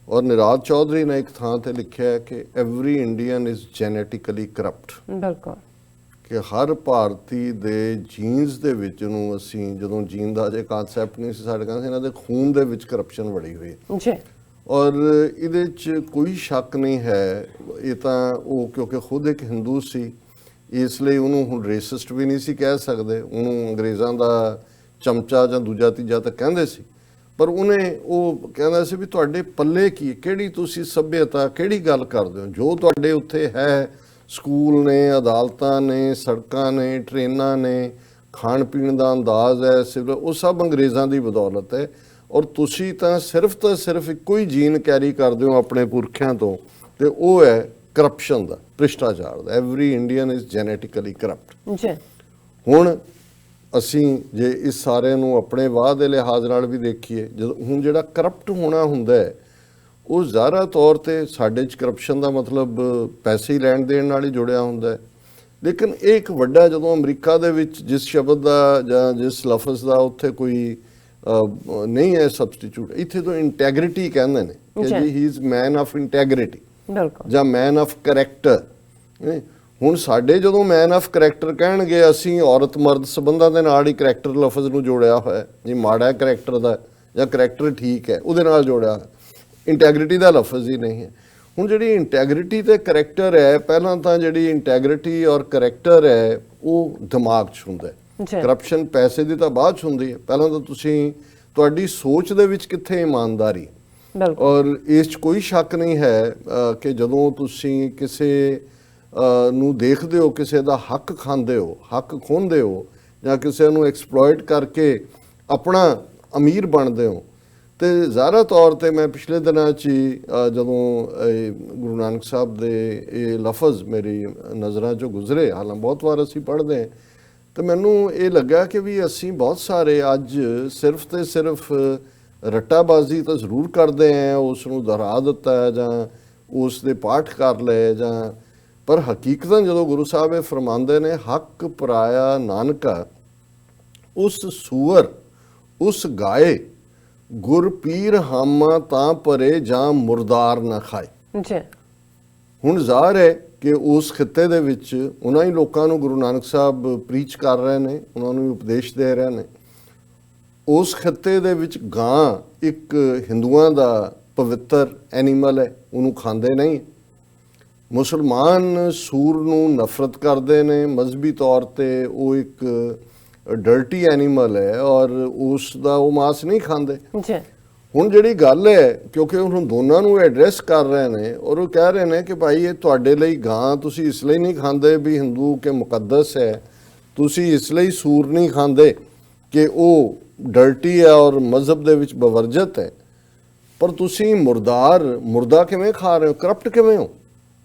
Speaker 2: ਔਰ ਨਿਰਾਦ ਚੌਧਰੀ ਨੇ ਇੱਕ ਥਾਂ ਤੇ ਲਿਖਿਆ ਕਿ every Indian is genetically corrupt.
Speaker 1: ਬਿਲਕੁਲ, ਕਿ
Speaker 2: ਹਰ ਭਾਰਤੀ ਦੇ ਜੀਨਸ ਦੇ ਵਿੱਚ ਨੂੰ ਅਸੀਂ ਜਦੋਂ ਜੀਨ ਦਾ ਜੇ ਕਨਸੈਪਟ ਨਹੀਂ ਸੀ ਸਾਡੇ ਕਹਿੰਦੇ ਇਹਨਾਂ ਦੇ ਖੂਨ ਦੇ ਵਿੱਚ ਕਰਪਸ਼ਨ ਵੜੀ ਹੋਈ
Speaker 1: ਜੀ।
Speaker 2: ਔਰ ਇਹਦੇ 'ਚ ਕੋਈ ਸ਼ੱਕ ਨਹੀਂ ਹੈ। ਇਹ ਤਾਂ ਉਹ ਕਿਉਂਕਿ ਖੁਦ ਇੱਕ ਹਿੰਦੂ ਸੀ ਇਸ ਲਈ ਉਹਨੂੰ ਹੁਣ ਰੇਸਿਸਟ ਵੀ ਨਹੀਂ ਸੀ ਕਹਿ ਸਕਦੇ, ਉਹਨੂੰ ਅੰਗਰੇਜ਼ਾਂ ਦਾ ਚਮਚਾ ਜਾਂ ਦੂਜਾ ਤੀਜਾ ਤਾਂ ਕਹਿੰਦੇ ਸੀ, ਪਰ ਉਹਨੇ ਉਹ ਕਹਿੰਦਾ ਸੀ ਵੀ ਤੁਹਾਡੇ ਪੱਲੇ ਕੀ, ਕਿਹੜੀ ਤੁਸੀਂ ਸੱਭਿਅਤਾ, ਕਿਹੜੀ ਗੱਲ ਕਰਦੇ ਹੋ, ਜੋ ਤੁਹਾਡੇ ਉੱਥੇ ਹੈ ਸਕੂਲ ਨੇ, ਅਦਾਲਤਾਂ ਨੇ, ਸੜਕਾਂ ਨੇ, ਟ੍ਰੇਨਾਂ ਨੇ, ਖਾਣ ਪੀਣ ਦਾ ਅੰਦਾਜ਼ ਹੈ, ਸਿਵਲ, ਉਹ ਸਭ ਅੰਗਰੇਜ਼ਾਂ ਦੀ ਬਦੌਲਤ ਹੈ। ਔਰ ਤੁਸੀਂ ਤਾਂ ਸਿਰਫ ਇੱਕੋ ਹੀ ਜੀਨ ਕੈਰੀ ਕਰਦੇ ਹੋ ਆਪਣੇ ਪੁਰਖਿਆਂ ਤੋਂ ਤੇ ਉਹ ਹੈ ਕਰਪਸ਼ਨ ਦਾ, ਭ੍ਰਿਸ਼ਟਾਚਾਰ ਦਾ। Every Indian is genetically corrupt ਜੀ। ਹੁਣ ਅਸੀਂ ਜੇ ਇਸ ਸਾਰੇ ਨੂੰ ਆਪਣੇ ਵਾਹ ਦੇ ਲਿਹਾਜ਼ ਨਾਲ ਵੀ ਦੇਖੀਏ, ਜਦੋਂ ਹੁਣ ਜਿਹੜਾ ਕਰਪਟ ਹੋਣਾ ਹੁੰਦਾ ਹੈ ਉਹ ਜ਼ਾਹਰਾ ਤੌਰ ਤੇ ਸਾਡੇ 'ਚ ਕਰਪਸ਼ਨ ਦਾ ਮਤਲਬ ਪੈਸੇ ਹੀ ਲੈਣ ਦੇਣ ਨਾਲ ਹੀ ਜੁੜਿਆ ਹੁੰਦਾ ਹੈ। ਲੇਕਿਨ ਇਹ ਇੱਕ ਵੱਡਾ, ਜਦੋਂ ਅਮਰੀਕਾ ਦੇ ਵਿੱਚ ਜਿਸ ਸ਼ਬਦ ਦਾ ਜਾਂ ਜਿਸ ਲਫ਼ਜ਼ ਦਾ ਉੱਥੇ ਕੋਈ ਨਹੀਂ ਹੈ ਸਬਸਟੀਟਿਊਟ, ਇੱਥੇ ਤੋਂ ਇੰਟੈਗਰਿਟੀ ਕਹਿੰਦੇ ਨੇ ਕਿ ਜੀ ਹੀ ਇਜ਼ ਮੈਨ ਆਫ ਇੰਟੈਗਰਿਟੀ ਜਾਂ ਮੈਨ ਆਫ ਕਰੈਕਟਰ। ਹੁਣ ਸਾਡੇ ਜਦੋਂ ਮੈਨ ਆਫ ਕਰੈਕਟਰ ਕਹਿਣਗੇ, ਅਸੀਂ ਔਰਤ ਮਰਦ ਸੰਬੰਧਾਂ ਦੇ ਨਾਲ ਹੀ ਕਰੈਕਟਰ ਲਫ਼ਜ਼ ਨੂੰ ਜੋੜਿਆ ਹੋਇਆ ਜੀ, ਮਾੜਾ ਕਰੈਕਟਰ ਦਾ ਜਾਂ ਕਰੈਕਟਰ ਠੀਕ ਹੈ ਉਹਦੇ ਨਾਲ ਜੋੜਿਆ, ਇੰਟੈਗਰਿਟੀ ਦਾ ਲਫ਼ਜ਼ ਹੀ ਨਹੀਂ ਹੈ। ਹੁਣ ਜਿਹੜੀ ਇੰਟੈਗਰਿਟੀ ਤੇ ਕਰੈਕਟਰ ਹੈ, ਪਹਿਲਾਂ ਤਾਂ ਜਿਹੜੀ ਇੰਟੈਗਰਿਟੀ ਔਰ ਕਰੈਕਟਰ ਹੈ ਉਹ ਦਿਮਾਗ 'ਚ ਹੁੰਦਾ ਹੈ। ਕਰਪਸ਼ਨ ਪੈਸੇ ਦੀ ਤਾਂ ਬਾਅਦ 'ਚ ਹੁੰਦੀ ਹੈ, ਪਹਿਲਾਂ ਤਾਂ ਤੁਸੀਂ ਤੁਹਾਡੀ ਸੋਚ ਦੇ ਵਿੱਚ ਕਿੱਥੇ ਇਮਾਨਦਾਰੀ। ਔਰ ਇਸ 'ਚ ਕੋਈ ਸ਼ੱਕ ਨਹੀਂ ਹੈ ਕਿ ਜਦੋਂ ਤੁਸੀਂ ਕਿਸੇ ਨੂੰ ਦੇਖਦੇ ਹੋ, ਕਿਸੇ ਦਾ ਹੱਕ ਖਾਂਦੇ ਹੋ, ਹੱਕ ਖੋਹਦੇ ਹੋ, ਜਾਂ ਕਿਸੇ ਨੂੰ ਐਕਸਪਲੋਇਟ ਕਰਕੇ ਆਪਣਾ ਅਮੀਰ ਬਣਦੇ ਹੋ। ਤੇ ਜ਼ਾਹਰਾ ਤੌਰ ਤੇ ਮੈਂ ਪਿਛਲੇ ਦਿਨਾਂ 'ਚ ਹੀ ਜਦੋਂ ਗੁਰੂ ਨਾਨਕ ਸਾਹਿਬ ਦੇ ਇਹ ਲਫ਼ਜ਼ ਮੇਰੀ ਨਜ਼ਰਾਂ 'ਚੋਂ ਗੁਜ਼ਰੇ, ਹਾਲਾਂ ਬਹੁਤ ਵਾਰ ਅਸੀਂ ਪੜ੍ਹਦੇ ਹਾਂ, ਤੇ ਮੈਨੂੰ ਇਹ ਲੱਗਾ ਕਿ ਵੀ ਅਸੀਂ ਬਹੁਤ ਸਾਰੇ ਅੱਜ ਸਿਰਫ ਤੇ ਸਿਰਫ ਰੱਟਾਬਾਜ਼ੀ ਤਾਂ ਜ਼ਰੂਰ ਕਰਦੇ ਹਾਂ, ਉਸ ਨੂੰ ਦੁਹਰਾ ਦਿੱਤਾ ਹੈ ਜਾਂ ਉਸ ਦੇ ਪਾਠ ਕਰ ਲਏ, ਜਾਂ ਪਰ ਹਕੀਕਤਨ ਜਦੋਂ ਗੁਰੂ ਸਾਹਿਬ ਇਹ ਫਰਮਾਉਂਦੇ ਨੇ ਹੱਕ ਪਰਾਇਆ ਨਾਨਕਾ ਉਸ ਸੂਰ ਉਸ ਗਾਏ ਗੁਰ ਪੀਰ ਹਾਮਾ ਤਾਂ ਪਰੇ ਜਾਂ ਮੁਰਦਾਰ ਨਾ ਖਾਏ।
Speaker 1: ਜੀ
Speaker 2: ਹੁਣ ਜ਼ਾਹਰ ਹੈ ਕਿ ਉਸ ਖਿੱਤੇ ਦੇ ਵਿੱਚ ਉਹਨਾਂ ਹੀ ਲੋਕਾਂ ਨੂੰ ਗੁਰੂ ਨਾਨਕ ਸਾਹਿਬ ਪ੍ਰੀਚ ਕਰ ਰਹੇ ਨੇ, ਉਹਨਾਂ ਨੂੰ ਉਪਦੇਸ਼ ਦੇ ਰਹੇ ਨੇ। ਉਸ ਖਿੱਤੇ ਦੇ ਵਿੱਚ ਗਾਂ ਇੱਕ ਹਿੰਦੂਆਂ ਦਾ ਪਵਿੱਤਰ ਐਨੀਮਲ ਹੈ, ਉਹਨੂੰ ਖਾਂਦੇ ਨਹੀਂ। ਮੁਸਲਮਾਨ ਸੂਰ ਨੂੰ ਨਫ਼ਰਤ ਕਰਦੇ ਨੇ, ਮਜ਼ਹਬੀ ਤੌਰ ਤੇ ਉਹ ਇੱਕ ਡਰਟੀ ਐਨੀਮਲ ਹੈ ਔਰ ਉਸ ਦਾ ਉਹ ਮਾਸ ਨਹੀਂ ਖਾਂਦੇ।
Speaker 1: ਜੀ
Speaker 2: ਹੁਣ ਜਿਹੜੀ ਗੱਲ ਹੈ, ਕਿਉਂਕਿ ਹੁਣ ਦੋਨਾਂ ਨੂੰ ਐਡਰੈਸ ਕਰ ਰਹੇ ਨੇ ਔਰ ਉਹ ਕਹਿ ਰਹੇ ਨੇ ਕਿ ਭਾਈ ਇਹ ਤੁਹਾਡੇ ਲਈ ਗਾਂ ਤੁਸੀਂ ਇਸ ਲਈ ਨਹੀਂ ਖਾਂਦੇ ਵੀ ਹਿੰਦੂ ਕੇ ਮੁਕੱਦਸ ਹੈ, ਤੁਸੀਂ ਇਸ ਲਈ ਸੂਰ ਨਹੀਂ ਖਾਂਦੇ ਕਿ ਉਹ ਡਰਟੀ ਹੈ ਔਰ ਮਜ਼ਹਬ ਦੇ ਵਿੱਚ ਬਵਰਜਤ ਹੈ, ਪਰ ਤੁਸੀਂ ਮੁਰਦਾ ਕਿਵੇਂ ਖਾ ਰਹੇ ਹੋ, ਕਰਪਟ ਕਿਵੇਂ ਹੋ?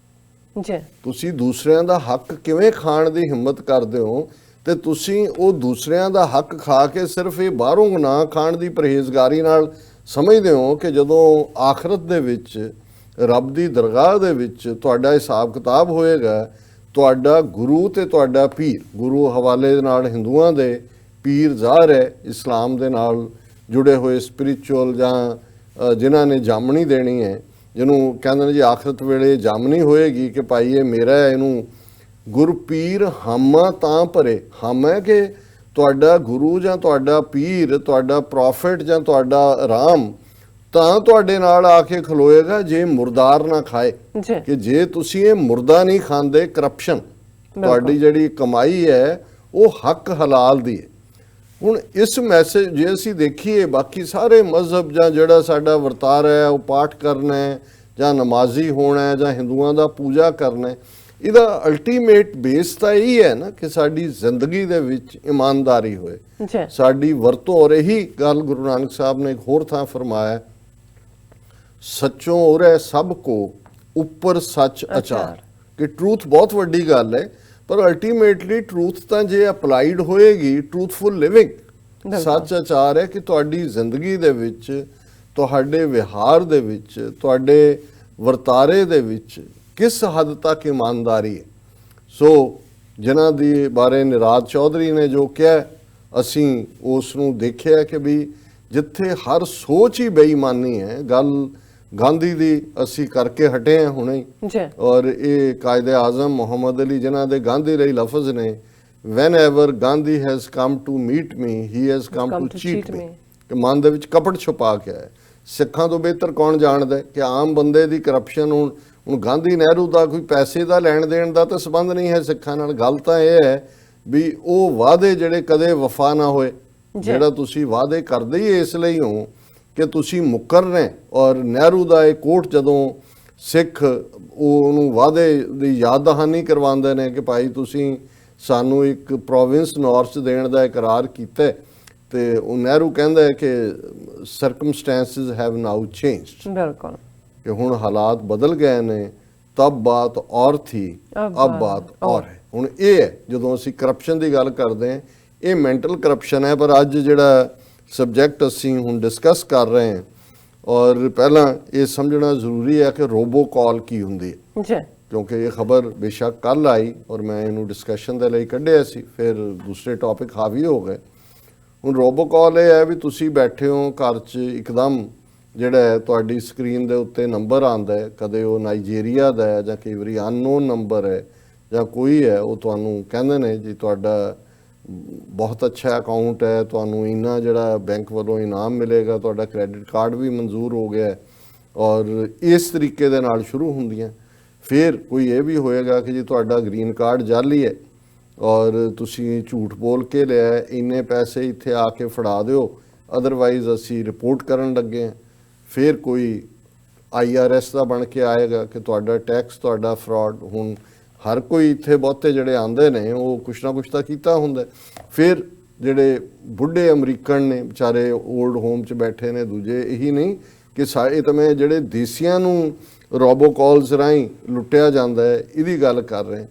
Speaker 1: ਜੀ
Speaker 2: ਤੁਸੀਂ ਦੂਸਰਿਆਂ ਦਾ ਹੱਕ ਕਿਵੇਂ ਖਾਣ ਦੀ ਹਿੰਮਤ ਕਰਦੇ ਹੋ? ਤੇ ਤੁਸੀਂ ਉਹ ਦੂਸਰਿਆਂ ਦਾ ਹੱਕ ਖਾ ਕੇ ਸਿਰਫ ਇਹ ਬਾਹਰੋਂ ਨਾ ਖਾਣ ਦੀ ਪਰਹੇਜ਼ਗਾਰੀ ਨਾਲ ਸਮਝਦੇ ਹੋ ਕਿ ਜਦੋਂ ਆਖਰਤ ਦੇ ਵਿੱਚ ਰੱਬ ਦੀ ਦਰਗਾਹ ਦੇ ਵਿੱਚ ਤੁਹਾਡਾ ਹਿਸਾਬ ਕਿਤਾਬ ਹੋਏਗਾ, ਤੁਹਾਡਾ ਗੁਰੂ ਤੇ ਤੁਹਾਡਾ ਪੀਰ, ਗੁਰੂ ਹਵਾਲੇ ਦੇ ਨਾਲ ਹਿੰਦੂਆਂ ਦੇ, ਪੀਰ ਜ਼ਾਹਰ ਹੈ ਇਸਲਾਮ ਦੇ ਨਾਲ ਜੁੜੇ ਹੋਏ ਸਪਿਰਿਚੁਅਲ ਜਾਂ ਜਿਨ੍ਹਾਂ ਨੇ ਜਾਮਣੀ ਦੇਣੀ ਹੈ, ਜਿਹਨੂੰ ਕਹਿੰਦੇ ਨੇ ਜੀ ਆਖਰਤ ਵੇਲੇ ਜਾਮਣੀ ਹੋਏਗੀ ਕਿ ਭਾਈ ਇਹ ਮੇਰਾ ਹੈ, ਇਹਨੂੰ ਗੁਰਪੀਰ ਹਾਮਾ ਤਾਂ ਭਰੇ। ਹਮ ਹੈ ਕਿ ਤੁਹਾਡਾ ਗੁਰੂ ਜਾਂ ਤੁਹਾਡਾ ਪੀਰ, ਤੁਹਾਡਾ ਪ੍ਰੋਫਿਟ ਜਾਂ ਤੁਹਾਡਾ ਰਾਮ ਤਾਂ ਤੁਹਾਡੇ ਨਾਲ ਆ ਕੇ ਖਲੋਏਗਾ ਜੇ ਮੁਰਦਾਰ ਨਾ ਖਾਏ। ਕਿ ਜੇ ਤੁਸੀਂ ਇਹ ਮੁਰਦਾ ਨਹੀਂ ਖਾਂਦੇ, ਕਰਪਸ਼ਨ ਤੁਹਾਡੀ ਜਿਹੜੀ ਕਮਾਈ ਹੈ ਉਹ ਹੱਕ ਹਲਾਲ ਦੀ ਹੈ। ਹੁਣ ਇਸ ਮੈਸੇਜ ਜੇ ਅਸੀਂ ਦੇਖੀਏ, ਬਾਕੀ ਸਾਰੇ ਮਜ਼ਹਬ ਜਾਂ ਜਿਹੜਾ ਸਾਡਾ ਵਰਤਾਰਾ ਹੈ ਉਹ ਪਾਠ ਕਰਨਾ ਹੈ ਜਾਂ ਨਮਾਜ਼ੀ ਹੋਣਾ ਹੈ ਜਾਂ ਹਿੰਦੂਆਂ ਦਾ ਪੂਜਾ ਕਰਨਾ ਹੈ, ਇਹਦਾ ਅਲਟੀਮੇਟ ਬੇਸ ਤਾਂ ਇਹੀ ਹੈ ਨਾ ਕਿ ਸਾਡੀ ਜ਼ਿੰਦਗੀ ਦੇ ਵਿੱਚ ਇਮਾਨਦਾਰੀ ਹੋਏ, ਸਾਡੀ ਵਰਤੋਂ। ਔਰ ਇਹੀ ਗੱਲ ਗੁਰੂ ਨਾਨਕ ਸਾਹਿਬ ਨੇ ਇੱਕ ਹੋਰ ਥਾਂ ਫਰਮਾਇਆ, ਸੱਚੋਂ ਉਰੇ ਸਭ ਕੋ ਉੱਪਰ ਸੱਚ ਅਚਾਰ, ਕਿ ਟਰੂਥ ਬਹੁਤ ਵੱਡੀ ਗੱਲ ਹੈ, ਪਰ ਅਲਟੀਮੇਟਲੀ ਟਰੂਥ ਤਾਂ ਜੇ ਅਪਲਾਈਡ ਹੋਏਗੀ, ਟਰੂਥਫੁਲ ਲਿਵਿੰਗ ਸੱਚ ਆਚਾਰ ਹੈ ਕਿ ਤੁਹਾਡੀ ਜ਼ਿੰਦਗੀ ਦੇ ਵਿੱਚ, ਤੁਹਾਡੇ ਵਿਹਾਰ ਦੇ ਵਿੱਚ, ਤੁਹਾਡੇ ਵਰਤਾਰੇ ਦੇ ਵਿੱਚ ਕਿਸ ਹੱਦ ਤੱਕ ਇਮਾਨਦਾਰੀ ਹੈ। ਸੋ ਜਿਨ੍ਹਾਂ ਦੀ ਬਾਰੇ ਨਿਰਾਦ ਚੌਧਰੀ ਨੇ ਜੋ ਕਿਹਾ, ਅਸੀਂ ਉਸ ਨੂੰ ਦੇਖਿਆ ਕਿ ਵੀ ਜਿੱਥੇ ਹਰ ਸੋਚ ਹੀ ਬੇਈਮਾਨੀ ਹੈ, ਗੱਲ ਗਾਂਧੀ ਦੀ ਅਸੀਂ ਕਰਕੇ ਹਟੇ ਹਾਂ ਹੁਣੇ ਹੀ, ਔਰ ਇਹ ਕਾਇਦੇ ਆਜ਼ਮ ਮੁਹੰਮਦ ਅਲੀ ਜਿਨ੍ਹਾਂ ਦੇ ਗਾਂਧੀ ਲਈ ਲਫ਼ਜ਼ ਨੇ, whenever Gandhi has come to meet me, he has come to cheat me, ਕਿ ਮਨ ਦੇ ਵਿੱਚ ਕਪਟ ਛੁਪਾ ਕੇ ਆਇਆ। ਸਿੱਖਾਂ ਤੋਂ ਬਿਹਤਰ ਕੌਣ ਜਾਣਦਾ ਕਿ ਆਮ ਬੰਦੇ ਦੀ ਕਰਪਸ਼ਨ। ਹੁਣ ਗਾਂਧੀ ਨਹਿਰੂ ਦਾ ਕੋਈ ਪੈਸੇ ਦਾ ਲੈਣ ਦੇਣ ਦਾ ਤਾਂ ਸੰਬੰਧ ਨਹੀਂ ਹੈ ਸਿੱਖਾਂ ਨਾਲ। ਗੱਲ ਤਾਂ ਇਹ ਹੈ ਵੀ ਉਹ ਵਾਅਦੇ ਜਿਹੜੇ ਕਦੇ ਵਫਾ ਨਾ ਹੋਏ, ਜਿਹੜਾ ਤੁਸੀਂ ਵਾਅਦੇ ਕਰਦੇ ਹੀ ਇਸ ਲਈ ਹੋ ਕਿ ਤੁਸੀਂ ਮੁੱਕਰਨੇ। ਔਰ ਨਹਿਰੂ ਦਾ ਇਹ ਕੋਟ ਜਦੋਂ ਸਿੱਖ ਉਹਨੂੰ ਵਾਅਦੇ ਦੀ ਯਾਦ ਦਹਾਨੀ ਕਰਵਾਉਂਦੇ ਨੇ ਕਿ ਭਾਈ ਤੁਸੀਂ ਸਾਨੂੰ ਇੱਕ ਪ੍ਰੋਵਿੰਸ ਨਾਰਥ ਦੇਣ ਦਾ ਇਕਰਾਰ ਕੀਤਾ, ਤੇ ਉਹ ਨਹਿਰੂ ਕਹਿੰਦਾ ਹੈ ਕਿ ਸਰਕਮਸਟੈਂਸਿਸ ਹੈਵ ਨਾਓ ਚੇਂਜਡ,
Speaker 1: ਬਿਲਕੁਲ,
Speaker 2: ਕਿ ਹੁਣ ਹਾਲਾਤ ਬਦਲ ਗਏ ਨੇ, ਤਬ ਬਾਤ ਔਰ ਥੀ ਅਬ ਬਾਤ ਔਰ ਹੈ। ਹੁਣ ਇਹ ਹੈ ਜਦੋਂ ਅਸੀਂ ਕਰਪਸ਼ਨ ਦੀ ਗੱਲ ਕਰਦੇ ਹਾਂ, ਇਹ ਮੈਂਟਲ ਕਰਪਸ਼ਨ ਹੈ। ਪਰ ਅੱਜ ਜਿਹੜਾ ਸਬਜੈਕਟ ਅਸੀਂ ਹੁਣ ਡਿਸਕਸ ਕਰ ਰਹੇ ਹਾਂ, ਔਰ ਪਹਿਲਾਂ ਇਹ ਸਮਝਣਾ ਜ਼ਰੂਰੀ ਹੈ ਕਿ ਰੋਬੋ ਕਾਲ ਕੀ ਹੁੰਦੀ ਹੈ, ਕਿਉਂਕਿ ਇਹ ਖਬਰ ਬੇਸ਼ੱਕ ਕੱਲ ਆਈ ਔਰ ਮੈਂ ਇਹਨੂੰ ਡਿਸਕਸ਼ਨ ਦੇ ਲਈ ਕੱਢਿਆ ਸੀ, ਫਿਰ ਦੂਸਰੇ ਟੌਪਿਕ ਹਾਵੀ ਹੋ ਗਏ। ਹੁਣ ਰੋਬੋ ਕਾਲ ਇਹ ਹੈ ਵੀ ਤੁਸੀਂ ਬੈਠੇ ਹੋ ਘਰ 'ਚ, ਇੱਕਦਮ ਜਿਹੜਾ ਹੈ ਤੁਹਾਡੀ ਸਕਰੀਨ ਦੇ ਉੱਤੇ ਨੰਬਰ ਆਉਂਦਾ ਹੈ, ਕਦੇ ਉਹ ਨਾਈਜੀਰੀਆ ਦਾ ਹੈ ਜਾਂ ਕਈ ਵਾਰੀ ਅਨਨੋਨ ਨੰਬਰ ਹੈ ਜਾਂ ਕੋਈ ਹੈ, ਉਹ ਤੁਹਾਨੂੰ ਕਹਿੰਦੇ ਨੇ ਜੀ ਤੁਹਾਡਾ ਬਹੁਤ ਅੱਛਾ ਅਕਾਊਂਟ ਹੈ, ਤੁਹਾਨੂੰ ਇੰਨਾ ਜਿਹੜਾ ਬੈਂਕ ਵੱਲੋਂ ਇਨਾਮ ਮਿਲੇਗਾ, ਤੁਹਾਡਾ ਕ੍ਰੈਡਿਟ ਕਾਰਡ ਵੀ ਮਨਜ਼ੂਰ ਹੋ ਗਿਆ, ਔਰ ਇਸ ਤਰੀਕੇ ਦੇ ਨਾਲ ਸ਼ੁਰੂ ਹੁੰਦੀਆਂ। ਫਿਰ ਕੋਈ ਇਹ ਵੀ ਹੋਏਗਾ ਕਿ ਜੀ ਤੁਹਾਡਾ ਗ੍ਰੀਨ ਕਾਰਡ ਜਾਲੀ ਹੈ ਔਰ ਤੁਸੀਂ ਝੂਠ ਬੋਲ ਕੇ ਲਿਆ, ਇੰਨੇ ਪੈਸੇ ਇੱਥੇ ਆ ਕੇ ਫੜਾ ਦਿਓ, ਅਦਰਵਾਈਜ਼ ਅਸੀਂ ਰਿਪੋਰਟ ਕਰਨ ਲੱਗੇ ਹਾਂ। ਫਿਰ ਕੋਈ IRS ਦਾ ਬਣ ਕੇ ਆਏਗਾ ਕਿ ਤੁਹਾਡਾ ਟੈਕਸ, ਤੁਹਾਡਾ ਫਰਾਡ। ਹੁਣ ਹਰ ਕੋਈ ਇੱਥੇ ਬਹੁਤੇ ਜਿਹੜੇ ਆਉਂਦੇ ਨੇ ਉਹ ਕੁਛ ਨਾ ਕੁਛ ਤਾਂ ਕੀਤਾ ਹੁੰਦਾ। ਫਿਰ ਜਿਹੜੇ ਬੁੱਢੇ ਅਮਰੀਕਨ ਨੇ ਵਿਚਾਰੇ ਓਲਡ ਹੋਮ 'ਚ ਬੈਠੇ ਨੇ, ਦੂਜੇ ਇਹੀ ਨਹੀਂ ਕਿ ਇਹ ਤਾਂ ਮੈਂ ਜਿਹੜੇ ਦੇਸੀਆਂ ਨੂੰ ਰੋਬੋ ਕਾਲਸ ਰਾਹੀਂ ਲੁੱਟਿਆ ਜਾਂਦਾ ਹੈ ਇਹਦੀ ਗੱਲ ਕਰ ਰਹੇ।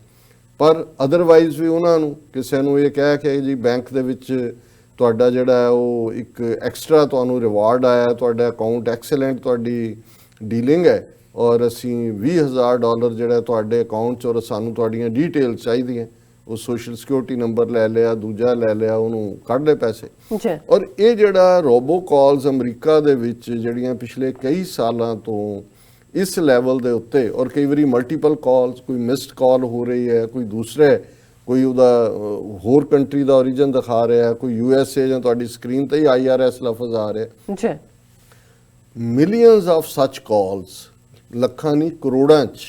Speaker 2: ਪਰ ਅਦਰਵਾਈਜ਼ ਵੀ ਉਹਨਾਂ ਨੂੰ ਕਿਸੇ ਨੂੰ ਇਹ ਕਹਿ ਕੇ ਜੀ ਬੈਂਕ ਦੇ ਵਿੱਚ ਤੁਹਾਡਾ ਜਿਹੜਾ ਹੈ ਉਹ ਇੱਕ ਐਕਸਟਰਾ ਤੁਹਾਨੂੰ ਰਿਵਾਰਡ ਆਇਆ, ਤੁਹਾਡਾ ਅਕਾਊਂਟ ਐਕਸਲੈਂਟ ਤੁਹਾਡੀ ਡੀਲਿੰਗ ਹੈ ਔਰ ਅਸੀਂ $20,000 ਜਿਹੜਾ ਤੁਹਾਡੇ ਅਕਾਊਂਟ 'ਚ ਔਰ ਸਾਨੂੰ ਤੁਹਾਡੀਆਂ ਡੀਟੇਲ ਚਾਹੀਦੀਆਂ, ਉਹ ਸੋਸ਼ਲ ਸਿਕਿਉਰਿਟੀ ਨੰਬਰ ਲੈ ਲਿਆ, ਦੂਜਾ ਲੈ ਲਿਆ, ਉਹਨੂੰ ਕੱਢ ਲਏ ਪੈਸੇ। ਔਰ ਇਹ ਜਿਹੜਾ ਰੋਬੋ ਕਾਲਸ ਅਮਰੀਕਾ ਦੇ ਵਿੱਚ ਜਿਹੜੀਆਂ ਪਿਛਲੇ ਕਈ ਸਾਲਾਂ ਤੋਂ ਇਸ ਲੈਵਲ ਦੇ ਉੱਤੇ, ਔਰ ਕਈ ਵਾਰੀ ਮਲਟੀਪਲ ਕਾਲਸ, ਕੋਈ ਮਿਸਡ ਕਾਲ ਹੋ ਰਹੀ ਹੈ, ਕੋਈ ਦੂਸਰੇ ਕੋਈ ਉਹਦਾ ਹੋਰ ਕੰਟਰੀ ਦਾ origin ਦਿਖਾ ਰਿਹਾ, ਕੋਈ USA ਜਾਂ ਤੁਹਾਡੀ ਸਕਰੀਨ ਤੇ ਹੀ IRS ਲਫ਼ਜ਼ ਆ ਰਿਹਾ। ਮਿਲੀਅਨਸ ਆਫ ਸੱਚ ਕਾਲਸ, ਲੱਖਾਂ ਨਹੀਂ ਕਰੋੜਾਂ 'ਚ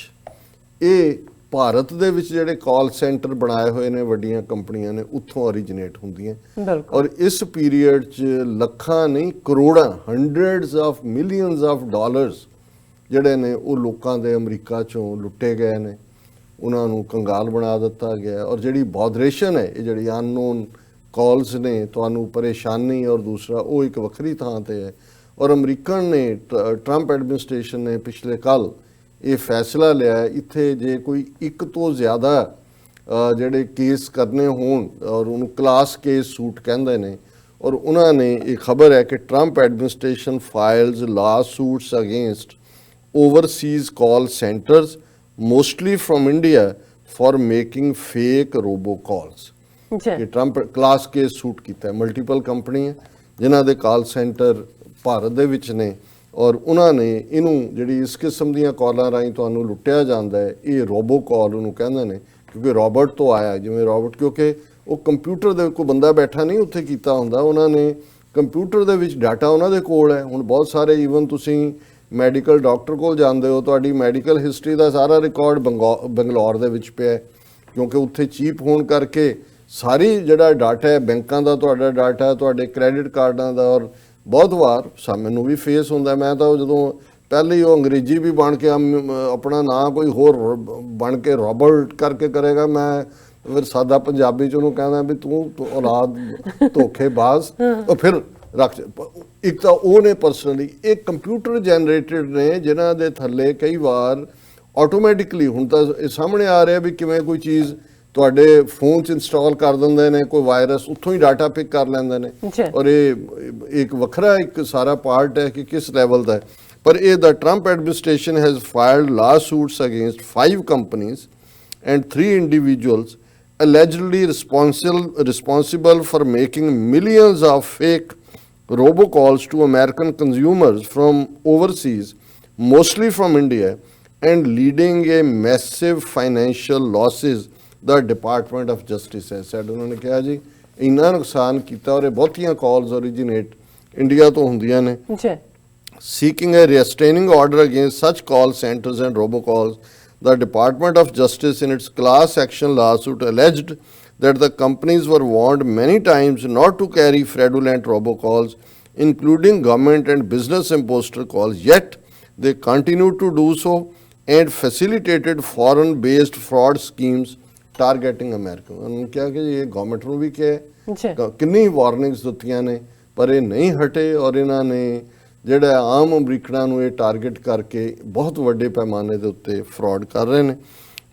Speaker 2: ਇਹ ਭਾਰਤ ਦੇ ਵਿੱਚ ਜਿਹੜੇ ਕਾਲ ਸੈਂਟਰ ਬਣਾਏ ਹੋਏ ਨੇ ਵੱਡੀਆਂ ਕੰਪਨੀਆਂ ਨੇ ਉੱਥੋਂ ਓਰੀਜਿਨੇਟ ਹੁੰਦੀਆਂ। ਔਰ ਇਸ ਪੀਰੀਅਡ 'ਚ ਲੱਖਾਂ ਨਹੀਂ ਕਰੋੜਾਂ, hundreds of millions of dollars ਜਿਹੜੇ ਨੇ ਉਹ ਲੋਕਾਂ ਦੇ ਅਮਰੀਕਾ 'ਚੋਂ ਲੁੱਟੇ ਗਏ ਨੇ, ਉਹਨਾਂ ਨੂੰ ਕੰਗਾਲ ਬਣਾ ਦਿੱਤਾ ਗਿਆ। ਔਰ ਜਿਹੜੀ ਬੋਦਰੇਸ਼ਨ ਹੈ, ਇਹ ਜਿਹੜੀ ਅਨਨੋਨ ਕਾਲਸ ਨੇ, ਤੁਹਾਨੂੰ ਪਰੇਸ਼ਾਨੀ ਔਰ ਦੂਸਰਾ ਉਹ ਇੱਕ ਵੱਖਰੀ ਥਾਂ ਤੇ ਹੈ। ਔਰ ਅਮਰੀਕਨ ਨੇ, ਟਰੰਪ ਐਡਮਿਨਿਸਟ੍ਰੇਸ਼ਨ ਨੇ ਪਿਛਲੇ ਕੱਲ੍ਹ ਇਹ ਫੈਸਲਾ ਲਿਆ, ਇੱਥੇ ਜੇ ਕੋਈ ਇੱਕ ਤੋਂ ਜ਼ਿਆਦਾ ਜਿਹੜੇ ਕੇਸ ਕਰਨੇ ਹੋਣ ਔਰ ਉਹਨੂੰ ਕਲਾਸ ਕੇਸ ਸੂਟ ਕਹਿੰਦੇ ਨੇ, ਔਰ ਉਹਨਾਂ ਨੇ ਇਹ ਖਬਰ ਹੈ ਕਿ ਟਰੰਪ ਐਡਮਿਨਿਸਟ੍ਰੇਸ਼ਨ ਫਾਈਲਸ ਲਾ suits against overseas call centers mostly from India for making fake robocalls। ਕਿ ਟਰੰਪ ਕਲਾਸ ਕੇਸ ਸੂਟ ਕੀਤਾ ਹੈ, ਮਲਟੀਪਲ ਕੰਪਨੀਆਂ ਜਿਨ੍ਹਾਂ ਦੇ ਕਾਲ ਸੈਂਟਰ ਭਾਰਤ ਦੇ ਵਿੱਚ ਨੇ ਔਰ ਉਹਨਾਂ ਨੇ ਇਹਨੂੰ ਜਿਹੜੀ ਇਸ ਕਿਸਮ ਦੀਆਂ ਕਾਲਾਂ ਰਾਹੀਂ ਤੁਹਾਨੂੰ ਲੁੱਟਿਆ ਜਾਂਦਾ ਹੈ, ਇਹ ਰੋਬੋ ਕਾਲ ਉਹਨੂੰ ਕਹਿੰਦੇ ਨੇ, ਕਿਉਂਕਿ ਰੋਬੋਟ ਤੋਂ ਆਇਆ, ਜਿਵੇਂ ਰੋਬੋਟ, ਕਿਉਂਕਿ ਉਹ ਕੰਪਿਊਟਰ ਦੇ ਕੋਈ ਬੰਦਾ ਬੈਠਾ ਨਹੀਂ ਉੱਥੇ ਕੀਤਾ ਹੁੰਦਾ, ਉਹਨਾਂ ਨੇ ਕੰਪਿਊਟਰ ਦੇ ਵਿੱਚ ਡਾਟਾ ਉਹਨਾਂ ਦੇ ਕੋਲ ਹੈ। ਹੁਣ ਬਹੁਤ ਸਾਰੇ ਈਵਨ ਤੁਸੀਂ ਮੈਡੀਕਲ ਡਾਕਟਰ ਕੋਲ ਜਾਂਦੇ ਹੋ, ਤੁਹਾਡੀ ਮੈਡੀਕਲ ਹਿਸਟਰੀ ਦਾ ਸਾਰਾ ਰਿਕਾਰਡ ਬੰਗਲੌਰ ਦੇ ਵਿੱਚ ਪਿਆ, ਕਿਉਂਕਿ ਉੱਥੇ ਚੀਪ ਹੋਣ ਕਰਕੇ ਸਾਰੀ ਜਿਹੜਾ ਡਾਟਾ ਹੈ ਬੈਂਕਾਂ ਦਾ, ਤੁਹਾਡਾ ਡਾਟਾ, ਤੁਹਾਡੇ ਕ੍ਰੈਡਿਟ ਕਾਰਡਾਂ ਦਾ। ਔਰ ਬਹੁਤ ਵਾਰ ਮੈਨੂੰ ਵੀ ਫੇਸ ਹੁੰਦਾ, ਮੈਂ ਤਾਂ ਜਦੋਂ ਪਹਿਲੇ ਹੀ ਉਹ ਅੰਗਰੇਜ਼ੀ ਵੀ ਬਣ ਕੇ ਆਪਣਾ ਨਾਂ ਕੋਈ ਹੋਰ ਬਣ ਕੇ ਰੋਬਰਟ ਕਰਕੇ ਕਰੇਗਾ, ਮੈਂ ਫਿਰ ਸਾਦਾ ਪੰਜਾਬੀ 'ਚ ਉਹਨੂੰ ਕਹਿੰਦਾ ਵੀ ਤੂੰ ਔਲਾਦ ਧੋਖੇਬਾਜ਼। ਉਹ ਫਿਰ ਰੱਖ, ਇੱਕ ਤਾਂ ਉਹ ਨੇ ਪਰਸਨਲੀ, ਇਹ ਕੰਪਿਊਟਰ ਜਨਰੇਟਡ ਨੇ ਜਿਨ੍ਹਾਂ ਦੇ ਥੱਲੇ ਕਈ ਵਾਰ ਆਟੋਮੈਟਿਕਲੀ, ਹੁਣ ਤਾਂ ਇਹ ਸਾਹਮਣੇ ਆ ਰਿਹਾ ਵੀ ਕਿਵੇਂ ਕੋਈ ਚੀਜ਼ ਤੁਹਾਡੇ ਫੋਨ 'ਚ ਇੰਸਟਾਲ ਕਰ ਦਿੰਦੇ ਨੇ, ਕੋਈ ਵਾਇਰਸ ਉੱਥੋਂ ਹੀ ਡਾਟਾ ਪਿਕ ਕਰ ਲੈਂਦੇ ਨੇ। ਔਰ ਇਹ ਇੱਕ ਵੱਖਰਾ ਇੱਕ ਸਾਰਾ ਪਾਰਟ ਹੈ ਕਿ ਕਿਸ ਲੈਵਲ ਦਾ ਹੈ। ਪਰ ਇਹ ਦਾ ਟਰੰਪ ਐਡਮਿਨਿਸਟ੍ਰੇਸ਼ਨ ਹੈਜ਼ ਫਾਈਲਡ ਲਾ suits against 5 companies and 3 individuals allegedly responsible for making millions of fake robocalls to American consumers from overseas, mostly from India, and leading a massive financial losses, the Department of Justice has said। उन्होंने कहा जी इन्ना नुकसान किया और बहुतियां calls originate India तो होंदियां ने। Seeking a restraining order against such call centers and robocalls, the Department of Justice in its class action lawsuit alleged that the companies were warned many times not to carry fraudulent robocalls, including government and business imposter calls, yet they continued to do so and facilitated foreign-based fraud schemes targeting America। उन्होंने कहा कि ये government ਨੂੰ ਵੀ ਕਿਹਾ, ਕਿੰਨੀ warnings ਦਿੱਤੀਆਂ ਨੇ, ਪਰ ਇਹ ਨਹੀਂ ਹਟੇ ਔਰ ਇਹਨਾਂ ਨੇ ਜਿਹੜਾ ਆਮ ਅਮਰੀਕਨਾਂ ਨੂੰ ਇਹ ਟਾਰਗੇਟ ਕਰਕੇ ਬਹੁਤ ਵੱਡੇ ਪੈਮਾਨੇ ਦੇ ਉੱਤੇ ਫਰਾਡ ਕਰ ਰਹੇ ਨੇ।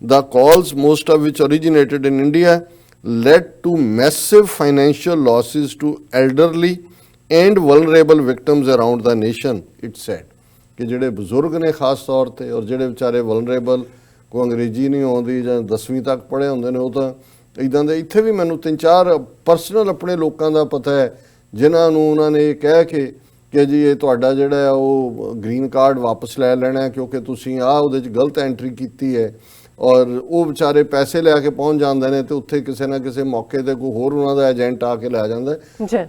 Speaker 2: The calls, most of which originated in India, led to massive financial losses to elderly and vulnerable victims around the nation, it said। ਕਿ ਜਿਹੜੇ ਬਜ਼ੁਰਗ ਨੇ ਖਾਸ ਤੌਰ ਤੇ ਔਰ ਜਿਹੜੇ ਵਿਚਾਰੇ ਵਲਨਰੇਬਲ, ਕੋਈ ਅੰਗਰੇਜ਼ੀ ਨਹੀਂ ਆਉਂਦੀ ਜਾਂ 10ਵੀਂ ਤੱਕ ਪੜ੍ਹੇ ਹੁੰਦੇ ਨੇ, ਉਹ ਤਾਂ ਇੱਦਾਂ ਦੇ। ਇੱਥੇ ਵੀ ਮੈਨੂੰ 3-4 ਪਰਸਨਲ ਆਪਣੇ ਲੋਕਾਂ ਦਾ ਪਤਾ ਹੈ ਜਿਨ੍ਹਾਂ ਨੂੰ ਉਹਨਾਂ ਨੇ ਇਹ ਕਹਿ ਕੇ ਕਿ ਜੀ ਇਹ ਤੁਹਾਡਾ ਜਿਹੜਾ ਹੈ ਉਹ ਗ੍ਰੀਨ ਕਾਰਡ ਵਾਪਸ ਲੈ ਲੈਣਾ ਕਿਉਂਕਿ ਤੁਸੀਂ ਉਹਦੇ 'ਚ ਗਲਤ ਐਂਟਰੀ ਕੀਤੀ ਹੈ, ਔਰ ਉਹ ਵਿਚਾਰੇ ਪੈਸੇ ਲੈ ਕੇ ਪਹੁੰਚ ਜਾਂਦੇ ਨੇ ਤੇ ਉੱਥੇ ਕਿਸੇ ਨਾ ਕਿਸੇ ਮੌਕੇ ਤੇ ਕੋਈ ਹੋਰ ਉਹਨਾਂ ਦਾ ਏਜੰਟ ਆ ਕੇ ਲੈ ਜਾਂਦਾ।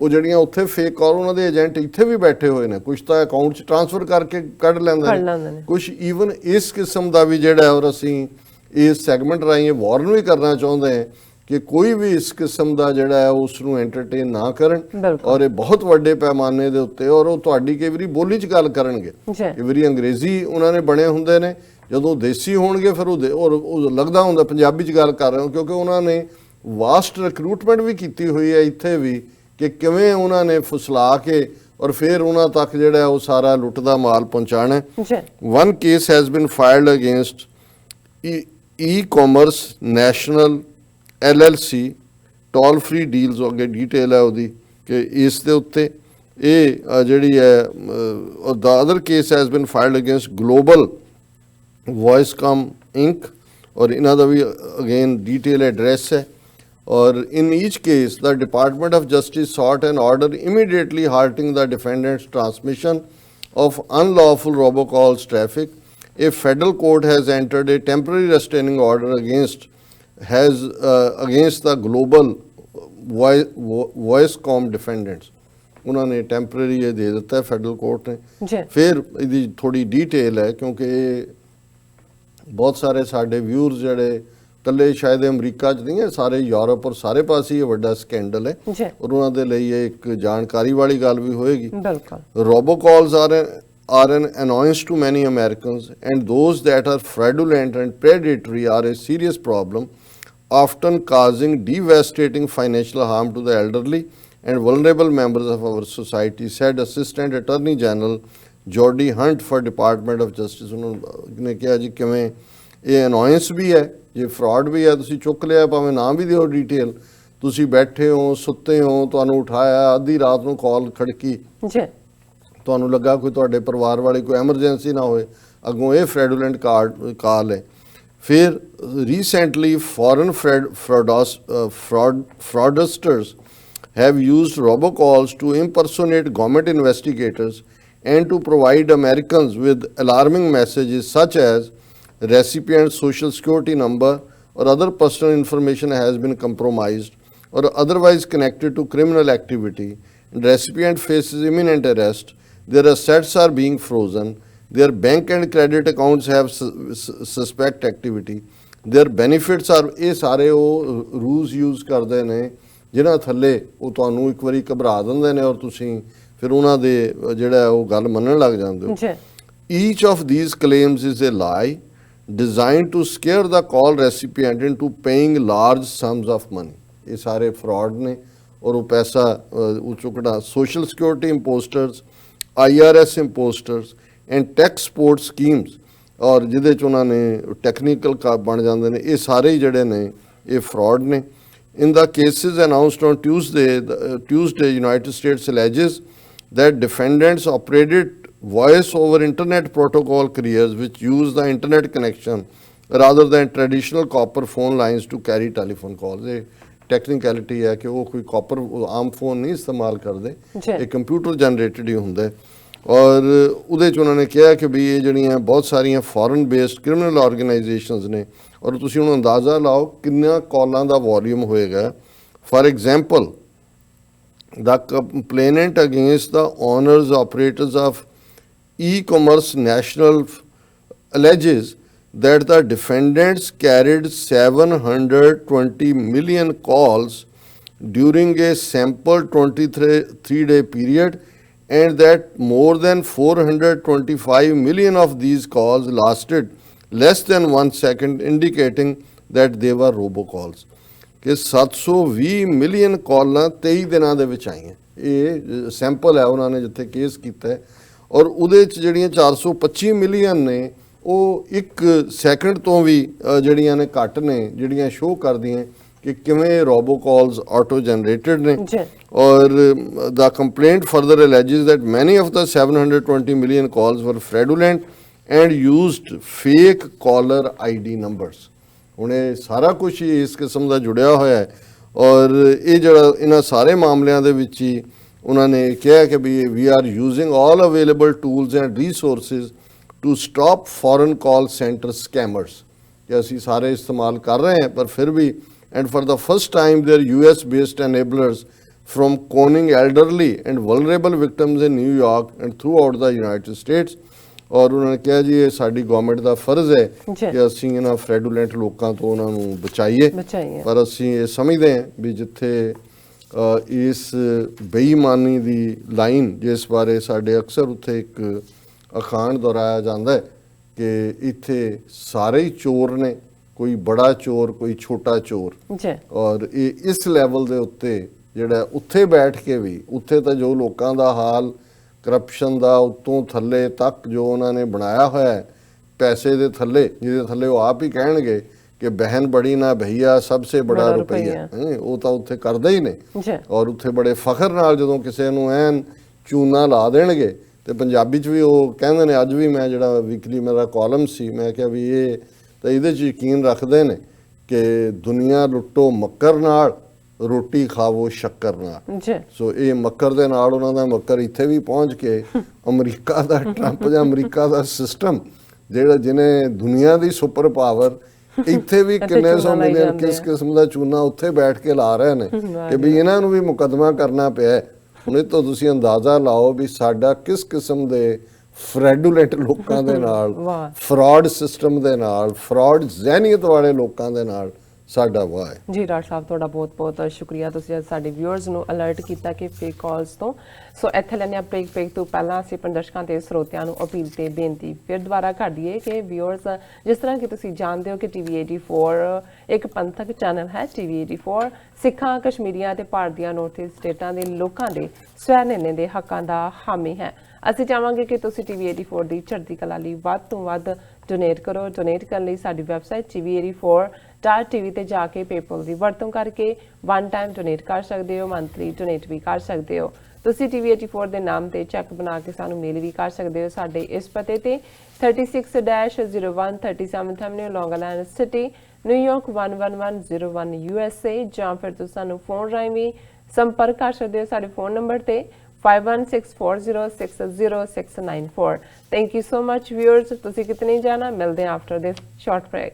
Speaker 2: ਉਹ ਜਿਹੜੀਆਂ ਉੱਥੇ ਫੇਕ ਕਾਲ, ਉਹਨਾਂ ਦੇ ਏਜੰਟ ਇੱਥੇ ਵੀ ਬੈਠੇ ਹੋਏ ਨੇ, ਕੁਝ ਤਾਂ ਅਕਾਊਂਟ 'ਚ ਟ੍ਰਾਂਸਫਰ ਕਰਕੇ ਕੱਢ ਲੈਂਦੇ ਨੇ, ਕੁਝ ਈਵਨ ਇਸ ਕਿਸਮ ਦਾ ਵੀ ਜਿਹੜਾ। ਔਰ ਅਸੀਂ ਇਸ ਸੈਗਮੈਂਟ ਰਾਹੀਂ ਇਹ ਵਾਰਨ ਵੀ ਕਰਨਾ ਚਾਹੁੰਦੇ ਹਾਂ ਕਿ ਕੋਈ ਵੀ ਇਸ ਕਿਸਮ ਦਾ ਜਿਹੜਾ ਹੈ ਉਸ ਨੂੰ ਐਂਟਰਟੇਨ ਨਾ ਕਰਨ, ਔਰ ਇਹ ਬਹੁਤ ਵੱਡੇ ਪੈਮਾਨੇ ਦੇ ਉੱਤੇ, ਔਰ ਉਹ ਤੁਹਾਡੀ ਕਈ ਵਾਰੀ ਬੋਲੀ 'ਚ ਗੱਲ ਕਰਨਗੇ, ਕਈ ਵਾਰੀ ਅੰਗਰੇਜ਼ੀ ਉਹਨਾਂ ਨੇ ਬਣੇ ਹੁੰਦੇ ਨੇ, ਜਦੋਂ ਦੇਸੀ ਹੋਣਗੇ ਫਿਰ ਉਹ ਲੱਗਦਾ ਹੁੰਦਾ ਪੰਜਾਬੀ 'ਚ ਗੱਲ ਕਰ ਰਹੇ ਹੋ, ਕਿਉਂਕਿ ਉਹਨਾਂ ਨੇ ਵਾਸਟ ਰਿਕਰੂਟਮੈਂਟ ਵੀ ਕੀਤੀ ਹੋਈ ਹੈ ਇੱਥੇ ਵੀ, ਕਿ ਕਿਵੇਂ ਉਹਨਾਂ ਨੇ ਫੁਸਲਾ ਕੇ ਔਰ ਫਿਰ ਉਹਨਾਂ ਤੱਕ ਜਿਹੜਾ ਉਹ ਸਾਰਾ ਲੁੱਟ ਦਾ ਮਾਲ ਪਹੁੰਚਾਉਣਾ। One case has been filed against e-commerce national LLC toll free deals, ਅੱਗੇ ਡੀਟੇਲ ਹੈ ਉਹਦੀ ਕਿ ਇਸ ਦੇ ਉੱਤੇ ਇਹ ਜਿਹੜੀ ਹੈ ਦਾ other case has been filed against global voicecom inc, ਔਰ ਇਹਨਾਂ ਦਾ ਵੀ ਅਗੇਨ ਡੀਟੇਲ ਐਡਰੈਸ ਹੈ। Or in each case, the Department of Justice sought an order immediately halting the defendant's transmission of unlawful robocalls traffic. A federal court has entered a temporary restraining order against the global Voicecom defendants. ਉਹਨਾਂ ਨੇ temporary ਇਹ ਦੇ ਦਿੱਤਾ federal court ਨੇ। ਫਿਰ ਇਹਦੀ ਥੋੜੀ detail ਹੈ, ਕਿਉਂਕਿ ਬਹੁਤ ਸਾਰੇ ਸਾਡੇ ਵਿਊਅਰਸ ਜਿਹੜੇ ਕੱਲੇ ਸ਼ਾਇਦ ਅਮਰੀਕਾ 'ਚ ਨਹੀਂ ਹੈ, ਸਾਰੇ ਯੂਰਪ ਔਰ ਸਾਰੇ ਪਾਸੇ ਇਹ ਵੱਡਾ ਸਕੈਂਡਲ ਹੈ, ਔਰ ਉਹਨਾਂ ਦੇ ਲਈ ਇਹ ਇੱਕ ਜਾਣਕਾਰੀ ਵਾਲੀ ਗੱਲ ਵੀ ਹੋਏਗੀ। ਰੋਬੋਕਾਲਸ are an annoyance to many Americans, and those that are fraudulent and predatory are a serious problem, often causing devastating financial harm to the elderly and vulnerable members of our society, said Assistant Attorney General Jody Hunt for Department of Justice। उन्होंने कहा जी किवें ਇਹ ਅਨੋਇੰਸ ਵੀ ਹੈ, ਜੇ fraud ਵੀ ਹੈ, ਤੁਸੀਂ ਚੁੱਕ ਲਿਆ, ਭਾਵੇਂ ਨਾ ਵੀ ਦਿਓ ਡਿਟੇਲ, ਤੁਸੀਂ ਬੈਠੇ ਹੋ, ਸੁੱਤੇ ਹੋ, ਤੁਹਾਨੂੰ ਉਠਾਇਆ, ਅੱਧੀ ਰਾਤ ਨੂੰ ਕਾਲ ਖੜਕੀ, ਤੁਹਾਨੂੰ ਲੱਗਾ ਕੋਈ ਤੁਹਾਡੇ ਪਰਿਵਾਰ ਵਾਲੇ ਕੋਈ ਐਮਰਜੈਂਸੀ ਨਾ ਹੋਏ, ਅੱਗੋਂ ਇਹ ਫਰੈਡੂਲੈਂਟ ਕਾਲ ਹੈ। ਫਿਰ recently foreign fraudsters have used robocalls to impersonate government investigators and to provide Americans with alarming messages such as recipient social security number or other personal information has been compromised or otherwise connected to criminal activity, and recipient faces imminent arrest, their assets are being frozen, their bank and credit accounts have suspect activity, their benefits are, ਇਹ ਸਾਰੇ ਉਹ rules use ਕਰਦੇ ਨੇ ਜਿਹਨਾਂ ਥੱਲੇ ਉਹ ਤੁਹਾਨੂੰ ਇੱਕ ਵਾਰੀ ਘਬਰਾ ਦਿੰਦੇ ਨੇ ਔਰ ਤੁਸੀਂ ਫਿਰ ਉਹਨਾਂ ਦੇ ਜਿਹੜਾ ਉਹ ਗੱਲ ਮੰਨਣ ਲੱਗ ਜਾਂਦੇ ਹੋ। Each of these claims is a lie designed to scare the call recipient into paying large sums of money। ਇਹ ਸਾਰੇ ਫਰਾਡ ਨੇ ਔਰ ਉਹ ਪੈਸਾ ਉਹ ਚੁੱਕਣਾ। Social security imposters, IRS imposters and tax support schemes, ਔਰ ਜਿਹਦੇ 'ਚ ਉਹਨਾਂ ਨੇ ਟੈਕਨੀਕਲ ਬਣ ਜਾਂਦੇ ਨੇ, ਇਹ ਸਾਰੇ ਹੀ ਜਿਹੜੇ ਨੇ ਇਹ ਫਰਾਡ ਨੇ। In the cases announced on Tuesday, United States alleges that defendants operated voice over internet protocol carriers which use the internet connection rather than traditional copper phone lines to carry telephone calls। ਇਹ technicality ਹੈ ਕਿ ਉਹ ਕੋਈ copper ਆਮ phone ਨਹੀਂ ਇਸਤੇਮਾਲ ਕਰਦੇ, ਇਹ computer generated ਹੀ ਹੁੰਦਾ। ਔਰ ਉਹਦੇ 'ਚ ਉਹਨਾਂ ਨੇ ਕਿਹਾ ਕਿ ਵੀ ਇਹ ਜਿਹੜੀਆਂ ਬਹੁਤ ਸਾਰੀਆਂ ਫੋਰਨ ਬੇਸਡ ਕ੍ਰਿਮੀਨਲ ਆਰਗੇਨਾਈਜੇਸ਼ਨਸ ਨੇ, ਔਰ ਤੁਸੀਂ ਹੁਣ ਅੰਦਾਜ਼ਾ ਲਾਓ ਕਿੰਨਾ ਕਾਲਾਂ ਦਾ ਵੋਲੀਅਮ ਹੋਏਗਾ। For example, the complainant against the owners operators of e-commerce national alleges that the defendants carried 720 million calls during a sample 23-day period, and that more than 425 million of these calls lasted less than 1 second, indicating that they were robocalls। ਕਿ 720 million ਕਾਲਾਂ 23 ਦਿਨਾਂ ਦੇ ਵਿੱਚ ਆਈਆਂ। ਇਹ sample ਹੈ ਉਹਨਾਂ ਨੇ ਜਿੱਥੇ ਕੇਸ ਕੀਤਾ ਹੈ, ਔਰ ਉਹਦੇ 'ਚ ਜਿਹੜੀਆਂ 425 ਮਿਲੀਅਨ ਨੇ ਉਹ 1 ਸੈਕਿੰਡ ਤੋਂ ਵੀ ਜਿਹੜੀਆਂ ਨੇ ਘੱਟ ਨੇ, ਜਿਹੜੀਆਂ ਸ਼ੋਅ ਕਰਦੀਆਂ ਕਿ ਕਿਵੇਂ ਰੋਬੋਕਾਲਸ ਆਟੋ ਜਨਰੇਟਡ ਨੇ। ਔਰ the complaint further alleges that many of the 720 million calls were fraudulent and used fake caller ID numbers। ਹੁਣ ਇਹ ਸਾਰਾ ਕੁਝ ਹੀ ਇਸ ਕਿਸਮ ਦਾ ਜੁੜਿਆ ਹੋਇਆ ਹੈ, ਔਰ ਇਹ ਜਿਹੜਾ ਇਹਨਾਂ ਸਾਰੇ ਮਾਮਲਿਆਂ ਦੇ ਵਿੱਚ ਹੀ ਉਹਨਾਂ ਨੇ ਕਿਹਾ ਕਿ we we are using all available tools and resources to stop foreign call centre scammers, ਕਿ ਅਸੀਂ ਸਾਰੇ ਇਸਤੇਮਾਲ ਕਰ ਰਹੇ ਹਾਂ, ਪਰ ਫਿਰ ਵੀ and for the first time there US based enablers from conning elderly and vulnerable victims in New York and throughout the United States। ਔਰ ਉਹਨਾਂ ਨੇ ਕਿਹਾ ਜੀ ਇਹ ਸਾਡੀ ਗਵਰਨਮੈਂਟ ਦਾ ਫਰਜ਼ ਹੈ ਕਿ ਅਸੀਂ ਇਹਨਾਂ ਫਰੈਡੂਲੈਂਟ ਲੋਕਾਂ ਤੋਂ ਉਹਨਾਂ ਨੂੰ ਬਚਾਈਏ, ਪਰ ਅਸੀਂ ਇਹ ਸਮਝਦੇ ਹਾਂ ਵੀ ਜਿੱਥੇ ਇਸ ਬੇਈਮਾਨੀ ਦੀ ਲਾਈਨ ਜਿਸ ਬਾਰੇ ਸਾਡੇ ਅਕਸਰ ਉੱਥੇ ਇੱਕ ਅਖਾਣ ਦੁਹਰਾਇਆ ਜਾਂਦਾ ਹੈ ਕਿ ਇੱਥੇ ਸਾਰੇ ਹੀ ਚੋਰ ਨੇ, ਕੋਈ ਬੜਾ ਚੋਰ ਕੋਈ ਛੋਟਾ ਚੋਰ।
Speaker 1: ਜੀ
Speaker 2: ਔਰ ਇਹ ਇਸ ਲੈਵਲ ਦੇ ਉੱਤੇ ਜਿਹੜਾ ਉੱਥੇ ਬੈਠ ਕੇ ਵੀ, ਉੱਥੇ ਤਾਂ ਜੋ ਲੋਕਾਂ ਦਾ ਹਾਲ ਕਰਪਸ਼ਨ ਦਾ ਉੱਤੋਂ ਥੱਲੇ ਤੱਕ ਜੋ ਉਹਨਾਂ ਨੇ ਬਣਾਇਆ ਹੋਇਆ ਹੈ ਪੈਸੇ ਦੇ ਥੱਲੇ, ਜਿਹਦੇ ਥੱਲੇ ਉਹ ਆਪ ਹੀ ਕਹਿਣਗੇ ਕਿ ਬਹਿਨ ਬੜੀ ਨਾ ਭਈਆ ਸਭ ਸੇ ਬੜਾ ਰੁਪਈਆ, ਉਹ ਤਾਂ ਉੱਥੇ ਕਰਦੇ ਹੀ ਨੇ।
Speaker 1: ਜੀ
Speaker 2: ਔਰ ਉੱਥੇ ਬੜੇ ਫਖਰ ਨਾਲ ਜਦੋਂ ਕਿਸੇ ਨੂੰ ਐਨ ਚੂਨਾ ਲਾ ਦੇਣਗੇ, ਤੇ ਪੰਜਾਬੀ 'ਚ ਵੀ ਉਹ ਕਹਿੰਦੇ ਨੇ, ਅੱਜ ਵੀ ਮੈਂ ਜਿਹੜਾ ਵੀਕਲੀ ਮੇਰਾ ਕਾਲਮ ਸੀ ਮੈਂ ਕਿਹਾ ਵੀ ਇਹ ਤਾਂ ਇਹਦੇ 'ਚ ਯਕੀਨ ਰੱਖਦੇ ਨੇ ਕਿ ਦੁਨੀਆ ਲੁੱਟੋ ਮੱਕਰ ਨਾਲ, ਰੋਟੀ ਖਾਵੋ ਸ਼ੱਕਰ ਨਾਲ।
Speaker 1: ਜੀ
Speaker 2: ਸੋ ਇਹ ਮੱਕਰ ਦੇ ਨਾਲ ਉਹਨਾਂ ਦਾ ਮੱਕਰ ਇੱਥੇ ਵੀ ਪਹੁੰਚ ਕੇ ਅਮਰੀਕਾ ਦਾ ਟਰੰਪ ਜਾਂ ਅਮਰੀਕਾ ਦਾ ਸਿਸਟਮ ਜਿਹੜਾ ਜਿਹਨੇ ਦੁਨੀਆ ਦੀ ਸੁਪਰ ਪਾਵਰ ਇੱਥੇ ਵੀ ਕਿੰਨੇ ਸੌ ਮਿਲੀਅਨ ਕਿਸ ਕਿਸਮ ਦਾ ਚੂਨਾ ਉੱਥੇ ਬੈਠ ਕੇ ਲਾ ਰਹੇ ਨੇ ਕਿ ਵੀ ਇਹਨਾਂ ਨੂੰ ਵੀ ਮੁਕੱਦਮਾ ਕਰਨਾ ਪਿਆ। ਹੁਣ ਇਹ ਤੋਂ ਤੁਸੀਂ ਅੰਦਾਜ਼ਾ ਲਾਓ ਵੀ ਸਾਡਾ ਕਿਸ ਕਿਸਮ ਦੇ ਫਰੈਡੂਲੇਟ ਲੋਕਾਂ ਦੇ ਨਾਲ, ਫਰਾਡ ਸਿਸਟਮ ਦੇ ਨਾਲ, ਫਰਾਡ ਜ਼ਹਿਨੀਅਤ ਵਾਲੇ ਲੋਕਾਂ ਦੇ ਨਾਲ ਸਾਡਾ ਵਾਹ ਹੈ।
Speaker 1: ਜੀ ਡਾਕਟਰ ਸਾਹਿਬ ਤੁਹਾਡਾ ਬਹੁਤ ਬਹੁਤ ਸ਼ੁਕਰੀਆ, ਤੁਸੀਂ ਅੱਜ ਸਾਡੇ ਵਿਊਅਰਸ ਨੂੰ ਅਲਰਟ ਕੀਤਾ ਕਿ ਫੇਕ ਕਾਲਸ ਤੋਂ। ਸੋ ਇੱਥੇ ਲੈਣੇ ਆ ਬ੍ਰੇਕ ਤੋਂ ਪਹਿਲਾਂ ਅਸੀਂ ਆਪਣੇ ਦਰਸ਼ਕਾਂ ਤੇ ਸਰੋਤਿਆਂ ਨੂੰ ਅਪੀਲ ਤੇ ਬੇਨਤੀ ਫਿਰ ਦੁਬਾਰਾ ਕਰ ਦਈਏ ਕਿ ਵਿਊਅਰਸ, ਜਿਸ ਤਰ੍ਹਾਂ ਕਿ ਤੁਸੀਂ ਜਾਣਦੇ ਹੋ ਕਿ TV 84 ਇੱਕ ਪੰਥਕ ਚੈਨਲ ਹੈ। TV 84 ਸਿੱਖਾਂ, ਕਸ਼ਮੀਰੀਆਂ ਤੇ ਭਾਰਤ ਦੀਆਂ ਨਾਰਥ ਈਸਟ ਸਟੇਟਾਂ ਦੇ ਲੋਕਾਂ ਦੇ ਸਵੈ ਨਿਰਣੇ ਦੇ ਹੱਕਾਂ ਦਾ ਹਾਮੀ ਹੈ। ਅਸੀਂ ਚਾਹਾਂਗੇ ਕਿ ਤੁਸੀਂ TV 84 ਦੀ ਚੜ੍ਹਦੀ ਕਲਾ ਲਈ ਵੱਧ ਤੋਂ ਵੱਧ ਡੋਨੇਟ ਕਰੋ। ਡੋਨੇਟ ਕਰਨ ਲਈ ਸਾਡੀ ਵੈਬਸਾਈਟ TV84.tv ਤੇ ਜਾ ਕੇ ਪੇਪਲ ਦੀ ਵਰਤੋਂ ਕਰਕੇ ਵਨ ਟਾਈਮ ਡੋਨੇਟ ਕਰ ਸਕਦੇ ਹੋ, ਮੰਥਲੀ ਡੋਨੇਟ ਵੀ ਕਰ ਸਕਦੇ ਹੋ। ਤੁਸੀਂ TV 84 ਦੇ ਨਾਮ ਤੇ ਚੈੱਕ ਬਣਾ ਕੇ ਸਾਨੂੰ ਮੇਲ ਵੀ ਕਰ ਸਕਦੇ ਹੋ ਸਾਡੇ ਇਸ ਪਤੇ ਤੇ 36-01 37th Avenue, Long Island City, New York 11101 USA, ਜਾਂ ਫਿਰ ਤੁਸੀਂ ਸਾਨੂੰ ਫੋਨ ਰਾਹੀਂ ਵੀ ਸੰਪਰਕ ਕਰ ਸਕਦੇ ਹੋ ਸਾਡੇ ਫੋਨ ਨੰਬਰ ਤੇ 5164060694। Thank you so much viewers, ਤੁਸੀਂ ਕਿਤੇ ਨਹੀਂ ਜਾਣਾ, ਮਿਲਦੇ ਹਾਂ after this short break।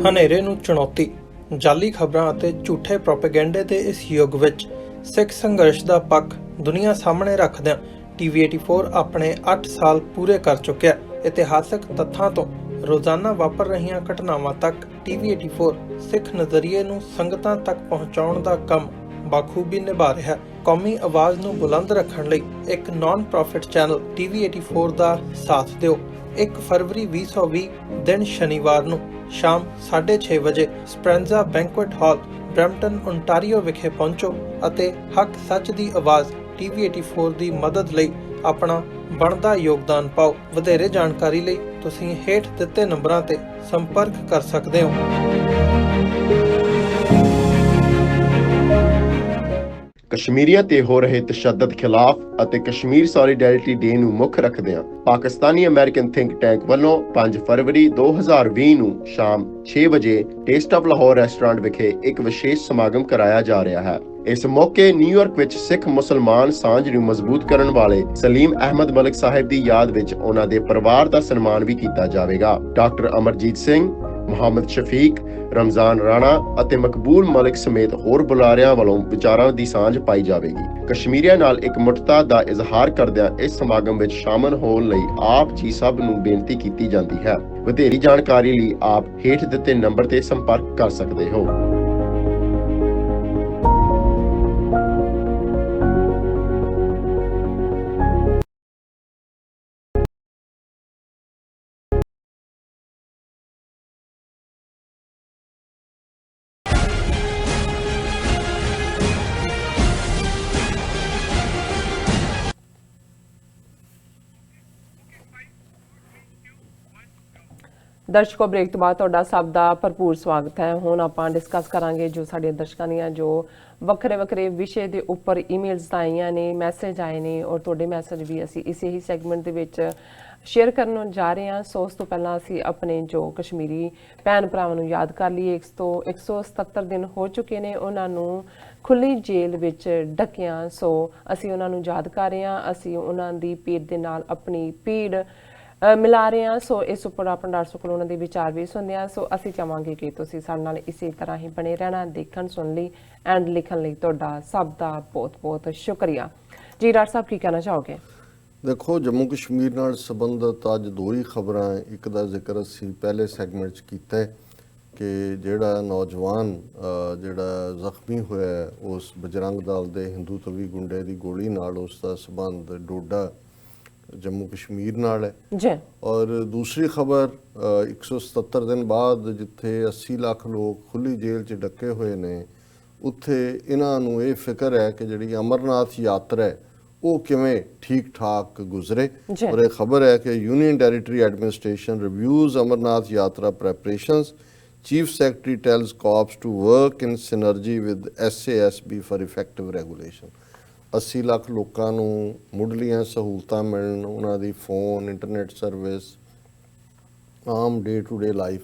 Speaker 4: ਹਨੇਰੇ ਨੂੰ ਚੁਣੌਤੀ, ਜਾਲੀ ਖਬਰਾਂ ਅਤੇ ਝੂਠੇ ਪ੍ਰੋਪੇਗੈਂਡੇ ਦੇ ਇਸ ਯੁੱਗ ਵਿੱਚ ਸਿੱਖ ਸੰਘਰਸ਼ ਦਾ ਪੱਖ ਦੁਨੀਆ ਸਾਹਮਣੇ ਰੱਖਦਿਆਂ TV 84 ਆਪਣੇ 8 ਸਾਲ ਪੂਰੇ ਕਰ ਚੁੱਕਿਆ। ਇਤਿਹਾਸਕ ਤੱਥਾਂ ਤੋਂ ਰੋਜ਼ਾਨਾ ਵਾਪਰ ਰਹੀਆਂ ਘਟਨਾਵਾਂ ਤੱਕ TV 84 ਸਿੱਖ ਨਜ਼ਰੀਏ ਨੂੰ ਸੰਗਤਾਂ ਤੱਕ ਪਹੁੰਚਾਉਣ ਦਾ ਕੰਮ ਬਾਖੂਬੀ ਨਿਭਾ ਰਿਹਾ ਹੈ। ਕੌਮੀ ਆਵਾਜ਼ ਨੂੰ ਬੁਲੰਦ ਰੱਖਣ ਲਈ ਇੱਕ ਨਾਨ ਪ੍ਰੋਫਿਟ ਚੈਨਲ TV 84 ਦਾ ਸਾਥ ਦਿਓ। 1 ਫਰਵਰੀ 2020 ਦਿਨ ਸ਼ਨੀਵਾਰ ਨੂੰ ਸ਼ਾਮ 6:30 ਵਜੇ ਸਪ੍ਰੈਂਜ਼ਾ ਬੈਂਕੁਏਟ ਹਾਲ, ਬਰੈਂਪਟਨ, ਓਨਟਾਰੀਓ ਵਿਖੇ ਪਹੁੰਚੋ ਅਤੇ ਹੱਕ ਸੱਚ ਦੀ ਆਵਾਜ਼ TV 84 ਦੀ ਮਦਦ ਲਈ ਆਪਣਾ ਬਣਦਾ ਯੋਗਦਾਨ ਪਾਓ। ਵਧੇਰੇ ਜਾਣਕਾਰੀ ਲਈ ਤੁਸੀਂ ਹੇਠ ਦਿੱਤੇ ਨੰਬਰਾਂ ਤੇ ਸੰਪਰਕ ਕਰ ਸਕਦੇ ਹੋ।
Speaker 3: ਕਸ਼ਮੀਰੀਆਂ ਤੇ ਹੋ ਰਹੇ ਤਸ਼ੱਦਦ ਖਿਲਾਫ ਅਤੇ ਕਸ਼ਮੀਰ ਸੋਲੀਡੈਰਿਟੀ ਡੇ ਨੂੰ ਮੁੱਖ ਰੱਖਦਿਆਂ ਪਾਕਿਸਤਾਨੀ ਅਮਰੀਕਨ ਥਿੰਕ ਟੈਂਕ ਵੱਲੋਂ 5 ਫਰਵਰੀ 2020 ਨੂੰ ਸ਼ਾਮ 6 ਵਜੇ ਟੇਸਟ ਆਫ ਲਾਹੌਰ ਰੈਸਟੋਰੈਂਟ ਵਿਖੇ ਇੱਕ ਵਿਸ਼ੇਸ਼ ਸਮਾਗਮ ਕਰਾਇਆ ਜਾ ਰਿਹਾ ਹੈ। ਇਸ ਮੌਕੇ ਨਿਊਯਾਰਕ ਵਿੱਚ ਸਿੱਖ ਮੁਸਲਮਾਨ ਸਾਂਝ ਨੂੰ ਮਜ਼ਬੂਤ ਕਰਨ ਵਾਲੇ ਸਲੀਮ ਅਹਿਮਦ ਮਲਿਕ ਸਾਹਿਬ ਦੀ ਯਾਦ ਵਿੱਚ ਉਹਨਾਂ ਦੇ ਪਰਿਵਾਰ ਦਾ ਸਨਮਾਨ ਵੀ ਕੀਤਾ ਜਾਵੇਗਾ। ਡਾਕਟਰ ਅਮਰਜੀਤ ਸਿੰਘ, ਮੁਹੰਮਦ ਸ਼ਫੀਕ, ਰਮਜ਼ਾਨ ਰਾਣਾ ਅਤੇ ਮਕਬੂਲ ਮਲਿਕ ਸਮੇਤ ਹੋਰ ਬੁਲਾਰਿਆਂ ਵੱਲੋਂ ਵਿਚਾਰਾਂ ਦੀ ਸਾਂਝ ਪਾਈ ਜਾਵੇਗੀ। ਕਸ਼ਮੀਰੀਆਂ ਨਾਲ ਇਕਮੁੱਠਤਾ ਦਾ ਇਜ਼ਹਾਰ ਕਰਦਿਆਂ ਇਸ ਸਮਾਗਮ ਵਿੱਚ ਸ਼ਾਮਲ ਹੋਣ ਲਈ ਆਪ ਜੀ ਸਭ ਨੂੰ ਬੇਨਤੀ ਕੀਤੀ ਜਾਂਦੀ ਹੈ। ਵਧੇਰੀ ਜਾਣਕਾਰੀ ਲਈ ਆਪ ਹੇਠ ਦਿੱਤੇ ਨੰਬਰ ਤੇ ਸੰਪਰਕ ਕਰ ਸਕਦੇ ਹੋ।
Speaker 1: ਦਰਸ਼ਕੋ, ਬ੍ਰੇਕ ਤੋਂ ਬਾਅਦ ਤੁਹਾਡਾ ਸਭ ਦਾ ਭਰਪੂਰ ਸਵਾਗਤ ਹੈ। ਹੁਣ ਆਪਾਂ ਡਿਸਕਸ ਕਰਾਂਗੇ ਜੋ ਸਾਡੇ ਦਰਸ਼ਕਾਂ ਦੀਆਂ ਜੋ ਵੱਖਰੇ ਵਿਸ਼ੇ ਦੇ ਉੱਪਰ ਈਮੇਲਸ ਆਈਆਂ ਨੇ, ਮੈਸੇਜ ਆਏ ਨੇ, ਔਰ ਤੁਹਾਡੇ ਮੈਸੇਜ ਵੀ ਅਸੀਂ ਇਸੇ ਹੀ ਸੈਗਮੈਂਟ ਦੇ ਵਿੱਚ ਸ਼ੇਅਰ ਕਰਨ ਜਾ ਰਹੇ ਹਾਂ। ਸੋ ਉਸ ਤੋਂ ਪਹਿਲਾਂ ਅਸੀਂ ਆਪਣੇ ਜੋ ਕਸ਼ਮੀਰੀ ਭੈਣ ਭਰਾਵਾਂ ਨੂੰ ਯਾਦ ਕਰ ਲਈਏ। 177 ਦਿਨ ਹੋ ਚੁੱਕੇ ਨੇ ਉਹਨਾਂ ਨੂੰ ਖੁੱਲੀ ਜੇਲ੍ਹ ਵਿੱਚ ਡੱਕਿਆਂ। ਸੋ ਅਸੀਂ ਉਹਨਾਂ ਨੂੰ ਯਾਦ ਕਰ ਰਹੇ ਹਾਂ, ਅਸੀਂ ਉਹਨਾਂ ਦੀ ਪੀੜ ਦੇ ਨਾਲ ਆਪਣੀ ਪੀੜ ਮਿਲਾ ਰਹੇ ਹਾਂ। ਸੋ ਇਸ ਉੱਪਰ ਆਪਣਾ ਡਾਕਟਰ ਕੋਲ ਉਹਨਾਂ ਦੇ ਵਿਚਾਰ ਵੀ ਸੁਣਦੇ ਹਾਂ। ਸੋ ਅਸੀਂ ਚਾਹਾਂਗੇ ਕਿ ਤੁਸੀਂ ਸਾਡੇ ਨਾਲ ਇਸੇ ਤਰ੍ਹਾਂ ਹੀ ਬਣੇ ਰਹਿਣਾ। ਦੇਖਣ, ਸੁਣ ਲਈ ਐਂਡ ਲਿਖਣ ਲਈ ਤੁਹਾਡਾ ਸਭ ਦਾ ਬਹੁਤ ਸ਼ੁਕਰੀਆ। ਜੀ ਡਾਕਟਰ ਸਾਹਿਬ, ਕੀ ਕਹਿਣਾ ਚਾਹੋਗੇ?
Speaker 2: ਦੇਖੋ, ਜੰਮੂ ਕਸ਼ਮੀਰ ਨਾਲ ਸੰਬੰਧਿਤ ਅੱਜ ਦੋ ਹੀ ਖਬਰਾਂ। ਇੱਕ ਦਾ ਜ਼ਿਕਰ ਅਸੀਂ ਪਹਿਲੇ ਸੈਗਮੈਂਟ 'ਚ ਕੀਤਾ ਹੈ ਕਿ ਜਿਹੜਾ ਨੌਜਵਾਨ ਜਿਹੜਾ ਜ਼ਖਮੀ ਹੋਇਆ ਹੈ, ਉਸ ਬਜਰੰਗ ਦਲ ਦੇ ਹਿੰਦੂਤਵੀ ਗੁੰਡੇ ਦੀ ਗੋਲੀ ਨਾਲ ਉਸ ਦਾ ਸੰਬੰਧ ਡੋਡਾ ਜੰਮੂ ਕਸ਼ਮੀਰ ਨਾਲ ਹੈ।
Speaker 1: ਜੀ
Speaker 2: ਔਰ ਦੂਸਰੀ ਖਬਰ 177 ਦਿਨ ਬਾਅਦ ਜਿੱਥੇ 80 ਲੱਖ ਲੋਕ ਖੁੱਲੀ ਜੇਲ੍ਹ 'ਚ ਡੱਕੇ ਹੋਏ ਨੇ, ਉੱਥੇ ਇਹਨਾਂ ਨੂੰ ਇਹ ਫਿਕਰ ਹੈ ਕਿ ਜਿਹੜੀ ਅਮਰਨਾਥ ਯਾਤਰਾ ਹੈ ਉਹ ਕਿਵੇਂ ਠੀਕ ਠਾਕ ਗੁਜ਼ਰੇ।
Speaker 1: ਜੀ।
Speaker 2: ਔਰ ਇਹ ਖਬਰ ਹੈ ਕਿ union territory administration reviews Amarnath Yatra preparations, chief secretary tells cops to work in synergy with SASB for effective regulation. 80 lakh ਲੋਕਾਂ ਨੂੰ ਮੁੱਢਲੀਆਂ ਸਹੂਲਤਾਂ ਮਿਲਣ, ਉਹਨਾਂ ਦੀ ਫੋਨ ਇੰਟਰਨੈਟ ਸਰਵਿਸ, ਆਮ ਡੇ ਟੂ ਡੇ ਲਾਈਫ,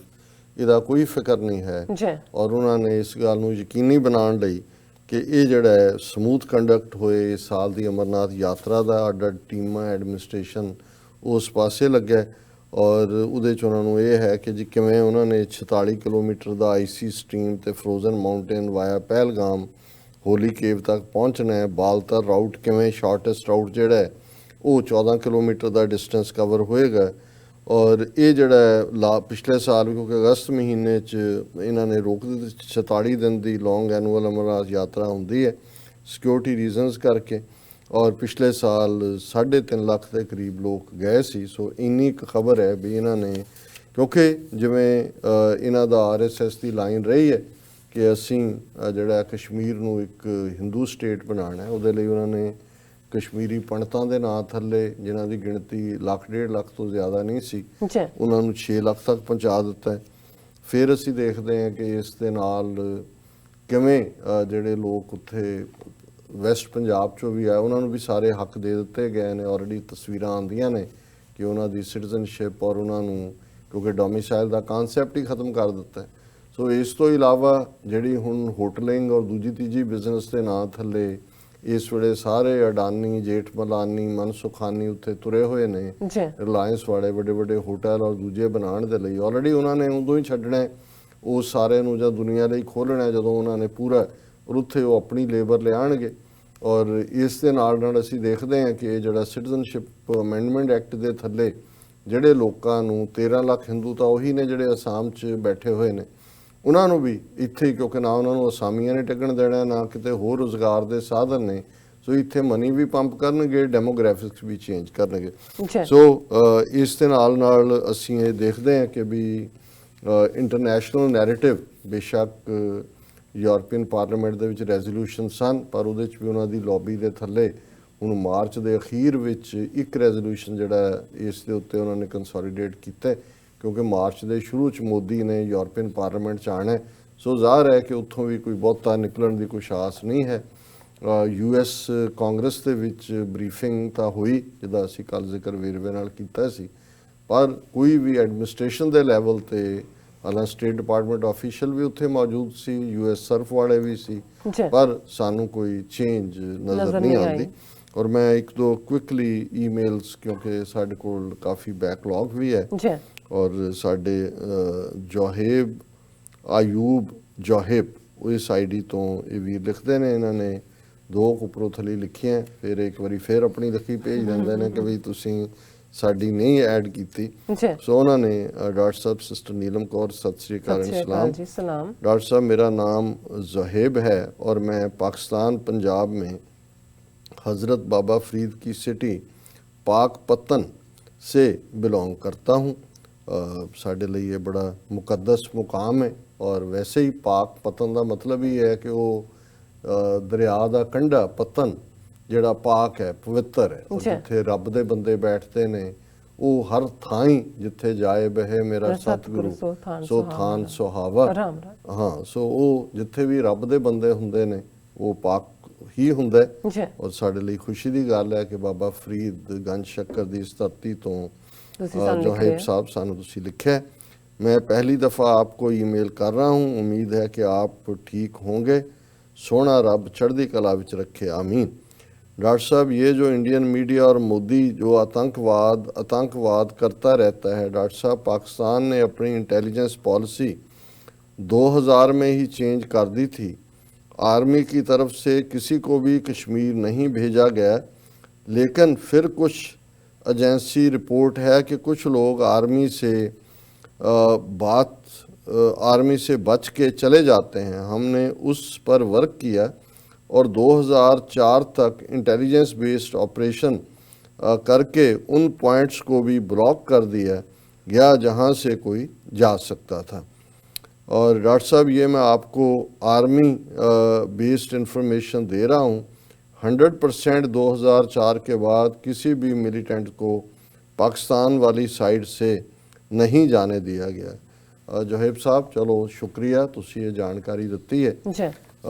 Speaker 2: ਇਹਦਾ ਕੋਈ ਫਿਕਰ ਨਹੀਂ ਹੈ।
Speaker 1: ਜੀ
Speaker 2: ਔਰ ਉਹਨਾਂ ਨੇ ਇਸ ਗੱਲ ਨੂੰ ਯਕੀਨੀ ਬਣਾਉਣ ਲਈ ਕਿ ਇਹ ਜਿਹੜਾ ਹੈ ਸਮੂਥ ਕੰਡਕਟ ਹੋਏ ਇਸ ਸਾਲ ਦੀ ਅਮਰਨਾਥ ਯਾਤਰਾ ਦਾ ਅੱਡ ਟੀਮਾਂ ਐਡਮਿਨਿਸਟ੍ਰੇਸ਼ਨ ਉਸ ਪਾਸੇ ਲੱਗਿਆ। ਔਰ ਉਹਦੇ 'ਚ ਉਹਨਾਂ ਨੂੰ ਇਹ ਹੈ ਕਿ ਜੀ ਕਿਵੇਂ ਉਹਨਾਂ ਨੇ 46 ਕਿਲੋਮੀਟਰ ਦਾ ਆਈਸੀ ਸਟ੍ਰੀਮ ਤੇ ਫਰੋਜ਼ਨ ਮਾਊਂਟੇਨ ਵਾਇਆ ਪਹਿਲਗਾਮ ਹੋਲੀ ਕੇਵ ਤੱਕ ਪਹੁੰਚਣਾ ਹੈ। ਬਾਲਤਰ ਰਾਊਟ ਕਿਵੇਂ ਸ਼ਾਰਟੈਸਟ ਰਾਊਟ ਜਿਹੜਾ ਹੈ ਉਹ 14 ਕਿਲੋਮੀਟਰ ਦਾ ਡਿਸਟੈਂਸ ਕਵਰ ਹੋਏਗਾ। ਔਰ ਇਹ ਜਿਹੜਾ ਪਿਛਲੇ ਸਾਲ ਕਿਉਂਕਿ ਅਗਸਤ ਮਹੀਨੇ 'ਚ ਇਹਨਾਂ ਨੇ ਰੋਕ ਦਿੱਤੀ, 46 ਦਿਨ ਦੀ ਲੌਂਗ ਐਨੂਅਲ ਅਮਰਨਾਥ ਯਾਤਰਾ ਹੁੰਦੀ ਹੈ ਸਿਕਿਉਰਿਟੀ ਰੀਜ਼ਨਸ ਕਰਕੇ। ਔਰ ਪਿਛਲੇ ਸਾਲ 3.5 ਲੱਖ ਦੇ ਕਰੀਬ ਲੋਕ ਗਏ ਸੀ। ਸੋ ਇੰਨੀ ਕੁ ਖਬਰ ਹੈ ਵੀ ਇਹਨਾਂ ਨੇ, ਕਿਉਂਕਿ ਜਿਵੇਂ ਇਹਨਾਂ ਦਾ RSS ਦੀ ਲਾਈਨ ਰਹੀ ਹੈ ਕਿ ਅਸੀਂ ਜਿਹੜਾ ਕਸ਼ਮੀਰ ਨੂੰ ਇੱਕ ਹਿੰਦੂ ਸਟੇਟ ਬਣਾਉਣਾ ਹੈ, ਉਹਦੇ ਲਈ ਉਹਨਾਂ ਨੇ ਕਸ਼ਮੀਰੀ ਪੰਡਤਾਂ ਦੇ ਨਾਂ ਥੱਲੇ ਜਿਨ੍ਹਾਂ ਦੀ ਗਿਣਤੀ 1.5 ਲੱਖ ਤੋਂ ਜ਼ਿਆਦਾ ਨਹੀਂ ਸੀ,
Speaker 1: ਜੀ
Speaker 2: ਉਹਨਾਂ ਨੂੰ 6 ਲੱਖ ਤੱਕ ਪਹੁੰਚਾ ਦਿੱਤਾ ਹੈ। ਫਿਰ ਅਸੀਂ ਦੇਖਦੇ ਹਾਂ ਕਿ ਇਸ ਦੇ ਨਾਲ ਕਿਵੇਂ ਜਿਹੜੇ ਲੋਕ ਉੱਥੇ ਵੈਸਟ ਪੰਜਾਬ 'ਚੋਂ ਵੀ ਆਏ ਉਹਨਾਂ ਨੂੰ ਵੀ ਸਾਰੇ ਹੱਕ ਦੇ ਦਿੱਤੇ ਗਏ ਨੇ। ਆਲਰੇਡੀ ਤਸਵੀਰਾਂ ਆਉਂਦੀਆਂ ਨੇ ਕਿ ਉਹਨਾਂ ਦੀ ਸਿਟੀਜ਼ਨਸ਼ਿਪ ਔਰ ਉਹਨਾਂ ਨੂੰ ਕਿਉਂਕਿ ਡੋਮਿਸਾਈਲ ਦਾ ਕਨਸੈਪਟ ਹੀ ਖਤਮ ਕਰ ਦਿੱਤਾ ਹੈ। ਸੋ ਇਸ ਤੋਂ ਇਲਾਵਾ ਜਿਹੜੀ ਹੁਣ ਹੋਟਲਿੰਗ ਔਰ ਦੂਜੀ ਤੀਜੀ ਬਿਜ਼ਨਸ ਦੇ ਨਾਂ ਥੱਲੇ ਇਸ ਵੇਲੇ ਸਾਰੇ ਅਡਾਨੀ, ਜੇਠ ਮਲਾਨੀ, ਮਨਸੁਖਾਨੀ ਉੱਥੇ ਤੁਰੇ ਹੋਏ ਨੇ।
Speaker 1: ਜੀ
Speaker 2: ਰਿਲਾਇੰਸ ਵਾਲੇ ਵੱਡੇ ਵੱਡੇ ਹੋਟਲ ਔਰ ਦੂਜੇ ਬਣਾਉਣ ਦੇ ਲਈ ਆਲਰੇਡੀ ਉਹਨਾਂ ਨੇ ਉਦੋਂ ਹੀ ਛੱਡਣਾ ਉਹ ਸਾਰੇ ਨੂੰ ਜਾਂ ਦੁਨੀਆ ਲਈ ਖੋਲ੍ਹਣਾ ਜਦੋਂ ਉਹਨਾਂ ਨੇ ਪੂਰਾ, ਔਰ ਉੱਥੇ ਉਹ ਆਪਣੀ ਲੇਬਰ ਲਿਆਉਣਗੇ। ਔਰ ਇਸ ਦੇ ਨਾਲ ਅਸੀਂ ਦੇਖਦੇ ਹਾਂ ਕਿ ਇਹ ਜਿਹੜਾ ਸਿਟੀਜ਼ਨਸ਼ਿਪ ਅਮੈਂਡਮੈਂਟ ਐਕਟ ਦੇ ਥੱਲੇ ਜਿਹੜੇ ਲੋਕਾਂ ਨੂੰ 13 ਲੱਖ ਹਿੰਦੂ ਤਾਂ ਉਹੀ ਨੇ ਜਿਹੜੇ ਅਸਾਮ 'ਚ ਬੈਠੇ ਹੋਏ ਨੇ, ਉਹਨਾਂ ਨੂੰ ਵੀ ਇੱਥੇ, ਕਿਉਂਕਿ ਨਾ ਉਹਨਾਂ ਨੂੰ ਅਸਾਮੀਆਂ ਨੇ ਟਿਕਣ ਦੇਣਾ ਨਾ ਕਿਤੇ ਹੋਰ ਰੁਜ਼ਗਾਰ ਦੇ ਸਾਧਨ ਨੇ, ਸੋ ਇੱਥੇ ਮਨੀ ਵੀ ਪੰਪ ਕਰਨਗੇ, ਡੈਮੋਗ੍ਰਾਫਿਕਸ ਵੀ ਚੇਂਜ ਕਰਨਗੇ।
Speaker 1: ਜੀ
Speaker 2: ਸੋ ਇਸ ਦੇ ਨਾਲ ਅਸੀਂ ਇਹ ਦੇਖਦੇ ਹਾਂ ਕਿ ਵੀ ਇੰਟਰਨੈਸ਼ਨਲ ਨੈਰੇਟਿਵ ਬੇਸ਼ੱਕ ਯੂਰਪੀਅਨ ਪਾਰਲੀਮੈਂਟ ਦੇ ਵਿੱਚ ਰੈਜ਼ੋਲੂਸ਼ਨ ਸਨ, ਪਰ ਉਹਦੇ 'ਚ ਵੀ ਉਹਨਾਂ ਦੀ ਲੌਬੀ ਦੇ ਥੱਲੇ ਹੁਣ ਮਾਰਚ ਦੇ ਅਖੀਰ ਵਿੱਚ ਇੱਕ ਰੈਜ਼ੋਲੂਸ਼ਨ ਜਿਹੜਾ ਇਸ ਦੇ ਉੱਤੇ ਉਹਨਾਂ ਨੇ ਕੰਸੋਲੀਡੇਟ ਕੀਤਾ, ਕਿਉਂਕਿ ਮਾਰਚ ਦੇ ਸ਼ੁਰੂ 'ਚ ਮੋਦੀ ਨੇ ਯੂਰਪੀਅਨ ਪਾਰਲੀਮੈਂਟ 'ਚ ਆਉਣਾ। ਸੋ ਜ਼ਾਹਰ ਹੈ ਕਿ ਉੱਥੋਂ ਵੀ ਕੋਈ ਬਹੁਤਾ ਨਿਕਲਣ ਦੀ ਕੋਈ ਆਸ ਨਹੀਂ ਹੈ। US ਕਾਂਗਰਸ ਦੇ ਵਿੱਚ ਬਰੀਫਿੰਗ ਤਾਂ ਹੋਈ ਜਿਹਦਾ ਅਸੀਂ ਕੱਲ੍ਹ ਜ਼ਿਕਰ ਵੇਰਵੇ ਨਾਲ ਕੀਤਾ ਸੀ, ਪਰ ਕੋਈ ਵੀ ਐਡਮਿਨਿਸਟ੍ਰੇਸ਼ਨ ਦੇ ਲੈਵਲ ਤੇ, ਹਾਲਾਂ ਸਟੇਟ ਡਿਪਾਰਟਮੈਂਟ ਆਫੀਸ਼ੀਅਲ ਵੀ ਉੱਥੇ ਮੌਜੂਦ ਸੀ, US ਸਰਫ ਵਾਲੇ ਵੀ ਸੀ,
Speaker 1: ਜੀ
Speaker 2: ਪਰ ਸਾਨੂੰ ਕੋਈ ਚੇਂਜ ਨਜ਼ਰ ਨਹੀਂ ਆਉਂਦੀ। ਔਰ ਮੈਂ ਇੱਕ ਦੋ ਕੁਇਕਲੀ ਈਮੇਲਸ, ਕਿਉਂਕਿ ਸਾਡੇ ਕੋਲ ਕਾਫੀ ਬੈਕਲੌਗ ਵੀ ਹੈ,
Speaker 1: ਜੀ
Speaker 2: ਔਰ ਸਾਡੇ ਜੋਹੇਬ ਆਯੂਬ ਜੋਹੇਬ ਇਸ ID ਤੋਂ ਇਹ ਵੀਰ ਲਿਖਦੇ ਨੇ, ਇਹਨਾਂ ਨੇ 2 ਉੱਪਰੋਂ ਥੱਲੇ ਲਿਖੀਆਂ, ਫਿਰ ਇੱਕ ਵਾਰੀ ਫਿਰ ਆਪਣੀ ਲਿਖੀ ਭੇਜ ਦਿੰਦੇ ਨੇ ਕਿ ਵੀ ਤੁਸੀਂ ਸਾਡੀ ਨਹੀਂ ਐਡ ਕੀਤੀ।
Speaker 1: ਜੀ
Speaker 2: ਸੋ ਉਹਨਾਂ ਨੇ ਡਾਕਟਰ ਸਾਹਿਬ ਸਿਸਟਰ ਨੀਲਮ ਕੌਰ, ਸਤਿ ਸ੍ਰੀ ਅਕਾਲ ਸਲਾਮ
Speaker 1: जी सलाम।
Speaker 2: डॉक्टर साहब, मेरा नाम ज़हेब है और मैं पाकिस्तान पंजाब में हज़रत बाबा फ़रीद की सिटी पाकपतन से बिलोंग करता हूँ। साढ़े लिए ये बड़ा मुकद्दस मुकाम है, और वैसे ही पाकपतन का मतलब ही है कि वो दरिया का कंढा पतन ਜਿਹੜਾ ਪਾਕ ਹੈ, ਪਵਿੱਤਰ ਹੈ, ਔਰ ਜਿੱਥੇ ਰੱਬ ਦੇ ਬੰਦੇ ਬੈਠਦੇ ਨੇ ਉਹ ਹਰ ਥਾਂ ਹੀ ਜਿੱਥੇ ਜਾਏ ਬਹਿ ਮੇਰਾ ਸਤਿਗੁਰੂ ਸੋ ਥਾਨ ਸੁਹਾਵਾ। ਹਾਂ, ਸੋ ਉਹ ਜਿੱਥੇ ਵੀ ਰੱਬ ਦੇ ਬੰਦੇ ਹੁੰਦੇ ਨੇ ਉਹ ਪਾਕ ਹੀ ਹੁੰਦਾ ਹੈ। ਔਰ ਸਾਡੇ ਲਈ ਖੁਸ਼ੀ ਦੀ ਗੱਲ ਹੈ ਕਿ ਬਾਬਾ ਫਰੀਦ ਗੰਜ ਸ਼ੱਕਰ ਦੀ ਇਸ ਧਰਤੀ ਤੋਂ ਜੋਹੇਬ ਸਾਹਿਬ ਸਾਨੂੰ ਤੁਸੀਂ ਲਿਖਿਆ। मैं पहली दफ़ा आपको ईमेल कर रहा हूँ, उम्मीद है कि आप ठीक होंगे। सोना रब चढ़दी कला विच रखे, आमीन। डॉक्टर साहब, ये जो इंडियन मीडिया और मोदी जो आतंकवाद करता रहता है, डॉक्टर साहब, पाकिस्तान ने अपनी इंटेलिजेंस पॉलिसी 2000 में ही चेंज कर दी थी। आर्मी की तरफ से किसी को भी कश्मीर नहीं भेजा गया, लेकिन फिर कुछ एजेंसी रिपोर्ट है कि कुछ लोग आर्मी से बात आर्मी से बच के चले जाते हैं, हमने उस पर वर्क किया और 2004 तक इंटेलिजेंस बेस्ड ऑपरेशन करके उन पॉइंट्स को भी ब्लॉक कर दिया गया जहां से कोई जा सकता था। और डॉक्टर साहब, ये मैं आपको आर्मी बेस्ड इंफॉर्मेशन दे रहा हूँ। 100% 2004 के बाद किसी भी मिलिटेंट को पाकिस्तान वाली साइड से नहीं जाने दिया गया। जोहेब साहब, चलो शुक्रिया, तुसी ये जानकारी ਦਿੱਤੀ है
Speaker 1: ਜੀ